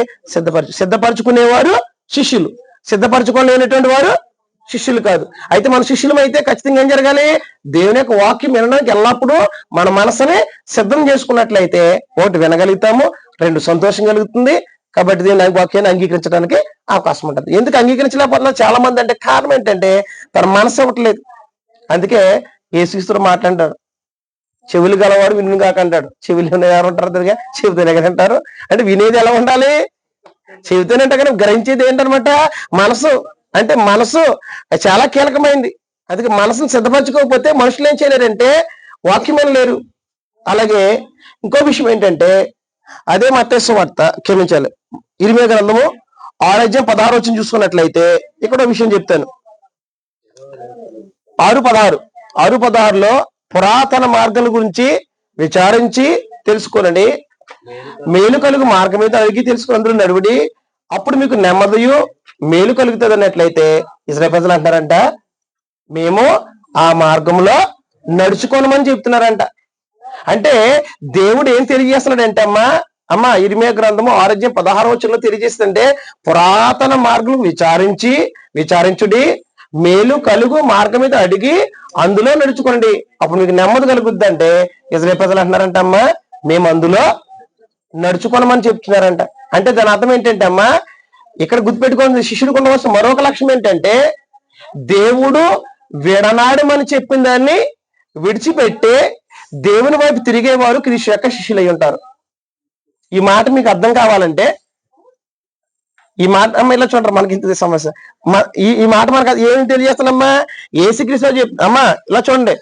సిద్ధపరచుకునేవారు శిష్యులు, సిద్ధపరచుకోలేనటువంటి వారు శిష్యులు కాదు. అయితే మన శిష్యులం అయితే ఖచ్చితంగా ఏం జరగాలి, దేవుని యొక్క వాక్యం వినడానికి ఎల్లప్పుడూ మన మనసుని సిద్ధం చేసుకున్నట్లయితే ఒకటి వినగలుగుతాము, రెండు సంతోషం కలుగుతుంది, కాబట్టి దీన్ని వాక్యాన్ని అంగీకరించడానికి అవకాశం ఉంటుంది. ఎందుకు అంగీకరించలేకపోతున్నారు చాలా మంది అంటే కారణం ఏంటంటే తన మనసు ఇవ్వట్లేదు. అందుకే యేసుక్రీస్తు మాట్లాడారు, చెవులు గలవాడు విను కాక అంటాడు. చెవులు ఎవరు ఉంటారు తిరిగా చెబుతూనే కదా అంటారు. అంటే వినేది ఎలా ఉండాలి? చెబుతూనంటే కానీ గ్రహించేది ఏంటనమాట మనసు. అంటే మనసు చాలా కీలకమైంది. అందుకే మనసును సిద్ధపరచుకోకపోతే మనుషులు ఏం చేయలేరంటే వాక్యం లేరు. అలాగే ఇంకో విషయం ఏంటంటే అదే మత్తయి సువార్త క్షమించాలి ఇర్మీయా గ్రంథము 6:16 చూసుకున్నట్లయితే ఇక్కడ విషయం చెప్తాను. 6:16 పురాతన మార్గాల గురించి విచారించి తెలుసుకోనండి, మేలు కలుగు మార్గం మీద అడిగి తెలుసుకుని అందరూ నడువుడి, అప్పుడు మీకు నెమ్మదియు మేలు కలుగుతుంది అన్నట్లయితే ఇశ్రాయేలు ప్రజలు అంటారంట మేము ఆ మార్గంలో నడుచుకోనమని చెప్తున్నారంట. అంటే దేవుడు ఏం తెలియజేస్తున్నాడంటే అమ్మా ఇర్మీయా గ్రంథము 6:16 తెలియజేస్తుంటే పురాతన మార్గం విచారించుడి, మేలు కలుగు మార్గం మీద అడిగి అందులో నడుచుకోండి, అప్పుడు మీకు నెమ్మది కలుగుద్ది. అంటే ఇశ్రాయేలు ప్రజలు అంటున్నారంట మేము అందులో నడుచుకోనమని చెప్తున్నారంట. అంటే దాని అర్థం ఏంటంటే ఇక్కడ గుర్తుపెట్టుకోండి, శిష్యుడికి ఉండవలసిన మరొక లక్ష్యం ఏంటంటే దేవుడు విడనాడమని చెప్పిన దాన్ని విడిచిపెట్టి దేవుని వైపు తిరిగేవారు క్రీస్తు యొక్క శిష్యులు అయి ఉంటారు. ఈ మాట మీకు అర్థం కావాలంటే ఈ మాట ఇలా చూడండి, మనకి ఇంత సమస్య ఈ మాట మనకు ఏమి తెలియజేస్తానమ్మా యేసుక్రీస్తు ఇలా చూడండి,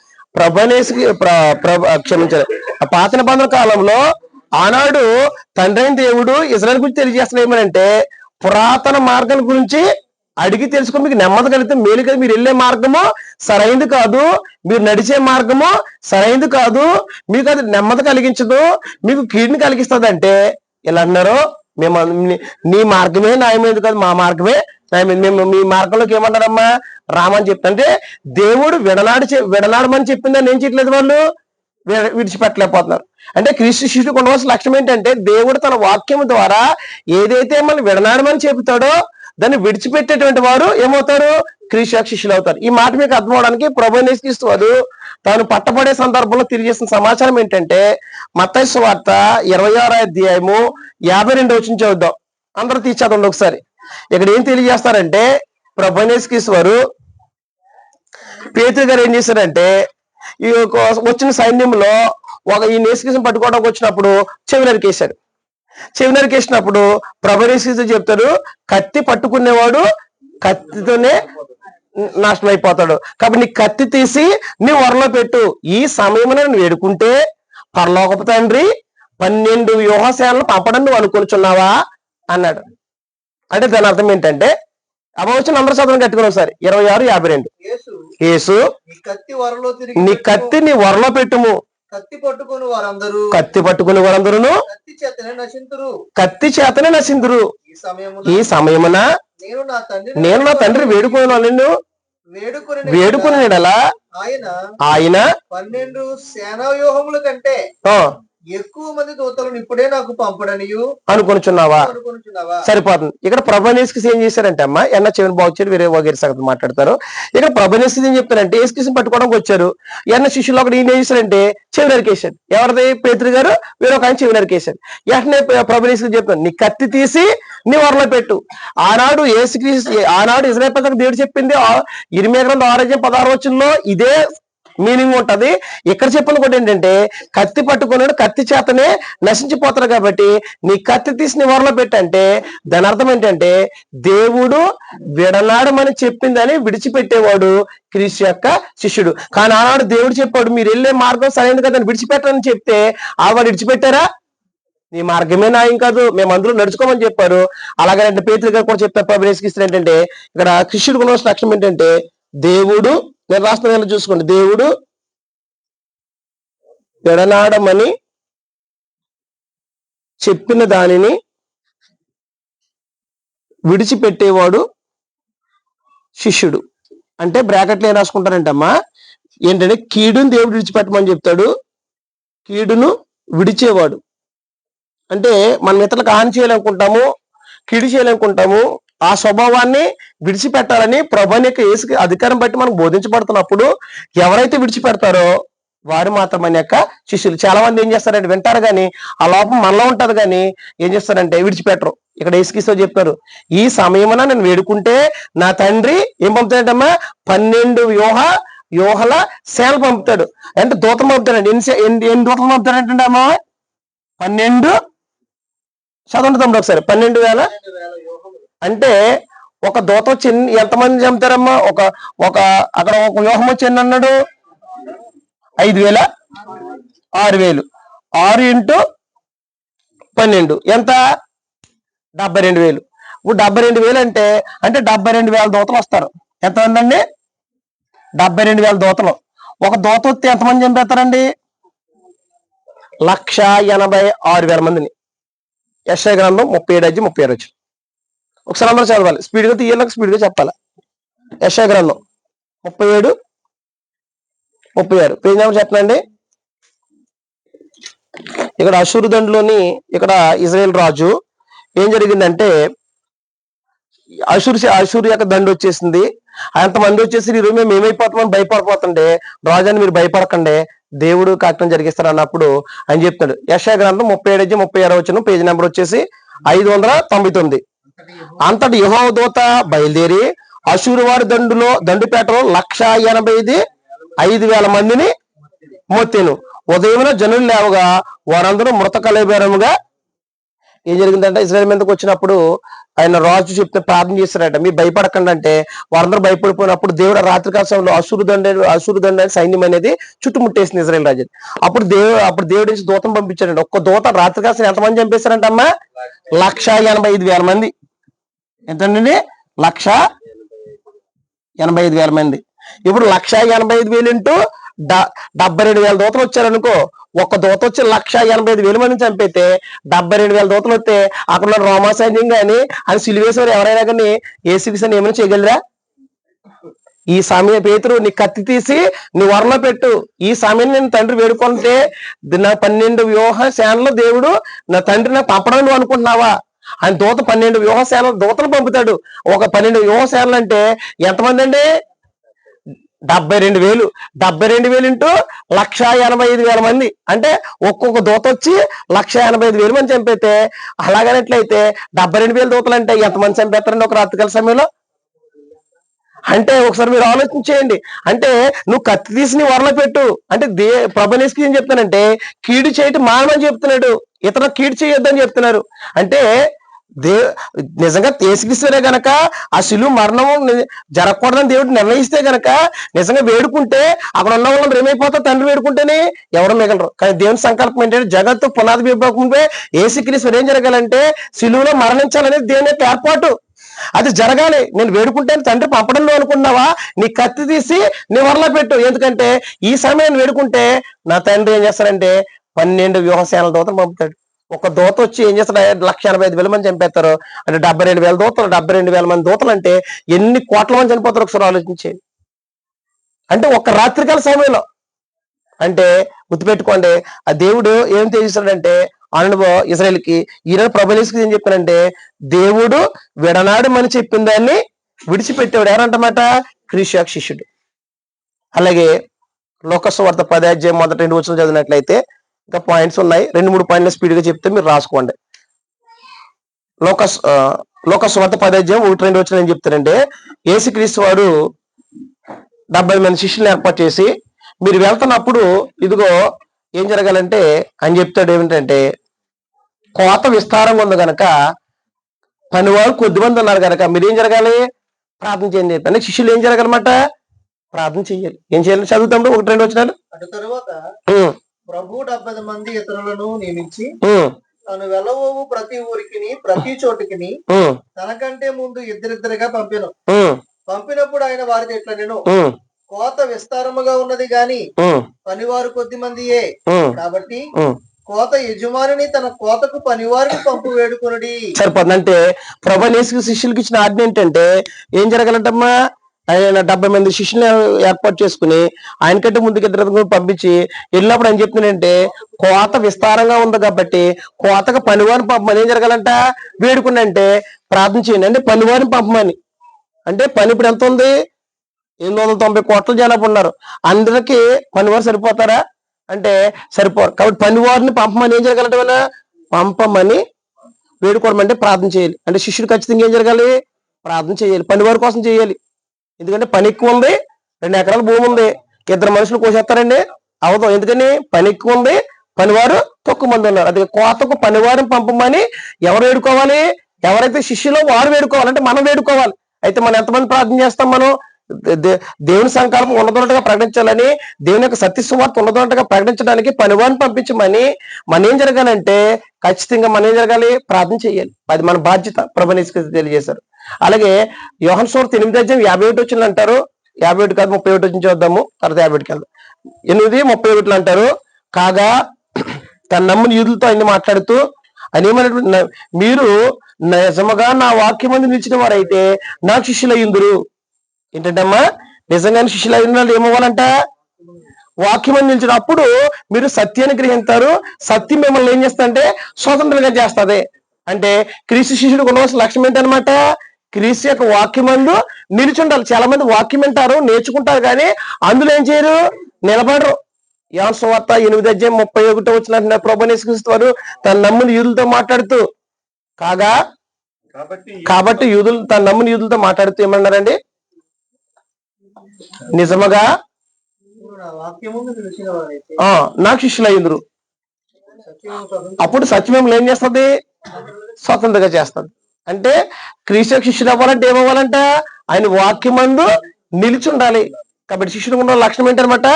క్షమించాలి పాత నిబంధన కాలంలో ఆనాడు తండ్రి అయిన దేవుడు ఇశ్రాయేలు గురించి తెలియజేస్తున్న ఏమనంటే పురాతన మార్గం గురించి అడిగి తెలుసుకుని మీకు నెమ్మది కలిగితే మేలు కదా, మీరు వెళ్ళే మార్గము సరైనది కాదు, మీరు నడిచే మార్గము సరైనది కాదు, మీకు అది నెమ్మది కలిగించదు, మీకు కీడుని కలిగిస్తుంది. అంటే ఇలా అన్నారు మేము నీ మార్గమే న్యాయమైనది కాదు, మా మార్గమే న్యాయమైంది, మేము మీ మార్గంలోకి ఏమన్నారమ్మా రామని చెప్తా. అంటే దేవుడు విడనాడమని చెప్పిందని ఏం చేయట్లేదు, వాళ్ళు విడిచిపెట్టలేకపోతున్నారు. అంటే క్రీస్తు శిష్యుడికి ఉండవలసిన లక్ష్యం ఏంటంటే దేవుడు తన వాక్యం ద్వారా ఏదైతే మనం విడనాడమని చెబుతాడో దాన్ని విడిచిపెట్టేటువంటి వారు ఏమవుతారు? క్రీస్తు శిష్యులు అవుతారు. ఈ మాట మీకు అర్థం అవడానికి ప్రభువైన యేసుక్రీస్తు వారు తాను పట్టబడే సందర్భంలో తెలియజేసిన సమాచారం ఏంటంటే మత్తయి సువార్త 26:52 చదువుదాం. అందరూ తీర్చేదండి ఒకసారి. ఇక్కడ ఏం తెలియజేస్తారంటే ప్రభువైన యేసుక్రీస్తు వారు పేతురు గారు ఏం చేశారంటే ఈ వచ్చిన సైన్యంలో ఈ యేసుక్రీస్తుని పట్టుకోవడానికి వచ్చినప్పుడు చెవి నరికేసినప్పుడు ప్రభువైన యేసుక్రీస్తు చెప్తారు, కత్తి పట్టుకునేవాడు కత్తితోనే నాశనం అయిపోతాడు, కాబట్టి నీ కత్తి తీసి నీ వరలో పెట్టు, ఈ సమయంలో నేను వేడుకుంటే పరలోకపు తండ్రి 12 వ్యూహశాలను పంపడం నువ్వు అనుకుంటున్నావా అన్నాడు. అంటే దాని అర్థం ఏంటంటే అవచ్చిన అందరూ చదవడం కట్టుకుని ఒకసారి 26:52 యేసు నీ కత్తి నీ వరలో పెట్టుము, కత్తి పట్టుకుని వారందరూ కత్తి చేతనే నశింతురు, ఈ సమయమున నేను నా తండ్రి వేడుకొని ఆయన 12 సేనా వ్యూహముల కంటే ఎక్కువ మంది దూతలను ఇప్పుడే నాకు పంపడనియు అనుకుంటున్నావా? సరిపోతుంది. ఇక్కడ ప్రభువైన యేసుక్రీస్తు ఏం చేశారంటే ఎన్న చెవిని బాగుచ్చారు, వేరే వగేరే సంగతి మాట్లాడతారు. ఇక్కడ ప్రభువైన యేసుక్రీస్తు ఏం చెప్తారంటే యేసుక్రీస్తుని పట్టుకోవడానికి వచ్చారు, ఎన్న శిష్యులు ఒకటి ఏం చేశారంటే చెవి నరికేశాడు. ఎవరిది? పేతురు గారు వేరొక ఆయన చెవి నరికేశాడు. వెంటనే ప్రభువైన యేసుక్రీస్తు చెప్తాను, నీ కత్తి తీసి నీ వరలో పెట్టు. ఆనాడు ఇశ్రాయేలు ప్రజలకు దేవుడు చెప్పింది ఇర్మీయా గ్రంథం 6:16 ఇదే మీనింగ్ ఉంటది. ఇక్కడ చెప్పిన కూడా ఏంటంటే కత్తి పట్టుకున్నాడు, కత్తి చేతనే నశించిపోతారు, కాబట్టి నీ కత్తి తీసి నీ వరలో పెట్టంటే దాని అర్థం ఏంటంటే దేవుడు విడనాడమని చెప్పిందని విడిచిపెట్టేవాడు క్రీస్తు యొక్క శిష్యుడు. కానీ ఆనాడు దేవుడు చెప్పాడు మీరు వెళ్ళే మార్గం సరైనది కదని విడిచిపెట్టని చెప్తే వాడు విడిచిపెట్టారా? నీ మార్గమే న్యాయం కాదు, మేము అందరూ నడుచుకోమని చెప్పారు. అలాగే పేతురు గారు కూడా చెప్తారు ప్రభువైన యేసుక్రీస్తు ఏంటంటే ఇక్కడ శిష్యుడికి ఉన్న లక్ష్యం ఏంటంటే దేవుడు, నేను రాష్ట్రంలో చూసుకోండి, దేవుడు విడనాడమని చెప్పిన దానిని విడిచిపెట్టేవాడు శిష్యుడు. అంటే బ్రాకెట్లు ఏం రాసుకుంటారంటమ్మా ఏంటంటే కీడును దేవుడు విడిచిపెట్టమని చెప్తాడు, కీడును విడిచేవాడు. అంటే మనం ఇతరులకు హాని చేయాలనుకుంటాము, కీడు చేయాలనుకుంటాము, ఆ స్వభావాన్ని విడిచిపెట్టాలని ప్రభువుని యొక్క యేసు అధికారం బట్టి మనకు బోధించబడుతున్నప్పుడు ఎవరైతే విడిచిపెడతారో వారు మాత్రం మన యొక్క శిష్యులు. చాలా మంది ఏం చేస్తారంటే వింటారు కానీ ఆ లోపం మనలో ఉంటది కానీ ఏం చేస్తారంటే విడిచిపెట్టరు. ఇక్కడ యేసుక్రీస్తు చెప్తారు, ఈ సమయమున నేను వేడుకుంటే నా తండ్రి ఏం పంపుతాడమ్మా, 12 వ్యూహల సేనలు పంపుతాడు. అంటే దూతం పంపుతాడండి. ఎన్ని దూతలు పంపుతాడంటే అమ్మా, 12. చదవండి తమ్ముడు ఒకసారి. 12,000 అంటే ఒక దూత వచ్చి ఎంతమంది చంపుతారమ్మా? ఒక అక్కడ ఒక వ్యూహం వచ్చి ఎన్ని అన్నాడు? 5,000, 6,000. 6 × 12 ఎంత? 72,000. ఇప్పుడు 72,000 అంటే 72,000 దూతలు వస్తారు. ఎంతమంది అండి? 72,000 దూతలు. ఒక దూత వస్తే ఎంతమంది చంపేస్తారండి? 186,000 మందిని. యెషయా గ్రంథం 37:36. ఒకసారి అందరూ చదవాలి. స్పీడ్గా తీయాలి, స్పీడ్గా చెప్పాలి. యెషయా గ్రంథం 37:36 పేజ్ నెంబర్ చెప్పనండి. ఇక్కడ అషూరు దండులోని ఇక్కడ ఇజ్రాయేల్ రాజు ఏం జరిగిందంటే, అషూరు యొక్క దండు వచ్చేసింది. అంతమంది వచ్చేసి ఈరోజు మేము ఏమైపోతామని భయపడిపోతుండే, రాజాని మీరు భయపడకండి, దేవుడు కార్యక్రమం జరిగిస్తారు అన్నప్పుడు ఆయన చెప్తాడు. యెషయా గ్రంథం 37:36 పేజ్ నెంబర్ వచ్చేసి 599. అంతటి యెహోవా దూత బయలుదేరి అషూరు వారి దండుపేటలో 185,000 మందిని మోత్తెను. ఉదయమున జనులు లేవగా వారందరూ మృత కళేబరముగా. ఏం జరిగిందంటే, ఇజ్రాయెల్ మీదకి వచ్చినప్పుడు ఆయన రాజు చెప్తే ప్రార్థన చేశారట, మీరు భయపడకండి అంటే వారందరూ భయపడిపోయినప్పుడు దేవుడు రాత్రికాల సమయంలో అషూరు దండ సైన్యం అనేది చుట్టుముట్టేసింది ఇజ్రాయెల్ రాజు. అప్పుడు దేవుడి నుంచి దూతం పంపించాడండి. ఒక్క దూత రాత్రికాల సమయం ఎంతమంది చంపేశారంట అమ్మా? 185,000 మంది. ఎంతండి? 185,000 మంది. ఇప్పుడు 185,000 × 72,000 దూతలు వచ్చారనుకో. ఒక్క దూత వచ్చి 185,000 మందిని చంపైతే 72,000 దూతలు వస్తే అక్కడ ఉన్న రోమా సైన్యం కానీ అని సిలువేశ్వరు ఎవరైనా కానీ యేసుక్రీస్తుని ఏమైనా చేయగలరా? ఈ సమయం పేతురు నీ కత్తి తీసి నీ వరలో పెట్టు, ఈ సమయం నేను తండ్రి వేడుకుంటే నా 12 వ్యూహ సేనలు దేవుడు నా తండ్రి నాకు పంపడం నువ్వు అనుకుంటున్నావా? ఆయన దూత 12 వ్యూహ సేనలు దూతలు పంపుతాడు. ఒక 12 వ్యూహ సేనలు అంటే ఎంతమంది అండి? 72,000. 72,000 × 185,000 మంది. అంటే ఒక్కొక్క దూత వచ్చి 185,000 మంది చంపైతే, అలాగనట్లయితే 72,000 దూతలు అంటే ఎంతమంది చంపేస్తారండి ఒక రాత్రికాల సమయంలో? అంటే ఒకసారి మీరు ఆలోచించేయండి. అంటే నువ్వు కత్తి తీసి నీ వరలో పెట్టు అంటే ప్రభునేసుకి ఏం చెప్తానంటే, కీడు చేయటం మానమని చెప్తున్నాడు, ఇతర కీడు చేయొద్దని చెప్తున్నారు. అంటే నిజంగా యేసుక్రీస్తునే గనక ఆ శిలువ మరణం జరగకూడదని దేవుడు నిర్ణయిస్తే గనక నిజంగా వేడుకుంటే అక్కడ ఉన్న వాళ్ళందరూ ఏమైపోతారు? తండ్రి వేడుకుంటేనే ఎవరు మిగలరు. కానీ దేవుని సంకల్పం ఏంటంటే, జగత్తు పునాది విభాగంపై యేసుక్రీస్తు ఏం జరగాలంటే శిలువలో మరణించాలనేది దేవుని యొక్క ఏర్పాటు. అది జరగాలి. నేను వేడుకుంటే తండ్రి పంపడంలో అనుకున్నావా? నీ కత్తి తీసి నీ వరలో పెట్టు. ఎందుకంటే ఈ సమయం వేడుకుంటే నా తండ్రి ఏం చేస్తారంటే 12 వ్యూహ సేనల దూతలు పంపుతాడు. ఒక దూత వచ్చి ఏం చేస్తాడు? 185,000 మంది చంపేస్తారు. అంటే 72,000 దూతలు, 72,000 మంది దూతలు అంటే ఎన్ని కోట్ల మంది చనిపోతారు ఒకసారి ఆలోచించేది. అంటే ఒక రాత్రికాల సమయంలో. అంటే గుర్తుపెట్టుకోండి, ఆ దేవుడు ఏం తెలియజేస్తాడంటే అనుభవం ఇజ్రాయెల్కి. ఈరోజు ప్రభునేసుకి ఏం చెప్పానంటే, దేవుడు విడనాడమని చెప్పిన దాన్ని విడిచిపెట్టేవాడు ఎవరంటమాట? క్రీస్తు శిష్యుడు. అలాగే లోకసు వార్త 10 మొదటి 2 వచనాలు చదివినట్లయితే ఇంకా పాయింట్స్ ఉన్నాయి. 2-3 పాయింట్లు స్పీడ్ గా చెప్తే మీరు రాసుకోండి. లోకసు వార్త 10:1-2 వచనాలు ఏం చెప్తారంటే, యేసుక్రీస్తు వాడు 70 మంది శిష్యులను ఏర్పాటు చేసి, మీరు వెళ్తున్నప్పుడు ఇదిగో ఏం జరగాలంటే అని చెప్తాడు. ఏమిటంటే, కోత విస్తారంగా ఉంది గనక పనివారు కొద్దిమంది ఉన్నారు కనుక మీరేం జరగాలి? ప్రార్థన చేయండి. అంటే శిష్యులు ఏం జరగాలన్నమాట? ప్రార్థన చెయ్యాలి. ఏం చేయాలి? చదువుతాము 1-2 వచనాలు. అటు తరువాత ప్రభు 70 మంది ఇతరులను నియమించి తాను వెళ్ళబోవు ప్రతి ఊరికి ప్రతి చోటికి తనకంటే ముందు ఇద్దరిద్దరిగా పంపినప్పుడు ఆయన వారితో ఇట్లా, నేను కోత విస్తారముగా ఉన్నది గాని పనివారు కొద్ది మందియే, కాబట్టి కోత యజమానిని తన కోతకు పనివారిని పంపు వేడుకొనుడి. సరిపోతుంది. అంటే ప్రభునేసు శిష్యులకి ఇచ్చిన ఆజ్ఞ ఏంటంటే ఏం జరగాలంటమ్మా? ఆయన 70 మంది శిష్యులను ఏర్పాటు చేసుకుని ఆయనకంటే ముందుకు ఇద్దరు పంపించి వెళ్ళినప్పుడు ఆయన చెప్తున్నాడంటే, కోత విస్తారంగా ఉంది కాబట్టి కోతకు పనివారిని పంపమని ఏం జరగాలంట? వేడుకుని అంటే ప్రార్థన చేయండి. అంటే పనివారిని పంపమని. అంటే పని ఇప్పుడు ఎంత ఉంది? 890 కోట్ల జనాభా ఉన్నారు. అందరికీ పనివారు సరిపోతారా అంటే సరిపోరు. కాబట్టి పనివారిని పంపమని ఏం జరగాలంటే పంపమని వేడుకోవడం అంటే ప్రార్థన చేయాలి. అంటే శిష్యుడు ఖచ్చితంగా ఏం జరగాలి? ప్రార్థన చేయాలి. పనివారి కోసం చేయాలి. ఎందుకంటే పని ఎక్కువ ఉంది, 2 ఎకరాల భూమి ఉంది, 2 మనుషులు కోసేస్తారండి? అవదు. ఎందుకని? పని ఎక్కువ ఉంది, పనివారు తక్కువ మంది ఉన్నారు. అది కోతకు పనివారిని పంపమని ఎవరు వేడుకోవాలి? ఎవరైతే శిష్యులో వారు వేడుకోవాలి. అంటే మనం వేడుకోవాలి. అయితే మనం ఎంతమంది ప్రార్థన చేస్తాం? మనం దేవుని సంకల్పం ఉన్నదొన్నట్టుగా ప్రకటించాలని, దేవుని యొక్క సత్య సువార్త ఉన్నదొన్నట్టుగా ప్రకటించడానికి పనివారిని పంపించమని మనం ఏం జరగాలంటే ఖచ్చితంగా మనం ఏం జరగాలి? ప్రార్థన చేయాలి. అది మన బాధ్యత. ప్రభువుని తెలియజేశారు. అలాగే యోహాను సువార్త 8:51 వచ్చింది అంటారు. 51 కాదు, 31 నుంచి చూద్దాము, తర్వాత 51కి వెళ్దాం. 8:31 అంటారు. కాగా తన నమ్ముని యూదులతో అన్ని మాట్లాడుతూ అని ఏమన్నట్టు, మీరు నిజముగా నా వాక్యం మంది నిలిచిన వారైతే నాకు శిష్యులయ్యుందురు. ఏంటంటమ్మా? నిజంగానే శిష్యులైన వాళ్ళు ఏమవ్వాలంట? వాక్యం అని నిలిచిన అప్పుడు మీరు సత్యాన్ని గ్రహిస్తారు. సత్యం మిమ్మల్ని ఏం చేస్తా స్వతంత్రంగా చేస్తుంది. అంటే క్రీస్తు శిష్యుడికి ఉండవలసిన లక్ష్యం ఏంటనమాట? క్రీస్తు యొక్క వాక్యమందు నిలిచుండాలి. చాలా మంది వాక్యం వింటారు, నేర్చుకుంటారు, కానీ అందులో ఏం చేయరు? నిలబడరు. యోహాను సువార్త 8:31 వచ్చిన ప్రభువుని యేసుక్రీస్తు వారు తన నమ్ముని యూదులతో మాట్లాడుతూ, కాగా కాబట్టి యూదులు తన నమ్ముని యూదులతో మాట్లాడుతూ ఏమన్నారండి? నిజముగా నాకు శిష్యులు అయ్యిందరు. అప్పుడు సత్యం ఏం చేస్తుంది? స్వతంత్రంగా చేస్తుంది. అంటే క్రీస్తు శిష్యుడు అవ్వాలంటే ఏమవ్వాలంట? ఆయన వాక్యమందు నిలిచి ఉండాలి. కాబట్టి శిష్యుడు ఉన్న లక్షణం ఏంటనమాట?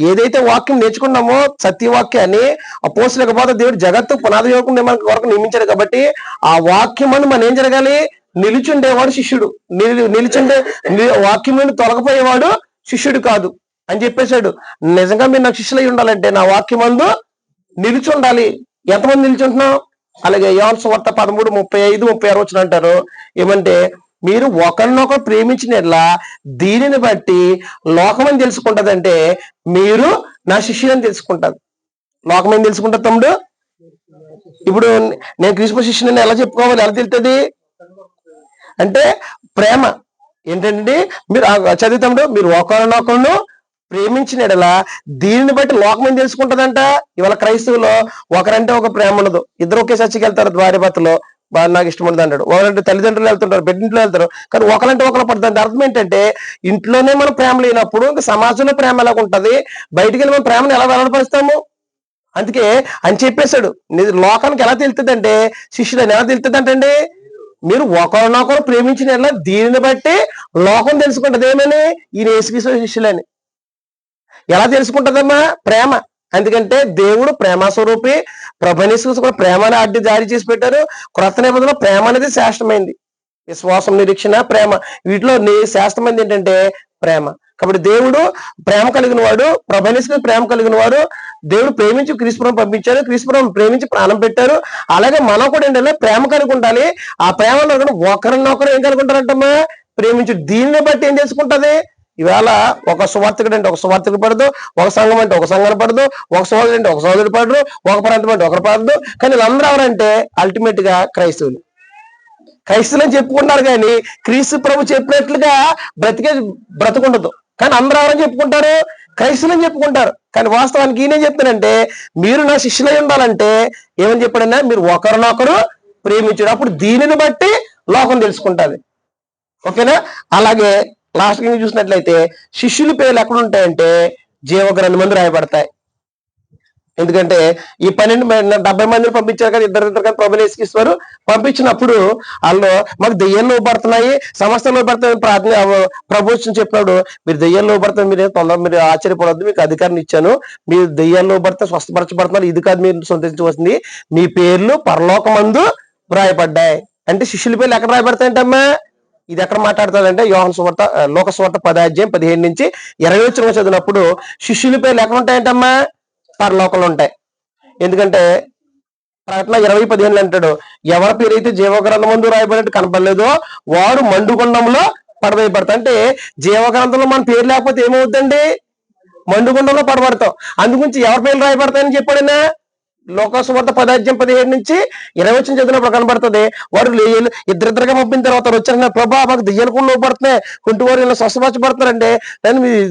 ఏదైతే వాక్యం నేర్చుకున్నామో సత్యవాక్యాన్ని అపోస్తలుల బోధ దేవుడు జగత్తు పునాది యోగం మనకు వరకు నియమించాడు. కాబట్టి ఆ వాక్యమని మనం ఏం జరగాలి? నిలిచుండేవాడు శిష్యుడు. నిలిచుండే వాక్యం నుండి తొలగిపోయేవాడు శిష్యుడు కాదు అని చెప్పేశాడు. నిజంగా మీరు నాకు శిష్యులై ఉండాలంటే నా వాక్యమందు నిలిచి ఉండాలి. ఎంతమంది నిలిచుంటున్నాం? అలాగే యోహాను సువార్త 13:35-36 వచ్చిన అంటారు ఏమంటే, మీరు ఒకరినొకరు ప్రేమించిన దీనిని బట్టి లోకమని తెలుసుకుంటదంటే మీరు నా శిష్యులని తెలుసుకుంటారు. లోకమని తెలుసుకుంటారు తమ్ముడు. ఇప్పుడు నేను క్రీస్తు శిష్యుని ఎలా చెప్పుకోవాలి? ఎలా తెలుస్తుంది అంటే ప్రేమ ఏంటంటే, మీరు చదువుతాడు, మీరు ఒకరినొకరు ప్రేమించిన దీనిని బట్టి లోకం ఏం తెలుసుకుంటదంట. ఇవాళ క్రైస్తవులో ఒకరంటే ఒక ప్రేమ ఉండదు. ఇద్దరు ఒకే చర్చికి వెళ్తారు, భార్య భర్తలో, నాకు ఇష్టం ఉండదు అంటాడు. ఒకరంటే తల్లిదండ్రులు వెళ్తుంటారు, బిడ్డింట్లో వెళ్తారు, కానీ ఒకరంటే ఒకరు పడుతుంది. అర్థం ఏంటంటే ఇంట్లోనే మనం ప్రేమ లేనప్పుడు ఇంకా సమాజంలో ప్రేమ ఎలా ఉంటది? బయటికి వెళ్ళి మనం ప్రేమను ఎలా వెల్లడిపరుస్తాము? అందుకే అని చెప్పేశాడు. లోకానికి ఎలా తెలుస్తుంది అంటే శిష్యులని ఎలా తెలుస్తుంది అంటే, మీరు ఒకరినొకరు ప్రేమించిన దీనిని బట్టి లోకం తెలుసుకుంటది ఏమని? ఈయన యేసుక్రీస్తు శిష్యులని. ఎలా తెలుసుకుంటదమ్మా? ప్రేమ. ఎందుకంటే దేవుడు ప్రేమ స్వరూపి. ప్రభువుని కూడా ప్రేమని అడ్డు జారీ చేసి పెట్టారు. క్రొత్త నిబంధనలో ప్రేమ అనేది శ్రేష్టమైంది. విశ్వాసం, నిరీక్షణ, ప్రేమ, వీటిలో శ్రేష్టమైంది ఏంటంటే ప్రేమ. కాబట్టి దేవుడు ప్రేమ కలిగిన వాడు, ప్రభువుని ప్రేమ కలిగిన వాడు. దేవుడు ప్రేమించి క్రీస్తుపురం పంపించారు, క్రీస్తుపురం ప్రేమించి ప్రాణం పెట్టారు. అలాగే మనం కూడా ఏంటంటే ప్రేమ కలిగి ఉండాలి. ఆ ప్రేమలో ఒకరినొకరు ఏం కలిగి ఉంటారంటమ్మా? ప్రేమించు. దీనిని బట్టి ఏం చేసుకుంటది? ఇవాళ ఒక సువార్తికుడు అంటే ఒక సువార్తికుడు పడదు, ఒక సంఘం అంటే ఒక సంఘం పడదు, ఒక సోదరుడు అంటే ఒక సోదరుడు పడరు, ఒక ప్రాంతం అంటే ఒకరు పడదు. కానీ వీళ్ళందరూ ఎవరంటే అల్టిమేట్ గా క్రైస్తవులు. క్రైస్తవులు అని చెప్పుకుంటారు, కానీ క్రీస్తు ప్రభు చెప్పినట్లుగా బ్రతుకుండదు. కానీ అందరూ ఎవరని చెప్పుకుంటారు? క్రైస్తవులు అని చెప్పుకుంటారు. కానీ వాస్తవానికి ఈయన చెప్తానంటే, మీరు నా శిష్యులై ఉండాలంటే ఏమని చెప్పాడన్నా? మీరు ఒకరినొకరు ప్రేమించడు. అప్పుడు దీనిని బట్టి లోకం తెలుసుకుంటుంది. ఓకేనా? అలాగే లాస్ట్ కి చూసినట్లయితే శిష్యుల పేర్లు ఎక్కడ ఉంటాయంటే జీవగ్రంథం మంది రాయబడతాయి. ఎందుకంటే ఈ 70 మందిని పంపించారు కదా, ఇద్దరు ప్రభువుని యేసుక్రీస్తు పంపించినప్పుడు వాళ్ళు మాకు దెయ్యాలు లోపడుతున్నాయి, సమస్యలు లోపడుతున్నాయి ప్రార్థన ప్రభు చెప్పినాడు. మీరు దెయ్యాలు లోపడుతున్నారు, మీరు ఆశ్చర్యపడద్దు, మీకు అధికారం ఇచ్చాను, మీరు దెయ్యాలు లోపడితే స్వస్థపరచబడుతున్నారు. ఇది కాదు మీరు సొంతించవలసింది, మీ పేర్లు పరలోకమందు రాయబడ్డాయి. అంటే శిష్యుల పేర్లు ఎక్కడ రాయబడతాయంటమ్మా? ఇది ఎక్కడ మాట్లాడుతుందంటే యోహాను సువార్త, లోక సువార్త 10:15-20 చదివినప్పుడు శిష్యుల పేర్లు ఎక్కడ ఉంటాయంటమ్మా? పరలోకంలో ఉంటాయి. ఎందుకంటే ప్రకటన 20:15 అంటాడు, ఎవరి పేరు అయితే జీవగ్రంథం ముందు రాయబడినట్టు కనపడలేదో వారు మండుగుండంలో పడవేయబడతారు. అంటే జీవగ్రంథంలో మన పేరు లేకపోతే ఏమవుతుందండి? మండుగుండంలో పడబడతాం. అందుగురించి ఎవరి పేర్లు రాయబడతాయని చెప్పాడైనా లోక సువార్త 10:15-20 చదివినప్పుడు కనబడుతుంది. వారు ఇద్దరిద్దరుగా పంపిన తర్వాత వచ్చారు, ప్రభా మాకు దెయ్యాలు కూడా లోపడుతున్నాయి, కుంటి వారు ఇలా స్వస్థపరచబడతారంటే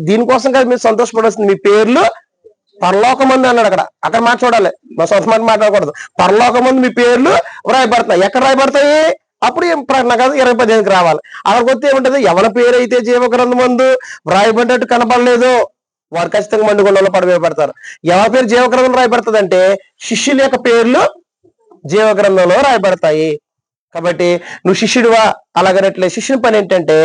దీనికోసం కాదు మీరు సంతోషపడాల్సింది, మీ పేర్లు పరలోకమందు అన్నాడు. అక్కడ మాట చూడాలి, మా సొంత మాట మాట్లాడకూడదు. పరలోకమందు మీ పేర్లు రాయబడతాయి. ఎక్కడ రాయబడతాయి? అప్పుడు ఏం ప్రకటన కాదు 20:18 రావాలి. అక్కడికి వస్తే ఏముంటది? ఎవరి పేరు అయితే జీవ గ్రంథమందు రాయబడ్డట్టు కనపడలేదు వారు ఖచ్చితంగా మండుగుండంలో పడవేయబడతారు. ఎవరి పేరు జీవ గ్రంథంలో రాయబడుతుంది అంటే శిష్యుల యొక్క పేర్లు జీవ గ్రంథంలో రాయబడతాయి. కాబట్టి నువ్వు శిష్యుడివా? అలాగనట్లే శిష్యుని పని ఏంటంటే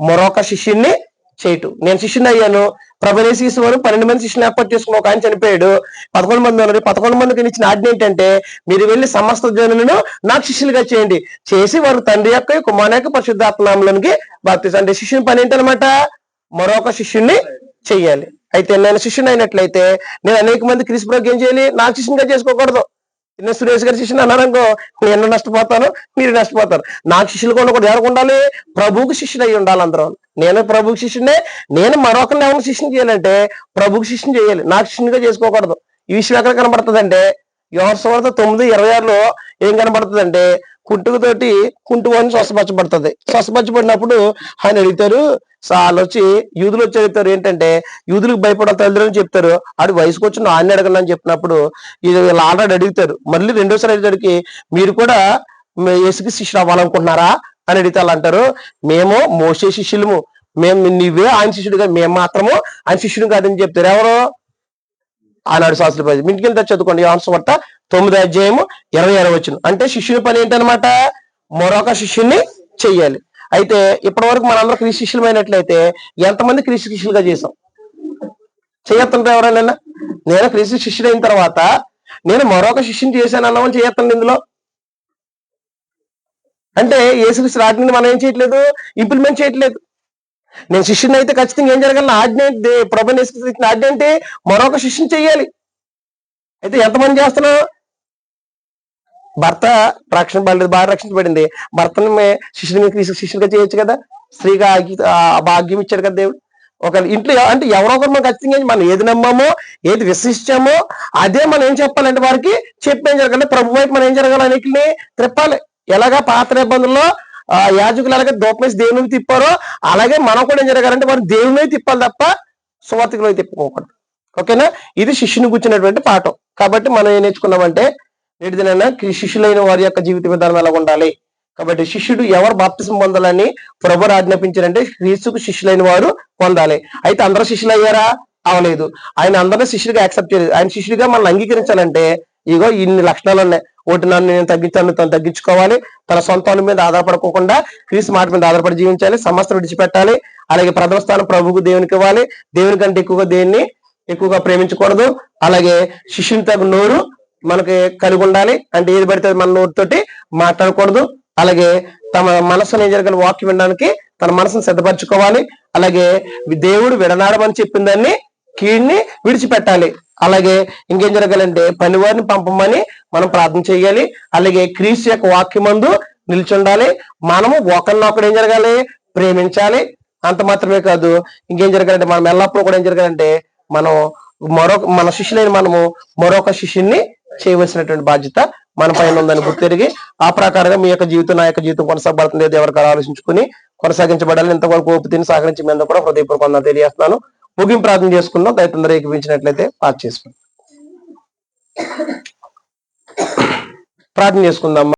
మరొక శిష్యుణ్ణి చేయటం. నేను శిష్యుని అయ్యాను, ప్రభునేశ్వరు 12 మంది శిష్యుని ఏర్పాటు చేసుకుని ఒక ఆయన చనిపోయాడు, 11 మంది ఉన్నారు. 11 మందికి ఇచ్చిన ఆజ్ఞ ఏంటంటే మీరు వెళ్ళి సమస్త జనులను నాకు శిష్యులుగా చేయండి, చేసి వారు తండ్రి యొక్క కుమారుని యొక్క పరిశుద్ధాత్మలోనికి బాప్తిసం. అంటే శిష్యుని పని ఏంటనమాట? మరొక శిష్యుణ్ణి చెయ్యాలి. అయితే నేను శిష్యుని అయినట్లయితే నేను అనేక మంది క్రీస్తు ప్రభువుకి ఏం చేయాలి? నాకు శిష్యునిగా చేసుకోకూడదు. నేను సురేష్ గారి శిష్యుని అన్నారనుకో, నేను నష్టపోతాను, మీరు నష్టపోతారు. నాకు శిష్యులు కూడా ఎవరికి ఉండాలి? ప్రభువుకి శిష్యుడు అయ్యి ఉండాలి అందరూ. నేను ప్రభువుకి శిష్యుడే, నేను మరొకరిని ఎవరిని శిష్యుని చేయాలంటే ప్రభువుకి శిష్యుని చేయాలి, నాకు శిష్యునిగా చేసుకోకూడదు. ఈ విషయం ఎక్కడ కనబడుతుందంటే యోహాను సువార్త 9:26 ఏం కనబడుతుందంటే కుంటుతోటి కుంటువాన్ని స్వస్థపరచబడుతుంది. స్వస్థపరచబడినప్పుడు ఆయన అడుగుతారు, వాళ్ళు వచ్చి యూదులు వచ్చి అడుగుతారు ఏంటంటే యూదులకు భయపడే తల్లిదండ్రులు చెప్తారు, ఆడి వయసుకు వచ్చి ఆయన అడగను అని చెప్పినప్పుడు ఇది వీళ్ళు ఆల్రెడీ అడుగుతారు. మళ్ళీ రెండోసారి అడిగేటికి మీరు కూడా యేసుకి శిష్యుడు అవ్వాలనుకుంటున్నారా అని అడిగితే వాళ్ళు అంటారు, మేము మోసే శిష్యులము, మేము నీవే ఆయన శిష్యుడుగా, మేము మాత్రము ఆయన శిష్యుడు కాదని చెప్తారు. ఎవరు? ఆనాడు శాస్త్రి ప్రజలు. ఇంటికి వెళ్తే చదువుకోండి యోహాను సువార్త 9:26. అంటే శిష్యుని పని ఏంటనమాట? మరొక శిష్యుని చెయ్యాలి. అయితే ఇప్పటి వరకు మనందరం క్రీస్తు శిష్యులమైనట్లయితే ఎంతమంది క్రీస్తు శిష్యులుగా చేసాం? చేయొత్తంటే ఎవరైనా నేను క్రీస్తు శిష్యుడైన తర్వాత నేను మరొక శిష్యుని చేశాను అన్నామని చేయొత్తండి ఇందులో. అంటే యేసుక్రీస్తు ఆజ్ఞని మనం ఏం చేయట్లేదు, ఇంప్లిమెంట్ చేయట్లేదు. నేను శిష్యుని అయితే ఖచ్చితంగా ఏం జరగాలి? ఆజ్ఞ ప్రభుని యేసుక్రీస్తు ఆజ్ఞ అంటే మరొక శిష్యుని చెయ్యాలి. అయితే ఎంతమంది చేస్తున్నాం? భర్త రక్షణ పడలేదు, భార్య రక్షించబడింది, భర్తని శిష్యుని క్రీస్తు శిష్యునిగా చేయొచ్చు కదా. స్త్రీగా భాగ్యం ఇచ్చాడు కదా దేవుడు. ఒక ఇంట్లో అంటే ఎవరో ఒకరు మనం ఖచ్చితంగా మనం ఏది నమ్మామో ఏది విశ్వసించామో అదే మనం ఏం చెప్పాలంటే వారికి చెప్పేం జరగాలి? ప్రభు వైపు మనం ఏం జరగాలి? అన్నిటిని తిప్పాలి. ఎలాగా పాత నిబంధనలో యాజకులు ఎలాగే దూపమేసి దేవునికి తిప్పారో అలాగే మనం కూడా ఏం జరగాలంటే వారు దేవుని తిప్పాలి తప్ప సువార్తికులు తిప్పుకోకూడదు. ఓకేనా? ఇది శిష్యుని కూర్చున్నటువంటి పాఠం. కాబట్టి మనం ఏం నేర్చుకున్నామంటే నేటిదినైనా శిష్యులైన వారి యొక్క జీవిత విధానం ఎలా ఉండాలి. కాబట్టి శిష్యుడు ఎవరు బాప్తిసం పొందాలని ప్రభువు ఆజ్ఞాపించారంటే క్రీస్తుకు శిష్యులైన వారు పొందాలి. అయితే అందరూ శిష్యులు అయ్యారా? అవలేదు. ఆయన అందరినీ శిష్యుడిగా యాక్సెప్ట్ చేయలేదు. ఆయన శిష్యుడిగా మనం అంగీకరించాలంటే ఇగో ఇన్ని లక్షణాలు ఉన్నాయి. ఒకటి, నన్ను నేను తను తగ్గించుకోవాలి, తన సొంత మీద ఆధారపడుకోకుండా క్రీస్తు మాట మీద ఆధారపడి జీవించాలి, సమస్త విడిచిపెట్టాలి. అలాగే ప్రథమ స్థానం ప్రభువుకు దేవునికి ఇవ్వాలి, దేవుని కంటే ఎక్కువగా దేన్ని ఎక్కువగా ప్రేమించకూడదు. అలాగే శిష్యుని తగు నోరు మనకి కలిగి ఉండాలి, అంటే ఏది పడితే మన నోటితోటి మాట్లాడకూడదు. అలాగే తమ మనసును ఏం జరగాలి? వాక్యం వినడానికి తన మనసును సిద్ధపరచుకోవాలి. అలాగే దేవుడు విడనాడమని చెప్పిన దాన్ని కీడ్ని విడిచిపెట్టాలి. అలాగే ఇంకేం జరగాలంటే పనివారిని పంపమని మనం ప్రార్థన చేయాలి. అలాగే క్రీస్తు యొక్క వాక్యమందు నిల్చుండాలి. మనము ఒకరినొకరు ఏం జరగాలి? ప్రేమించాలి. అంత మాత్రమే కాదు, ఇంకేం జరగాలంటే మనం ఎల్లప్పుడూ కూడా ఏం జరగాలంటే మనం మన శిష్యులైన మనము మరొక శిష్యుని చేయవలసినటువంటి బాధ్యత మన పైన ఉందని గుర్తిరిగి ఆ ప్రకారంగా మీ యొక్క జీవితం నా యొక్క జీవితం కొనసాగబడుతుంది లేదు ఎవరికి ఆలోచించుకుని కొనసాగించబడాలి. ఇంతవరకు ఓపికని సహకరించి మీద కూడా హృదయపూర్వకంగా తెలియజేస్తున్నాను. ముగింపు ప్రార్థన చేసుకుందాం. దయచేసి ఏకీపించినట్లయితే ప్రార్థన చేసుకుందాం.